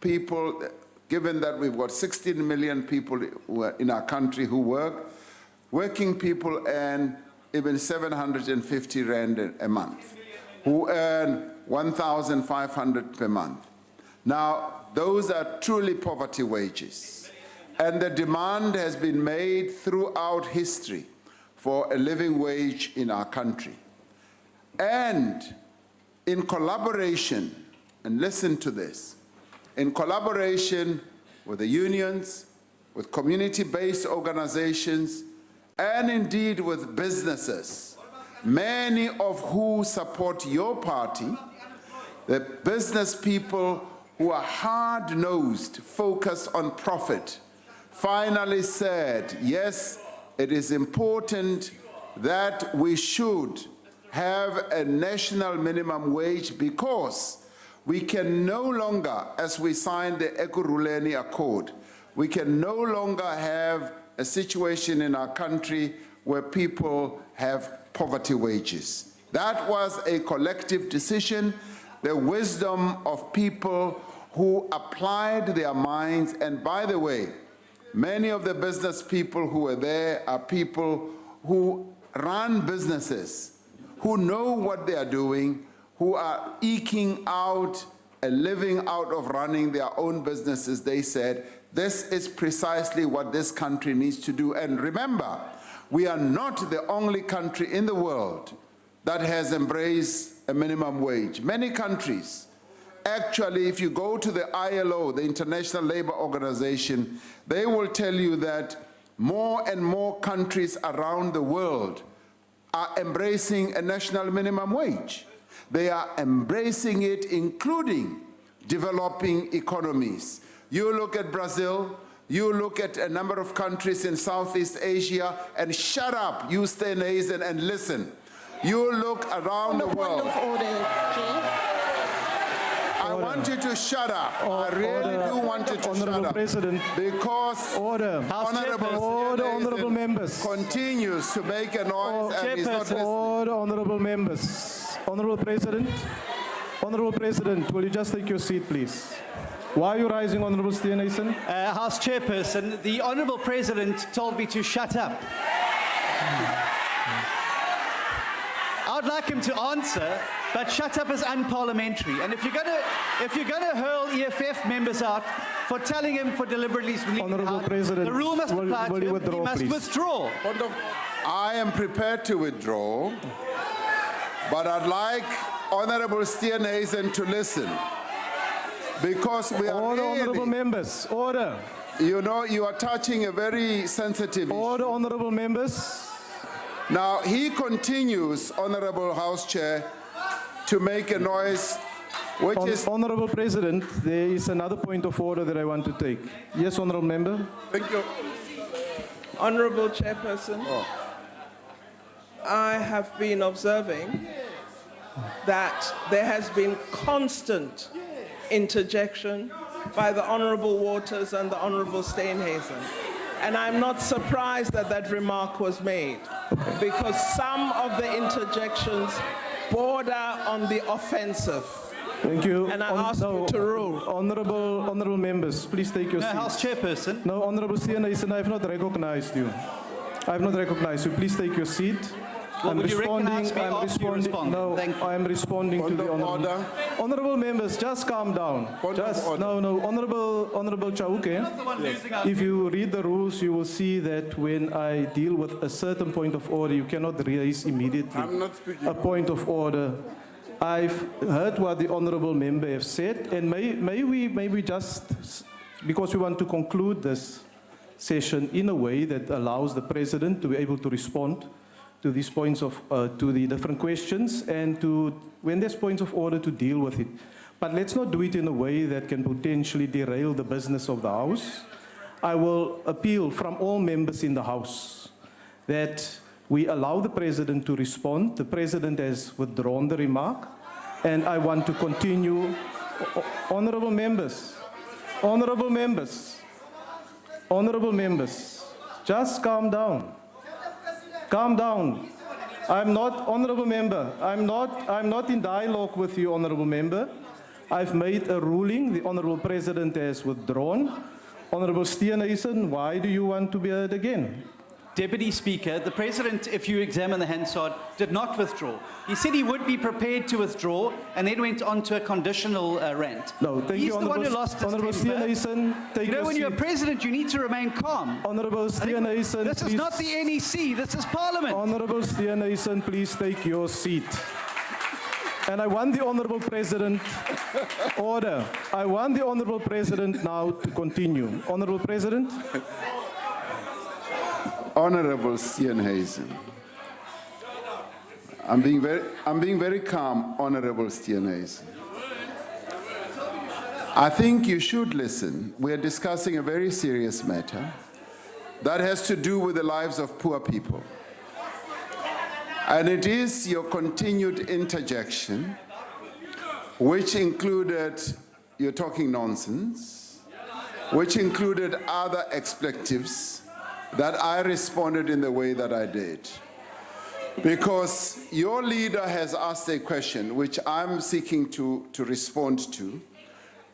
people, given that we've got 16 million people who are in our country who work, working people earn even 750 rand a month, who earn 1,500 per month. Now, those are truly poverty wages. And the demand has been made throughout history for a living wage in our country. And in collaboration, and listen to this, in collaboration with the unions, with community-based organizations, and indeed with businesses, many of who support your party, the business people who are hard-nosed, focused on profit, finally said, yes, it is important that we should have a national minimum wage because we can no longer, as we signed the Ekurhuleni Accord, we can no longer have a situation in our country where people have poverty wages. That was a collective decision, the wisdom of people who applied their minds. And by the way, many of the business people who were there are people who run businesses, who know what they are doing, who are eking out a living out of running their own businesses. They said, this is precisely what this country needs to do. And remember, we are not the only country in the world that has embraced a minimum wage. Many countries, actually, if you go to the ILO, the International Labour Organization, they will tell you that more and more countries around the world are embracing a national minimum wage. They are embracing it, including developing economies. You look at Brazil, you look at a number of countries in Southeast Asia, and shut up, you stay Steenhuisen, and listen. You look around the world. I want you to shut up. I really Order. do want you to Honourable shut up. President. Because Order. Honourable members. continues to make a noise and he's not listening. Order, honourable members. Honourable President, will you just take your seat, please? Why are you rising, Honourable Steenhuisen? House Chairperson, the Honourable President told me to shut up. I'd like him to answer, but shut up is unparliamentary. And if you're going to hurl EFF members out for telling him for deliberately leaving Honourable out, President, the rule must apply to will you him. withdraw, He must please? withdraw. I am prepared to withdraw, but I'd like Honourable Steenhuisen to listen. Because we are Order, really, honourable members. Order. you know, you are touching a very sensitive issue. Order, honourable members. Now, he continues, Honourable House Chair, to make a noise, which is... Honourable President, there is another point of order that I want to take. Yes, honourable member. Thank you. Honourable Chairperson, I have been observing that there has been constant interjection by the Honourable Waters and the Honourable Steenhuisen. And I'm not surprised that that remark was made, because some of the interjections border on the offensive. Thank you. And I ask you to rule. Honourable members, please take your seats. House Chairperson. No, Honourable Steenhuisen, I have not recognized you. I have not recognized you. Please take your seat. Well, will you recognise me I'm after you responding. respond? No, Thank you. I am responding to the honourable. Order. Honourable members, just calm down. Honourable Chauke. If you read the rules, you will see that when I deal with a certain point of order, you cannot raise immediately I'm not speaking. a point of order. I've heard what the honourable member has said, and may we just, because we want to conclude this session in a way that allows the President to be able to respond to these points of, to the different questions, and to, when there's points of order, to deal with it. But let's not do it in a way that can potentially derail the business of the House. I will appeal from all members in the House that we allow the President to respond. The President has withdrawn the remark, and I want to continue. Honourable members, honourable members, honourable members, just calm down. Calm down. I'm not, honourable member, I'm not in dialogue with you, honourable member. I've made a ruling. The Honourable President has withdrawn. Honourable Steenhuisen, why do you want to be heard again? Deputy Speaker, the President, if you examine the Hansard, did not withdraw. He said he would be prepared to withdraw and then went on to a conditional rant. No, thank He's you, the one who lost his Honourable temper. Steenhuisen, take You know, your when you're a seat. President, you need to remain calm. Honourable Steenhuisen, This is please. not the NEC, this is Parliament. Honourable Steenhuisen, please take your seat. And I want the Honourable President, order. I want the Honourable President now to continue. Honourable President. Honourable Steenhuisen. I'm being very calm, Honourable Steenhuisen. I think you should listen. We are discussing a very serious matter that has to do with the lives of poor people. And it is your continued interjection, which included, you're talking nonsense, which included other expletives, that I responded in the way that I did. Because your leader has asked a question which I'm seeking to respond to,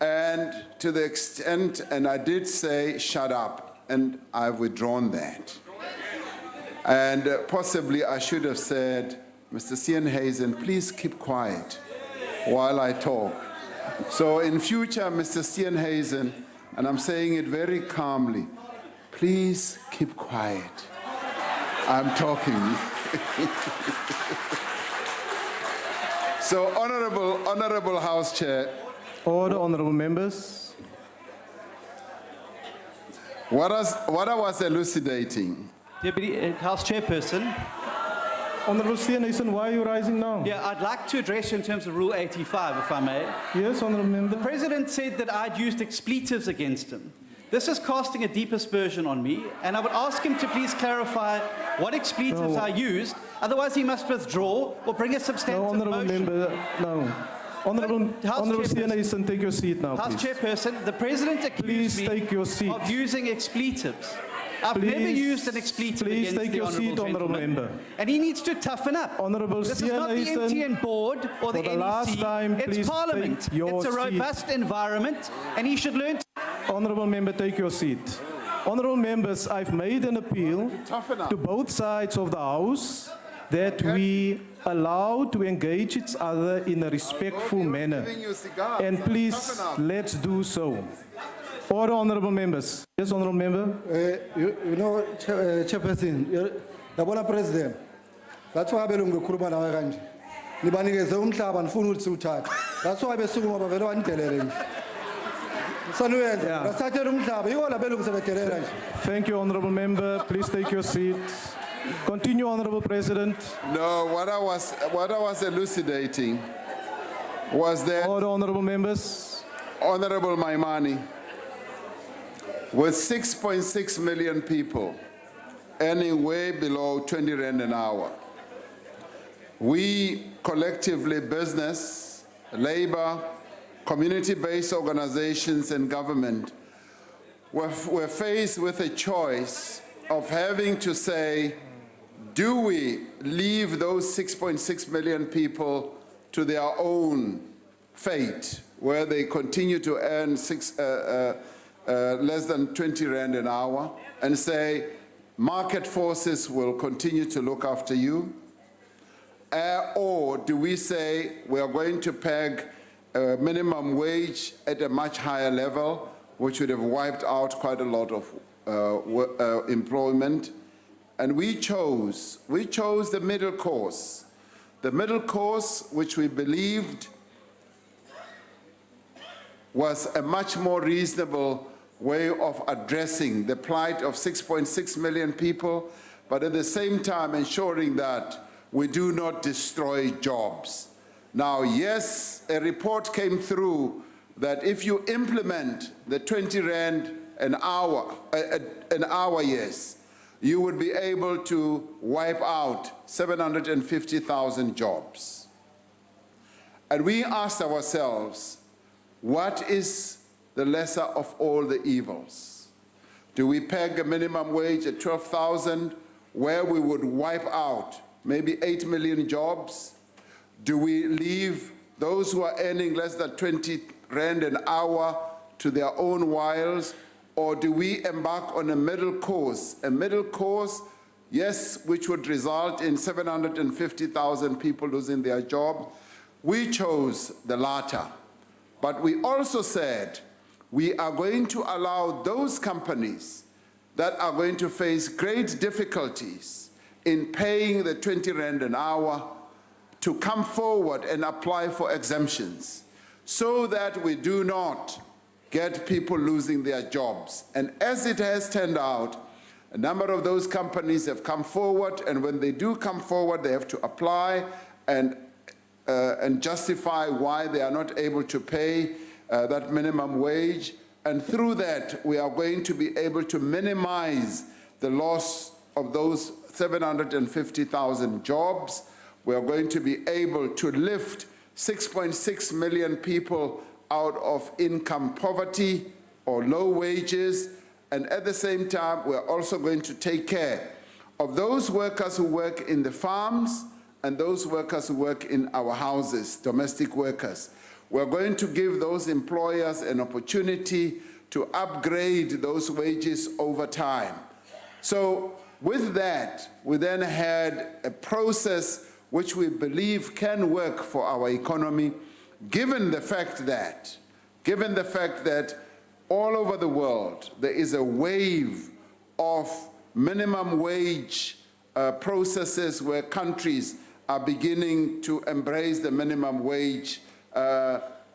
and to the extent, and I did say, shut up, and I've withdrawn that. And possibly I should have said, Mr. Steenhuisen, please keep quiet while I talk. So in future, Mr. Steenhuisen, and I'm saying it very calmly, please keep quiet. I'm talking. So, Honourable House Chair. Order, honourable members. What I was elucidating. Deputy House Chairperson. Honourable Steenhuisen, why are you rising now? Yeah, I'd like to address you in terms of Rule 85, if I may. Yes, honourable member. The President said that I'd used expletives against him. This is casting a deep aspersion on me, and I would ask him to please clarify what expletives I used. Otherwise, he must withdraw or bring a substantive No, honourable motion. member, no. Honourable Sienna, take your seat now, House please. Chairperson, the President accused Please take your seat. of using expletives. I've never Please- used an expletive please against take the your seat, honourable honourable gentleman. member. And he needs to toughen up. Honourable This is not the Sienna, MTN board or the for the NEC. last time, it's please Parliament. take your It's a seat. robust environment, and he should learn to... Honourable member, take your seat. Honourable members, I've made an appeal to both sides of the House that we allow to engage each other in a respectful manner. And please, let's do so. Order, honourable members. Yes, honourable member. You know, Chairperson, yabona President, that's why belungu khuluma nawe kanje. Nibanikeze umhlaba nifuna ukuthi uthathe. That's why besukuma bavele wanidelele nje. Sanuyenza, basathatha umhlaba, yiwo la belungu sebedelela nje. Thank you, honourable member. Please take your seat. Continue, honourable President. No, what I was elucidating was that... Order, honourable members. Honourable Maimani, with 6.6 million people earning way below 20 rand an hour, we collectively, business, labor, community-based organizations and government were faced with a choice of having to say, do we leave those 6.6 million people to their own fate, where they continue to earn less than 20 rand an hour, and say, market forces will continue to look after you? Or do we say we are going to peg a minimum wage at a much higher level, which would have wiped out quite a lot of employment? And we chose the middle course. The middle course, which we believed was a much more reasonable way of addressing the plight of 6.6 million people, but at the same time ensuring that we do not destroy jobs. Now, yes, a report came through that if you implement the 20 rand an hour, yes, you would be able to wipe out 750,000 jobs. And we asked ourselves, what is the lesser of all the evils? Do we peg a minimum wage at 12,000 where we would wipe out maybe 8 million jobs? Do we leave those who are earning less than 20 rand an hour to their own wiles? Or do we embark on a middle course? A middle course, yes, which would result in 750,000 people losing their job. We chose the latter. But we also said we are going to allow those companies that are going to face great difficulties in paying the 20 rand an hour to come forward and apply for exemptions so that we do not get people losing their jobs. And as it has turned out, a number of those companies have come forward, and when they do come forward, they have to apply and justify why they are not able to pay that minimum wage. And through that, we are going to be able to minimize the loss of those 750,000 jobs. We are going to be able to lift 6.6 million people out of income poverty or low wages, and at the same time, we're also going to take care of those workers who work in the farms and those workers who work in our houses, domestic workers. We're going to give those employers an opportunity to upgrade those wages over time. So with that, we then had a process which we believe can work for our economy, given the fact that all over the world there is a wave of minimum wage processes where countries are beginning to embrace the minimum wage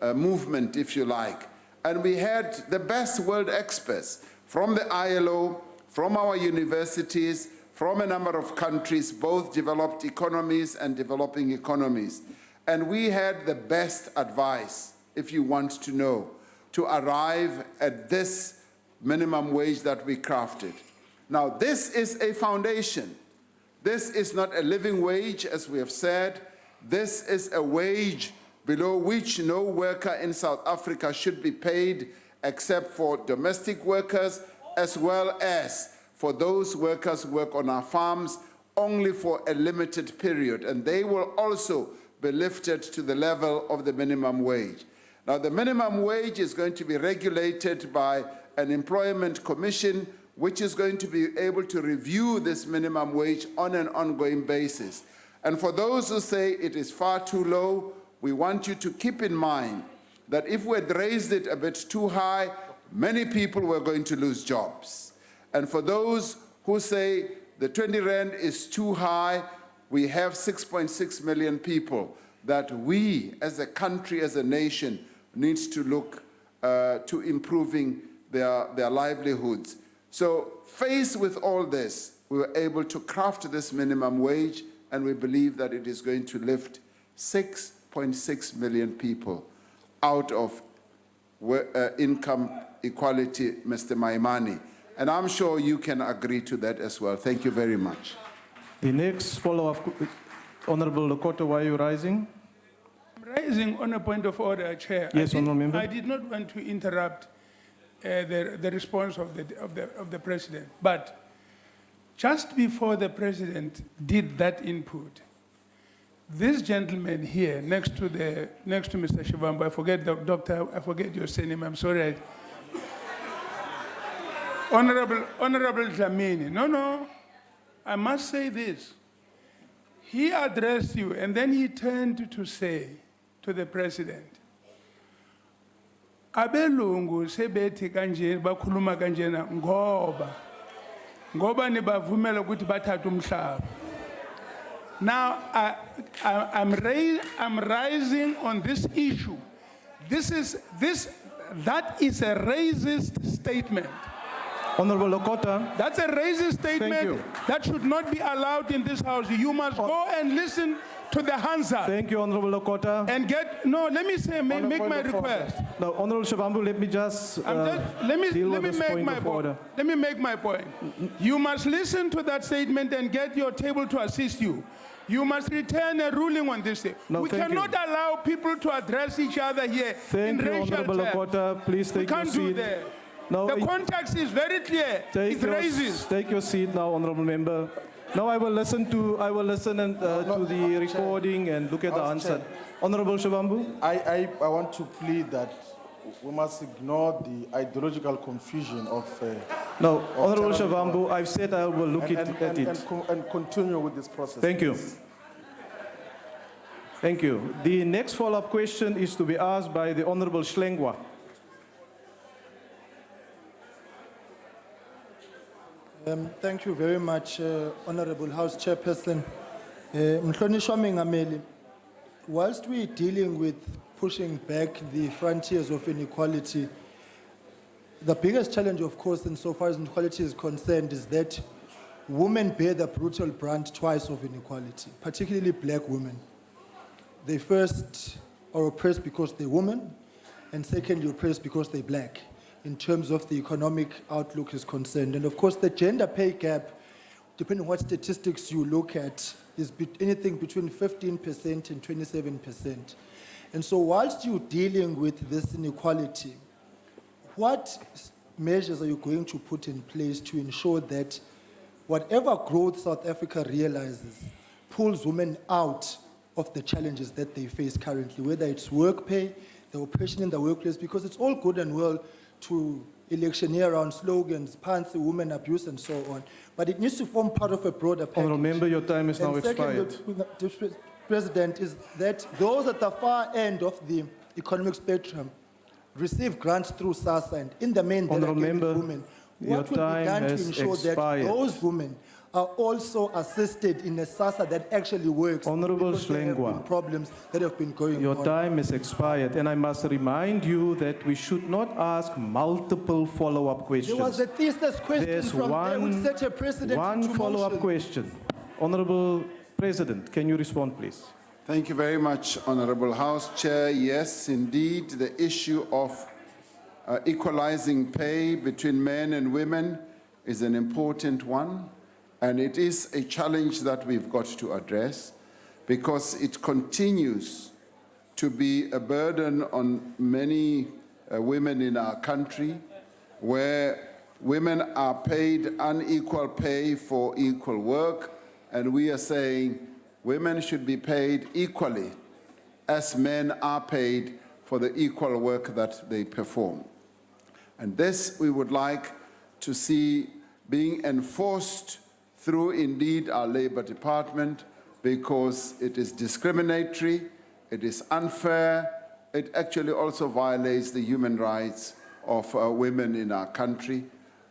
movement, if you like. And we had the best world experts from the ILO, from our universities, from a number of countries, both developed economies and developing economies. And we had the best advice, if you want to know, to arrive at this minimum wage that we crafted. Now, this is a foundation. This is not a living wage, as we have said. This is a wage below which no worker in South Africa should be paid except for domestic workers, as well as for those workers who work on our farms only for a limited period, and they will also be lifted to the level of the minimum wage. Now, the minimum wage is going to be regulated by an employment commission, which is going to be able to review this minimum wage on an ongoing basis. And for those who say it is far too low, we want you to keep in mind that if we had raised it a bit too high, many people were going to lose jobs. And for those who say the 20 Rand is too high, we have 6.6 million people that we as a country, as a nation, needs to look to improving their livelihoods. So faced with all this, we were able to craft this minimum wage, and we believe that it is going to lift 6.6 million people out of income equality, Mr. Maimani. And I'm sure you can agree to that as well. Thank you very much. The next follow-up, Honorable Lokota, why are you rising? I'm rising on a point of order, Chair. Yes, Honourable Member. I did not want to interrupt the response of the President, but just before the President did that input, this gentleman here, next to Mr. Shivambu, I forget the doctor, I forget your surname, I'm sorry. Honorable Dlamini, no, I must say this. He addressed you, and then he turned to say to the President, abelungu sebethi kanje bakhuluma kanjena ngoba nibavumela ukuthi bathathe umhlaba. Now I'm rising on this issue. That is a racist statement. Honorable Lokota. That's a racist statement that should not be allowed in this house. You must go and listen to the Hansa. Thank you, Honorable Lokota. And let me say, make my request. Now, Honorable Shivambu, let me just deal with this point of order. Let me make my point. You must listen to that statement and get your table to assist you. You must return a ruling on this thing. No, we cannot allow people to address each other here in racial terms. Honorable Lokota. Please take your seat. We can't do that. No, the context is very clear. It's racist. Take your seat now, Honorable Member. Now I will listen to the recording and look at the answer. Honorable Shivambu. I want to plead that we must ignore the ideological confusion of. No, Honorable Shivambu, I've said I will look at it. And continue with this process. Thank you. Thank you. The next follow-up question is to be asked by the Honorable Schlengwa. Thank you very much, Honorable House Chairperson. Mhlonishwa Mengameli, whilst we're dealing with pushing back the frontiers of inequality, the biggest challenge, of course, insofar as inequality is concerned, is that women bear the brutal brunt twice of inequality, particularly black women. They first are oppressed because they're women, and secondly, oppressed because they're black, in terms of the economic outlook is concerned. And of course, the gender pay gap, depending on what statistics you look at, is anything between 15% and 27%. And so whilst you're dealing with this inequality, what measures are you going to put in place to ensure that whatever growth South Africa realizes pulls women out of the challenges that they face currently, whether it's work pay, the oppression in the workplace, because it's all good and well to electioneer around slogans, pants, women abuse, and so on. But it needs to form part of a broader package. Honourable Member, your time is now Second, expired. President, is that those at the far end of the economic spectrum receive grants through SASSA, and in the main, Honourable Member, women. your What will be time done to has ensure expired. that those women are also assisted in a SASSA that actually works? Honourable because there have Schlengwa, been problems that have been going your on. time is expired, and I must remind you that we should not ask multiple follow-up questions. There was a thesis question There's from there which set a precedent one into follow-up motion. question. Honourable President, can you respond, please? Thank you very much, Honorable House Chair. Yes, indeed, the issue of equalizing pay between men and women is an important one, and it is a challenge that we've got to address because it continues to be a burden on many women in our country, where women are paid unequal pay for equal work, and we are saying women should be paid equally as men are paid for the equal work that they perform. And this we would like to see being enforced through indeed our Labour Department, because it is discriminatory, it is unfair, it actually also violates the human rights of women in our country.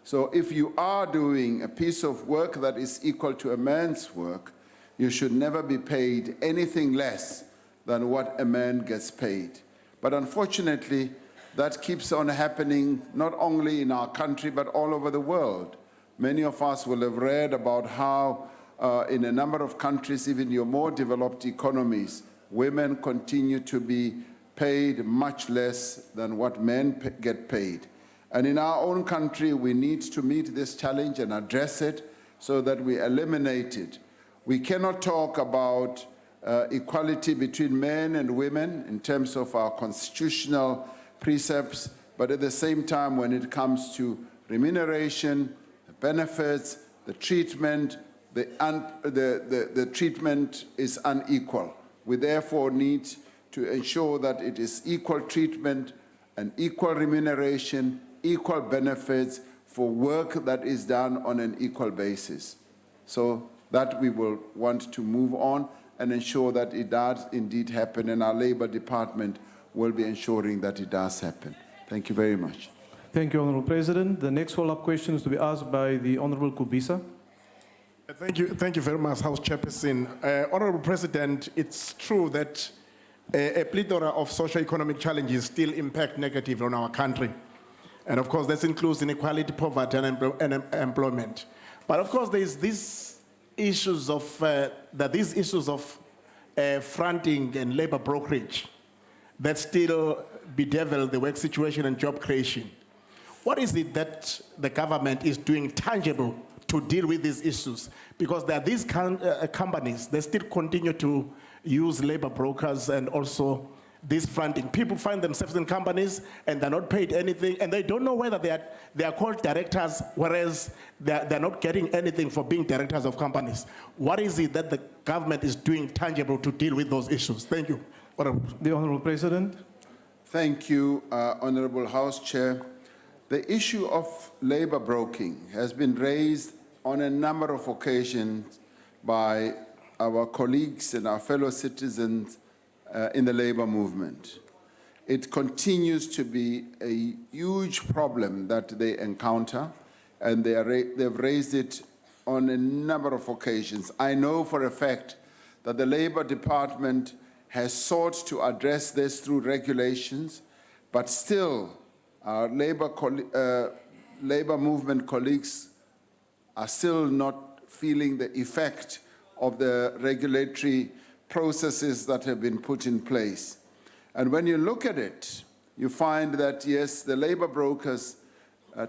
So if you are doing a piece of work that is equal to a man's work, you should never be paid anything less than what a man gets paid. But unfortunately, that keeps on happening not only in our country, but all over the world. Many of us will have read about how in a number of countries, even your more developed economies, women continue to be paid much less than what men get paid. And in our own country, we need to meet this challenge and address it so that we eliminate it. We cannot talk about equality between men and women in terms of our constitutional precepts, but at the same time, when it comes to remuneration, the benefits, the treatment, the treatment is unequal. We therefore need to ensure that it is equal treatment and equal remuneration, equal benefits for work that is done on an equal basis. So that we will want to move on and ensure that it does indeed happen, and our Labour Department will be ensuring that it does happen. Thank you very much. Thank you, Honourable President. The next follow-up question is to be asked by the Honourable Kubisa. Thank you very much, House Chairperson. Honourable President, it's true that a plethora of socio-economic challenges still impact negatively on our country. And of course, that includes inequality, poverty, and employment. But of course, there's these issues of, fronting and labor brokerage that still bedevil the work situation and job creation. What is it that the government is doing tangible to deal with these issues? Because there are these companies, they still continue to use labor brokers and also this fronting. People find themselves in companies and they're not paid anything, and they don't know whether they are called directors, whereas they're not getting anything for being directors of companies. What is it that the government is doing tangible to deal with those issues? Thank you. The Honourable President. Thank you, Honourable House Chair. The issue of labor broking has been raised on a number of occasions by our colleagues and our fellow citizens in the labor movement. It continues to be a huge problem that they encounter, and they've raised it on a number of occasions. I know for a fact that the Labour Department has sought to address this through regulations, but still our labor movement colleagues are still not feeling the effect of the regulatory processes that have been put in place. And when you look at it, you find that, yes, the labor brokers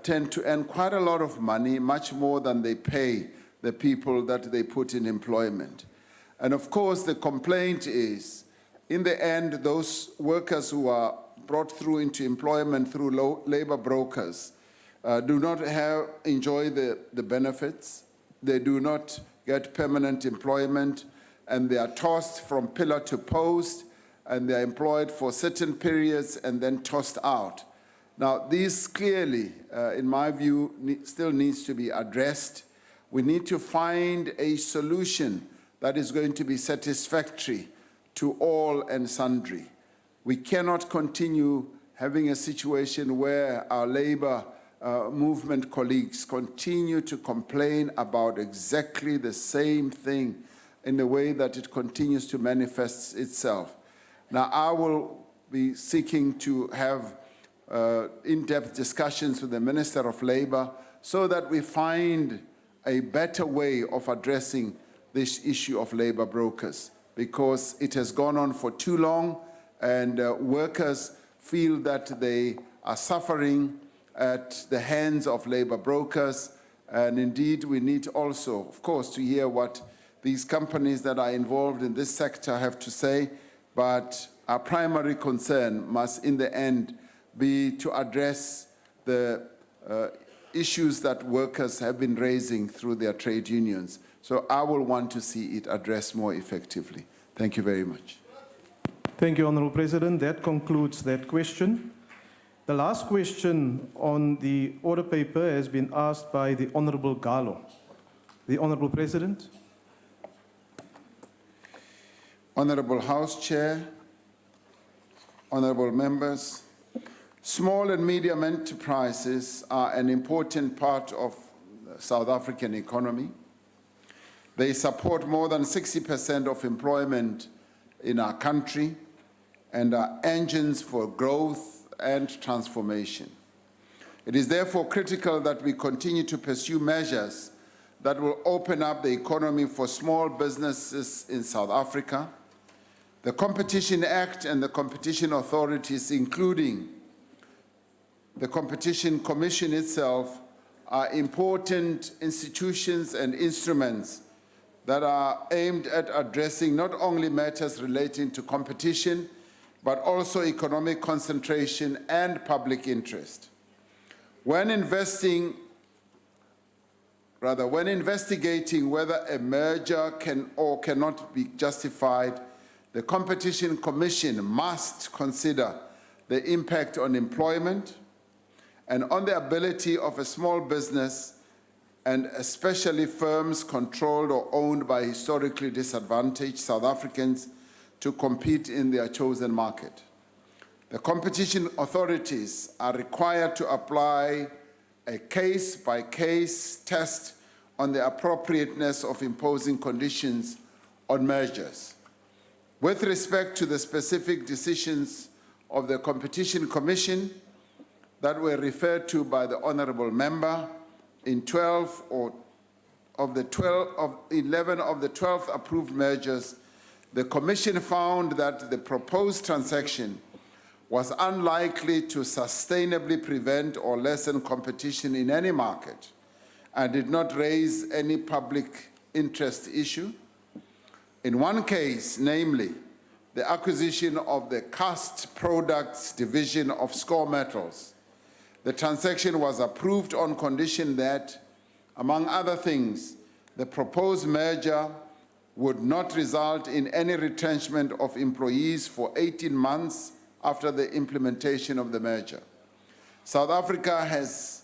tend to earn quite a lot of money, much more than they pay the people that they put in employment. And of course, the complaint is, in the end, those workers who are brought through into employment through labor brokers do not enjoy the benefits. They do not get permanent employment, and they are tossed from pillar to post, and they are employed for certain periods and then tossed out. Now, these clearly, in my view, still needs to be addressed. We need to find a solution that is going to be satisfactory to all and sundry. We cannot continue having a situation where our labor movement colleagues continue to complain about exactly the same thing in the way that it continues to manifest itself. Now, I will be seeking to have in-depth discussions with the Minister of Labour so that we find a better way of addressing this issue of labor brokers, because it has gone on for too long, and workers feel that they are suffering at the hands of labor brokers. And indeed, we need also, of course, to hear what these companies that are involved in this sector have to say. But our primary concern must in the end be to address the issues that workers have been raising through their trade unions. So I will want to see it addressed more effectively. Thank you very much. Thank you, Honourable President. That concludes that question. The last question on the order paper has been asked by the Honourable Gallo. The Honourable President. Honourable House Chair, honourable members, small and medium enterprises are an important part of the South African economy. They support more than 60% of employment in our country and are engines for growth and transformation. It is therefore critical that we continue to pursue measures that will open up the economy for small businesses in South Africa. The Competition Act and the competition authorities, including the Competition Commission itself, are important institutions and instruments that are aimed at addressing not only matters relating to competition, but also economic concentration and public interest. When investigating whether a merger can or cannot be justified, the Competition Commission must consider the impact on employment and on the ability of a small business, and especially firms controlled or owned by historically disadvantaged South Africans, to compete in their chosen market. The competition authorities are required to apply a case-by-case test on the appropriateness of imposing conditions on mergers. With respect to the specific decisions of the Competition Commission that were referred to by the honourable member, in 11 of the 12 approved mergers, the Commission found that the proposed transaction was unlikely to sustainably prevent or lessen competition in any market and did not raise any public interest issue. In one case, namely, the acquisition of the cast products division of Score Metals, the transaction was approved on condition that, among other things, the proposed merger would not result in any retrenchment of employees for 18 months after the implementation of the merger. South Africa has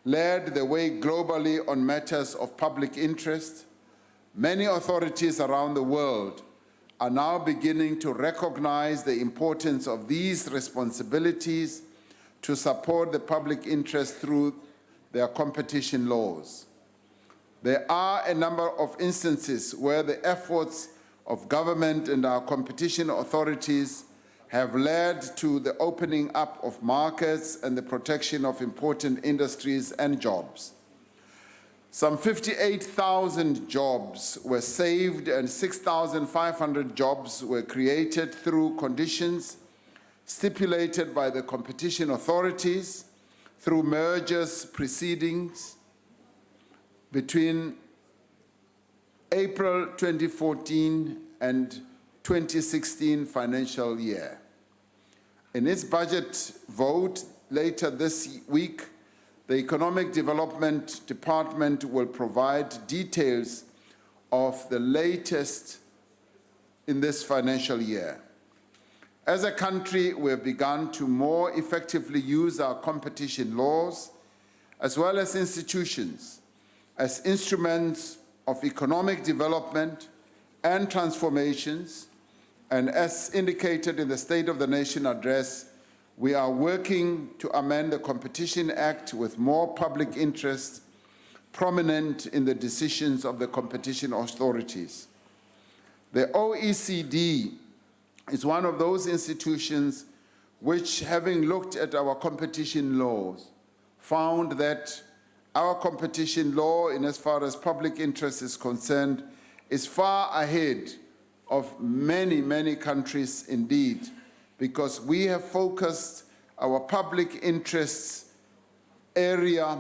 led the way globally on matters of public interest. Many authorities around the world are now beginning to recognize the importance of these responsibilities to support the public interest through their competition laws. There are a number of instances where the efforts of government and our competition authorities have led to the opening up of markets and the protection of important industries and jobs. Some 58,000 jobs were saved and 6,500 jobs were created through conditions stipulated by the competition authorities through mergers proceedings between April 2014 and 2016 financial year. In its budget vote later this week, the Economic Development Department will provide details of the latest in this financial year. As a country, we have begun to more effectively use our competition laws as well as institutions as instruments of economic development and transformations, and as indicated in the State of the Nation address, we are working to amend the Competition Act with more public interest prominent in the decisions of the competition authorities. The OECD is one of those institutions which, having looked at our competition laws, found that our competition law, in as far as public interest is concerned, is far ahead of many, many countries indeed, because we have focused our public interests area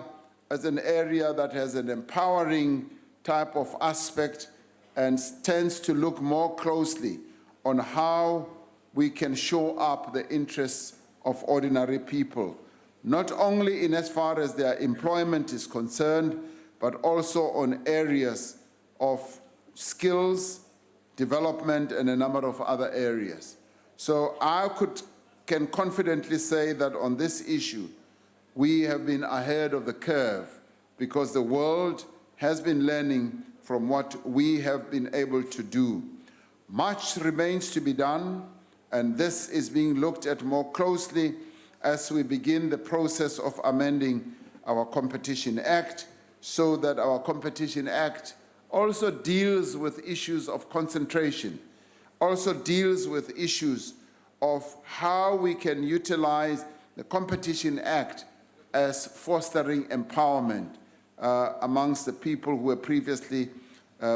as an area that has an empowering type of aspect and tends to look more closely on how we can shore up the interests of ordinary people, not only in as far as their employment is concerned, but also on areas of skills, development, and a number of other areas. So I can confidently say that on this issue, we have been ahead of the curve because the world has been learning from what we have been able to do. Much remains to be done, and this is being looked at more closely as we begin the process of amending our Competition Act, so that our Competition Act also deals with issues of concentration, also deals with issues of how we can utilize the Competition Act as fostering empowerment amongst the people who were previously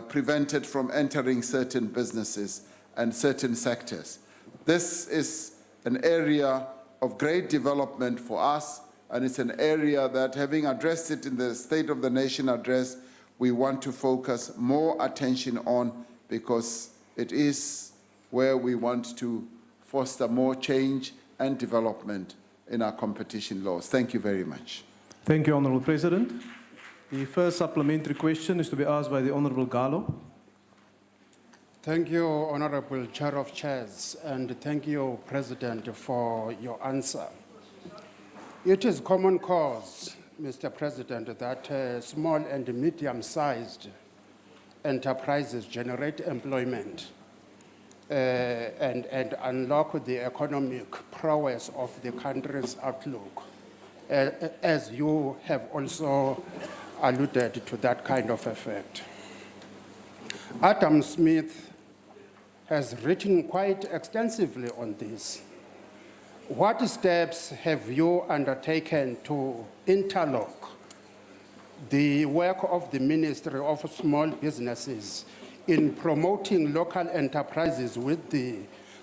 prevented from entering certain businesses and certain sectors. This is an area of great development for us, and it's an area that, having addressed it in the State of the Nation address, we want to focus more attention on, because it is where we want to foster more change and development in our competition laws. Thank you very much. Thank you, Honourable President. The first supplementary question is to be asked by the Honourable Gallo. Thank you, Honourable Chair of Chairs, and thank you, President, for your answer. It is common cause, Mr. President, that small and medium-sized enterprises generate employment and unlock the economic prowess of the country's outlook, as you have also alluded to that kind of effect. Adam Smith has written quite extensively on this. What steps have you undertaken to interlock the work of the Ministry of Small Businesses in promoting local enterprises with the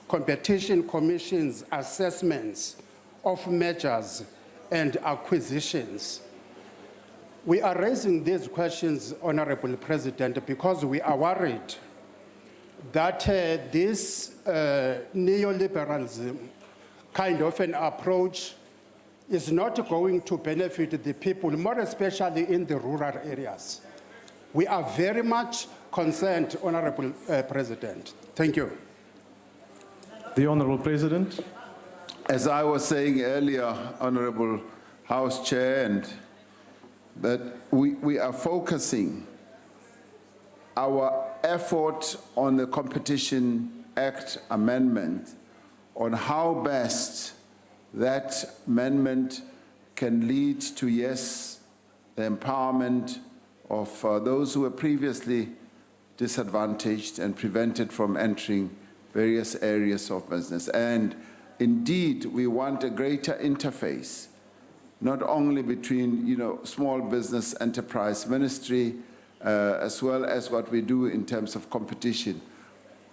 Competition Commission's assessments of mergers and acquisitions? We are raising these questions, Honourable President, because we are worried that this neoliberalism kind of an approach is not going to benefit the people, more especially in the rural areas. We are very much concerned, Honourable President. Thank you. The Honourable President. As I was saying earlier, Honourable House Chair, and that we are focusing our effort on the Competition Act amendment on how best that amendment can lead to, yes, the empowerment of those who were previously disadvantaged and prevented from entering various areas of business. And indeed, we want a greater interface, not only between, Small Business Enterprise Ministry, as well as what we do in terms of competition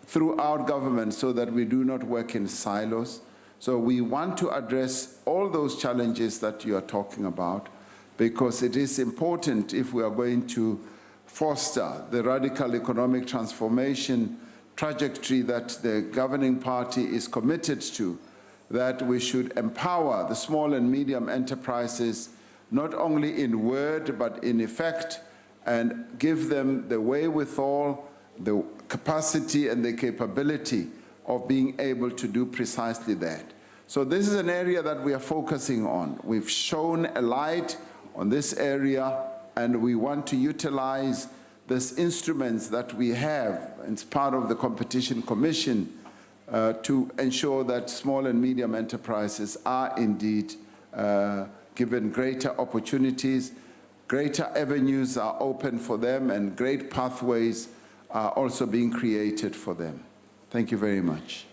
throughout government, so that we do not work in silos. So we want to address all those challenges that you are talking about, because it is important, if we are going to foster the radical economic transformation trajectory that the governing party is committed to, that we should empower the small and medium enterprises, not only in word, but in effect, and give them the wherewithal, the capacity and the capability of being able to do precisely that. So this is an area that we are focusing on. We've shone a light on this area, and we want to utilize these instruments that we have as part of the Competition Commission to ensure that small and medium enterprises are indeed given greater opportunities, greater avenues are open for them, and great pathways are also being created for them. Thank you very much.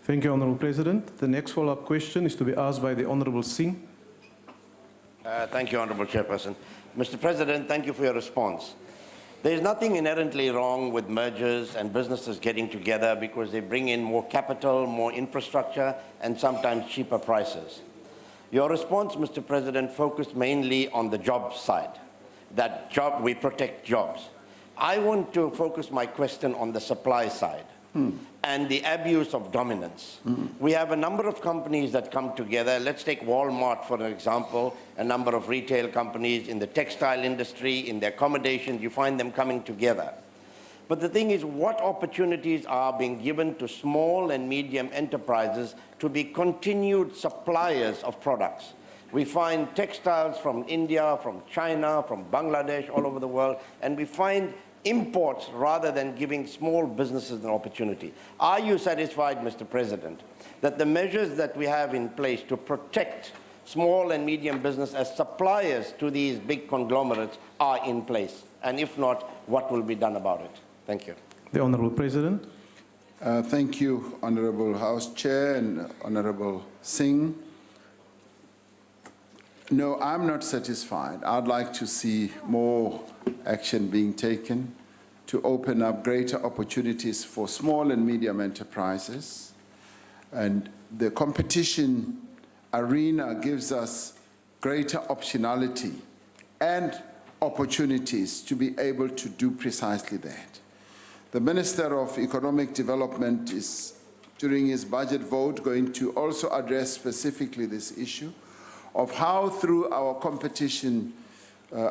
Thank you, Honourable President. The next follow-up question is to be asked by the Honourable Singh. Thank you, Honourable Chairperson. Mr. President, thank you for your response. There is nothing inherently wrong with mergers and businesses getting together because they bring in more capital, more infrastructure, and sometimes cheaper prices. Your response, Mr. President, focused mainly on the job side, that we protect jobs. I want to focus my question on the supply side. and the abuse of dominance. We have a number of companies that come together. Let's take Walmart, for an example, a number of retail companies in the textile industry, in the accommodations, you find them coming together. But the thing is, what opportunities are being given to small and medium enterprises to be continued suppliers of products? We find textiles from India, from China, from Bangladesh, all over the world, and we find imports rather than giving small businesses an opportunity. Are you satisfied, Mr. President, that the measures that we have in place to protect small and medium business as suppliers to these big conglomerates are in place? And if not, what will be done about it? Thank you. The Honourable President. Thank you, Honourable House Chair and Honourable Singh. No, I'm not satisfied. I'd like to see more action being taken to open up greater opportunities for small and medium enterprises. And the competition arena gives us greater optionality and opportunities to be able to do precisely that. The Minister of Economic Development is, during his budget vote, going to also address specifically this issue of how through our competition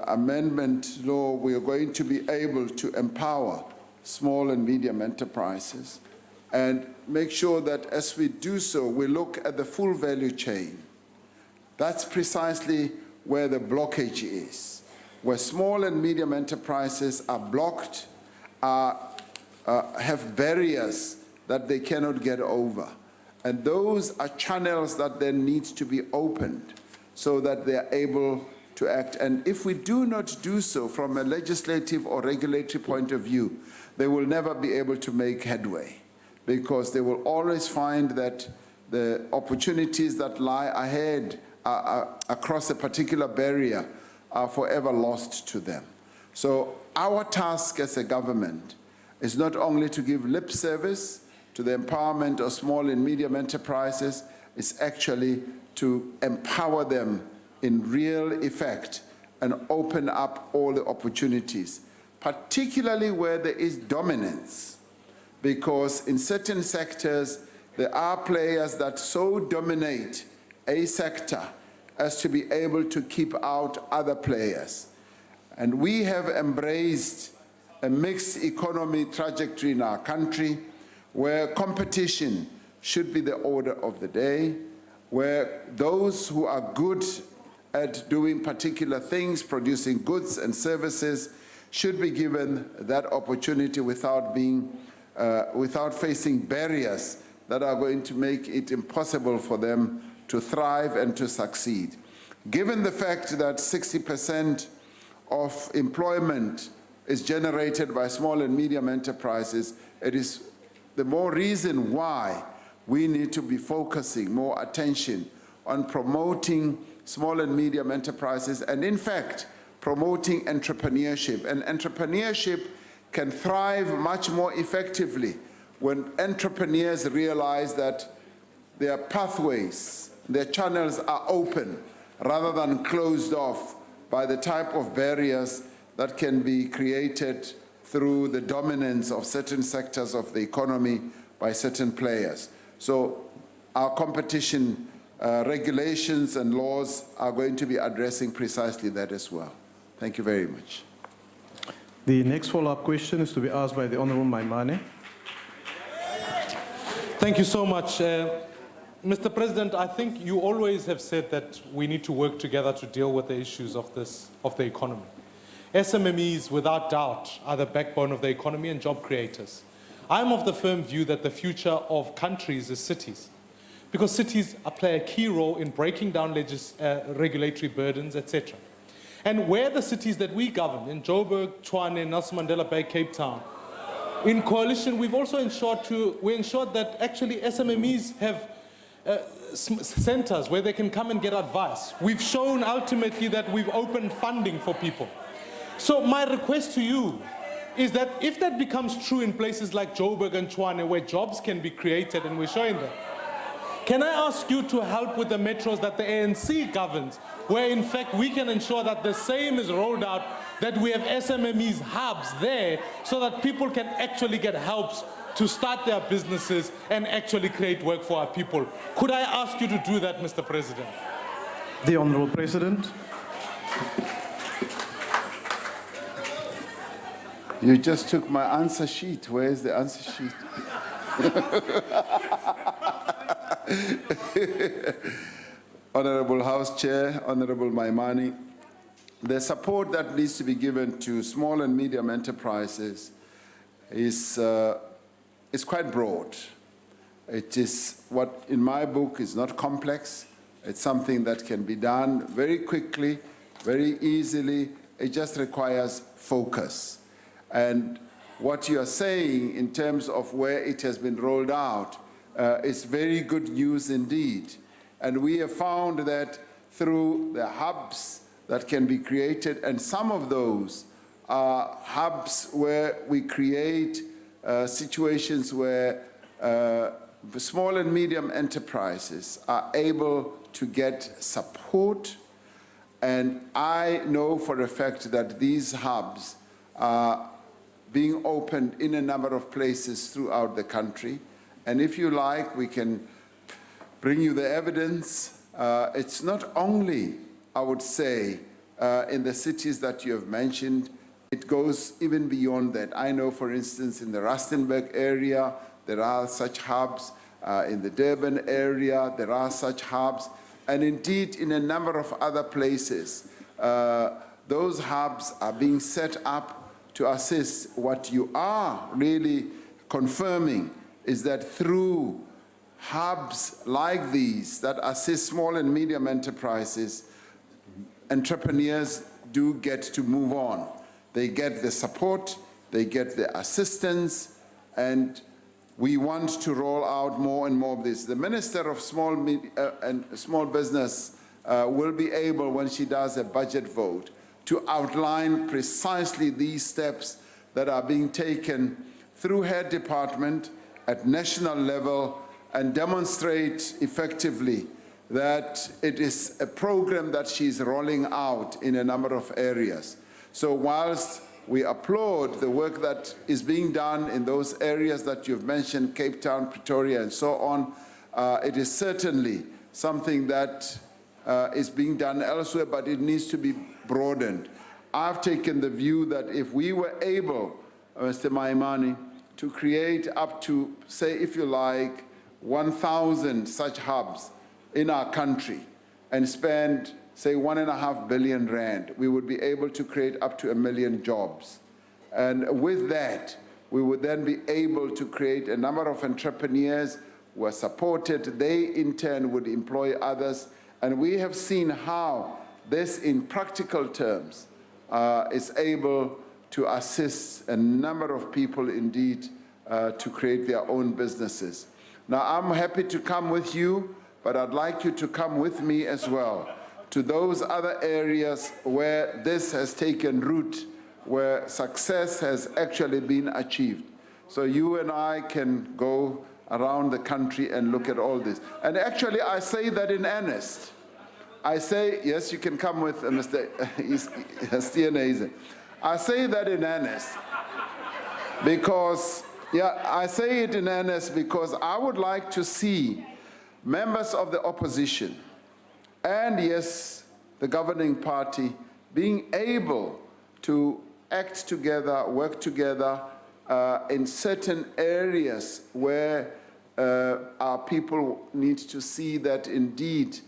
amendment law we are going to be able to empower small and medium enterprises and make sure that as we do so, we look at the full value chain. That's precisely where the blockage is, where small and medium enterprises are blocked, have barriers that they cannot get over. And those are channels that then need to be opened so that they are able to act. And if we do not do so from a legislative or regulatory point of view, they will never be able to make headway, because they will always find that the opportunities that lie ahead across a particular barrier are forever lost to them. So our task as a government is not only to give lip service to the empowerment of small and medium enterprises, it's actually to empower them in real effect and open up all the opportunities, particularly where there is dominance, because in certain sectors there are players that so dominate a sector as to be able to keep out other players. And we have embraced a mixed economy trajectory in our country where competition should be the order of the day, where those who are good at doing particular things, producing goods and services, should be given that opportunity without facing barriers that are going to make it impossible for them to thrive and to succeed. Given the fact that 60% of employment is generated by small and medium enterprises, it is the more reason why we need to be focusing more attention on promoting small and medium enterprises and, in fact, promoting entrepreneurship. And entrepreneurship can thrive much more effectively when entrepreneurs realize that their pathways, their channels are open rather than closed off by the type of barriers that can be created through the dominance of certain sectors of the economy by certain players. So our competition regulations and laws are going to be addressing precisely that as well. Thank you very much. The next follow-up question is to be asked by the Honourable Maimane. Thank you so much. Mr. President, I think you always have said that we need to work together to deal with the issues of the economy. SMMEs, without doubt, are the backbone of the economy and job creators. I'm of the firm view that the future of countries is cities, because cities play a key role in breaking down regulatory burdens, etc. And where the cities that we govern, in Joburg, Tshwane, Nelson Mandela Bay, Cape Town, in coalition, we've also ensured that actually SMMEs have centers where they can come and get advice. We've shown ultimately that we've opened funding for people. So my request to you is that if that becomes true in places like Joburg and Tshwane, where jobs can be created, and we're showing that, can I ask you to help with the metros that the ANC governs, where in fact we can ensure that the same is rolled out, that we have SMMEs hubs there so that people can actually get helps to start their businesses and actually create work for our people. Could I ask you to do that, Mr. President? The Honourable President. You just took my answer sheet. Where is the answer sheet? Honorable House Chair, Honorable Maimani, the support that needs to be given to small and medium enterprises is quite broad. It is what, in my book, is not complex. It's something that can be done very quickly, very easily. It just requires focus. And what you are saying in terms of where it has been rolled out is very good news indeed. And we have found that through the hubs that can be created, and some of those are hubs where we create situations where small and medium enterprises are able to get support. And I know for a fact that these hubs are being opened in a number of places throughout the country. And if you like, we can bring you the evidence. It's not only, I would say, in the cities that you have mentioned, it goes even beyond that. I know, for instance, in the Rustenburg area, there are such hubs. In the Durban area, there are such hubs. And indeed, in a number of other places, those hubs are being set up to assist. What you are really confirming is that through hubs like these that assist small and medium enterprises, entrepreneurs do get to move on. They get the support, they get the assistance, and we want to roll out more and more of this. The Minister of Small Business will be able, when she does a budget vote, to outline precisely these steps that are being taken through her department at national level and demonstrate effectively that it is a program that she's rolling out in a number of areas. So whilst we applaud the work that is being done in those areas that you've mentioned, Cape Town, Pretoria, and so on, it is certainly something that is being done elsewhere, but it needs to be broadened. I've taken the view that if we were able, Mr. Maimani, to create up to, say, if you like, 1,000 such hubs in our country and spend, say, 1.5 billion rand, we would be able to create up to 1 million jobs. And with that, we would then be able to create a number of entrepreneurs who are supported. They, in turn, would employ others. And we have seen how this, in practical terms, is able to assist a number of people, indeed, to create their own businesses. Now, I'm happy to come with you, but I'd like you to come with me as well to those other areas where this has taken root, where success has actually been achieved. So you and I can go around the country and look at all this. And actually, I say that in earnest. I say, yes, you can come with Mr. Steenhuisen. I say that in earnest because, I say it in earnest because I would like to see members of the opposition and, yes, the governing party being able to act together, work together in certain areas where our people need to see that indeed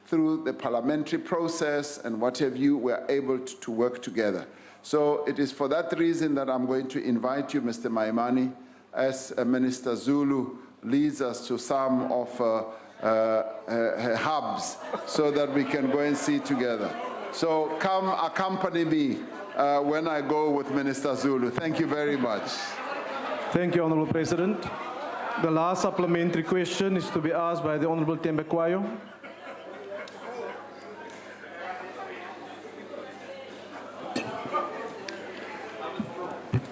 through the parliamentary process and what have you, we're able to work together. So it is for that reason that I'm going to invite you, Mr. Maimani, as Minister Zulu leads us to some of her hubs so that we can go and see together. So come accompany me when I go with Minister Zulu. Thank you very much. Thank you, Honourable President. The last supplementary question is to be asked by the Honourable Tembekwayo.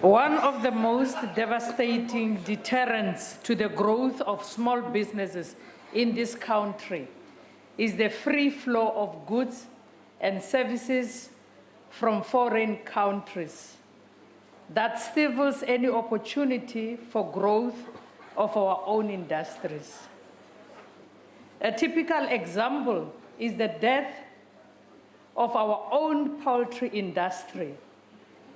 One of the most devastating deterrents to the growth of small businesses in this country is the free flow of goods and services from foreign countries. that stifles any opportunity for growth of our own industries. A typical example is the death of our own poultry industry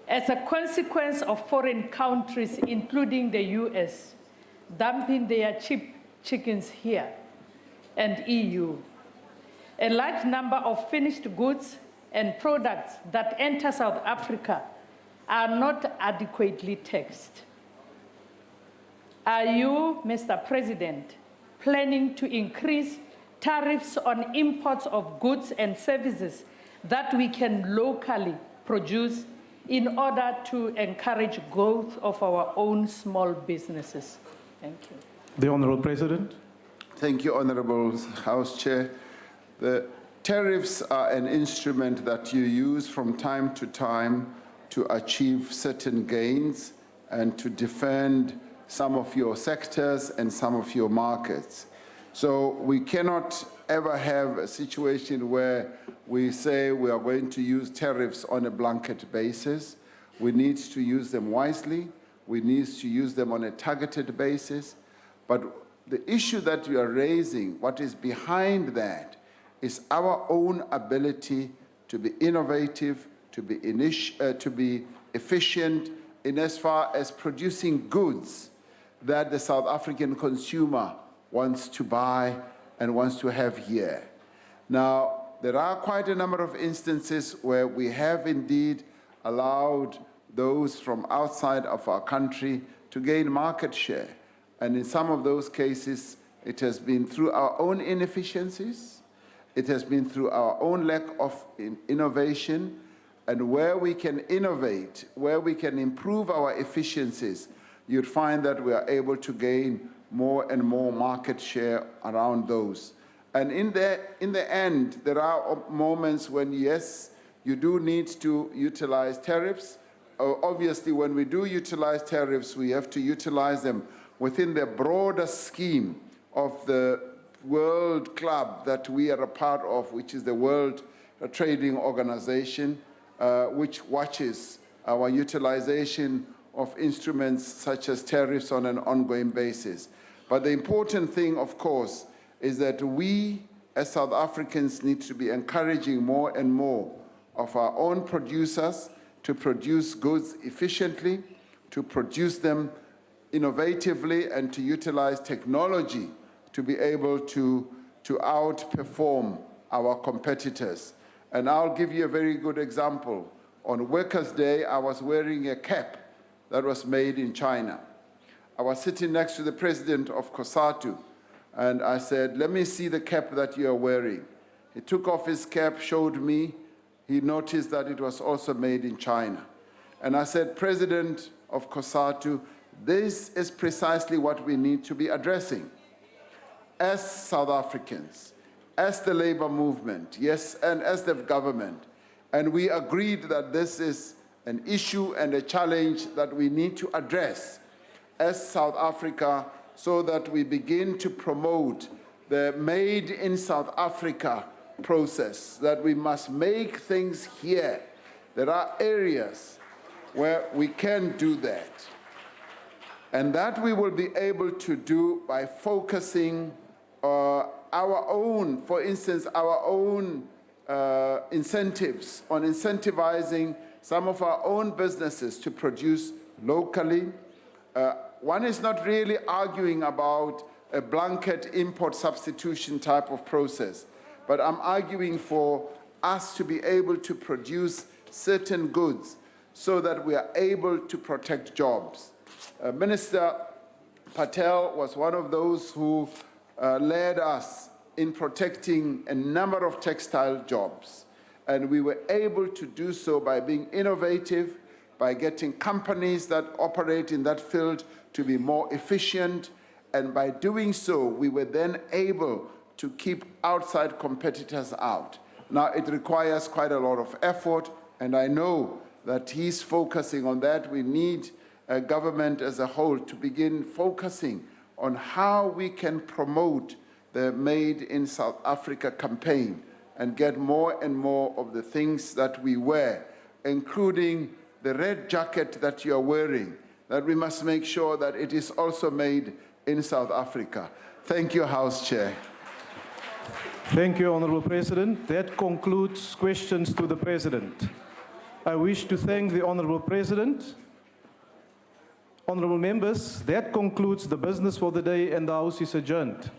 as a consequence of foreign countries, including the US, dumping their cheap chickens here, and EU. A large number of finished goods and products that enter South Africa are not adequately taxed. Are you, Mr. President, planning to increase tariffs on imports of goods and services that we can locally produce in order to encourage growth of our own small businesses? Thank you. The Honourable President. Thank you, Honourable House Chair. The tariffs are an instrument that you use from time to time to achieve certain gains and to defend some of your sectors and some of your markets. So we cannot ever have a situation where we say we are going to use tariffs on a blanket basis. We need to use them wisely. We need to use them on a targeted basis. But the issue that you are raising, what is behind that, is our own ability to be innovative, to be efficient in as far as producing goods that the South African consumer wants to buy and wants to have here. Now, there are quite a number of instances where we have indeed allowed those from outside of our country to gain market share. And in some of those cases, it has been through our own inefficiencies, it has been through our own lack of innovation, and where we can innovate, where we can improve our efficiencies, you'd find that we are able to gain more and more market share around those. And in the end, there are moments when, yes, you do need to utilize tariffs. Obviously, when we do utilize tariffs, we have to utilize them within the broader scheme of the World Club that we are a part of, which is the World Trading Organization, which watches our utilization of instruments such as tariffs on an ongoing basis. But the important thing, of course, is that we as South Africans need to be encouraging more and more of our own producers to produce goods efficiently, to produce them innovatively, and to utilize technology to be able to outperform our competitors. And I'll give you a very good example. On Workers' Day, I was wearing a cap that was made in China. I was sitting next to the president of COSATU, and I said, let me see the cap that you are wearing. He took off his cap, showed me. He noticed that it was also made in China. And I said, President of COSATU, this is precisely what we need to be addressing. As South Africans, as the labor movement, yes, and as the government. And we agreed that this is an issue and a challenge that we need to address as South Africa, so that we begin to promote the Made in South Africa process, that we must make things here. There are areas where we can do that. And that we will be able to do by focusing our own, for instance, our own incentives on incentivizing some of our own businesses to produce locally. One is not really arguing about a blanket import substitution type of process, but I'm arguing for us to be able to produce certain goods so that we are able to protect jobs. Minister Patel was one of those who led us in protecting a number of textile jobs. And we were able to do so by being innovative, by getting companies that operate in that field to be more efficient. And by doing so, we were then able to keep outside competitors out. Now, it requires quite a lot of effort, and I know that he's focusing on that. We need government as a whole to begin focusing on how we can promote the Made in South Africa campaign and get more and more of the things that we wear, including the red jacket that you are wearing, that we must make sure that it is also made in South Africa. Thank you, House Chair. Thank you, Honorable President. That concludes questions to the President. I wish to thank the Honorable President. Honorable members, that concludes the business for the day and the House is adjourned.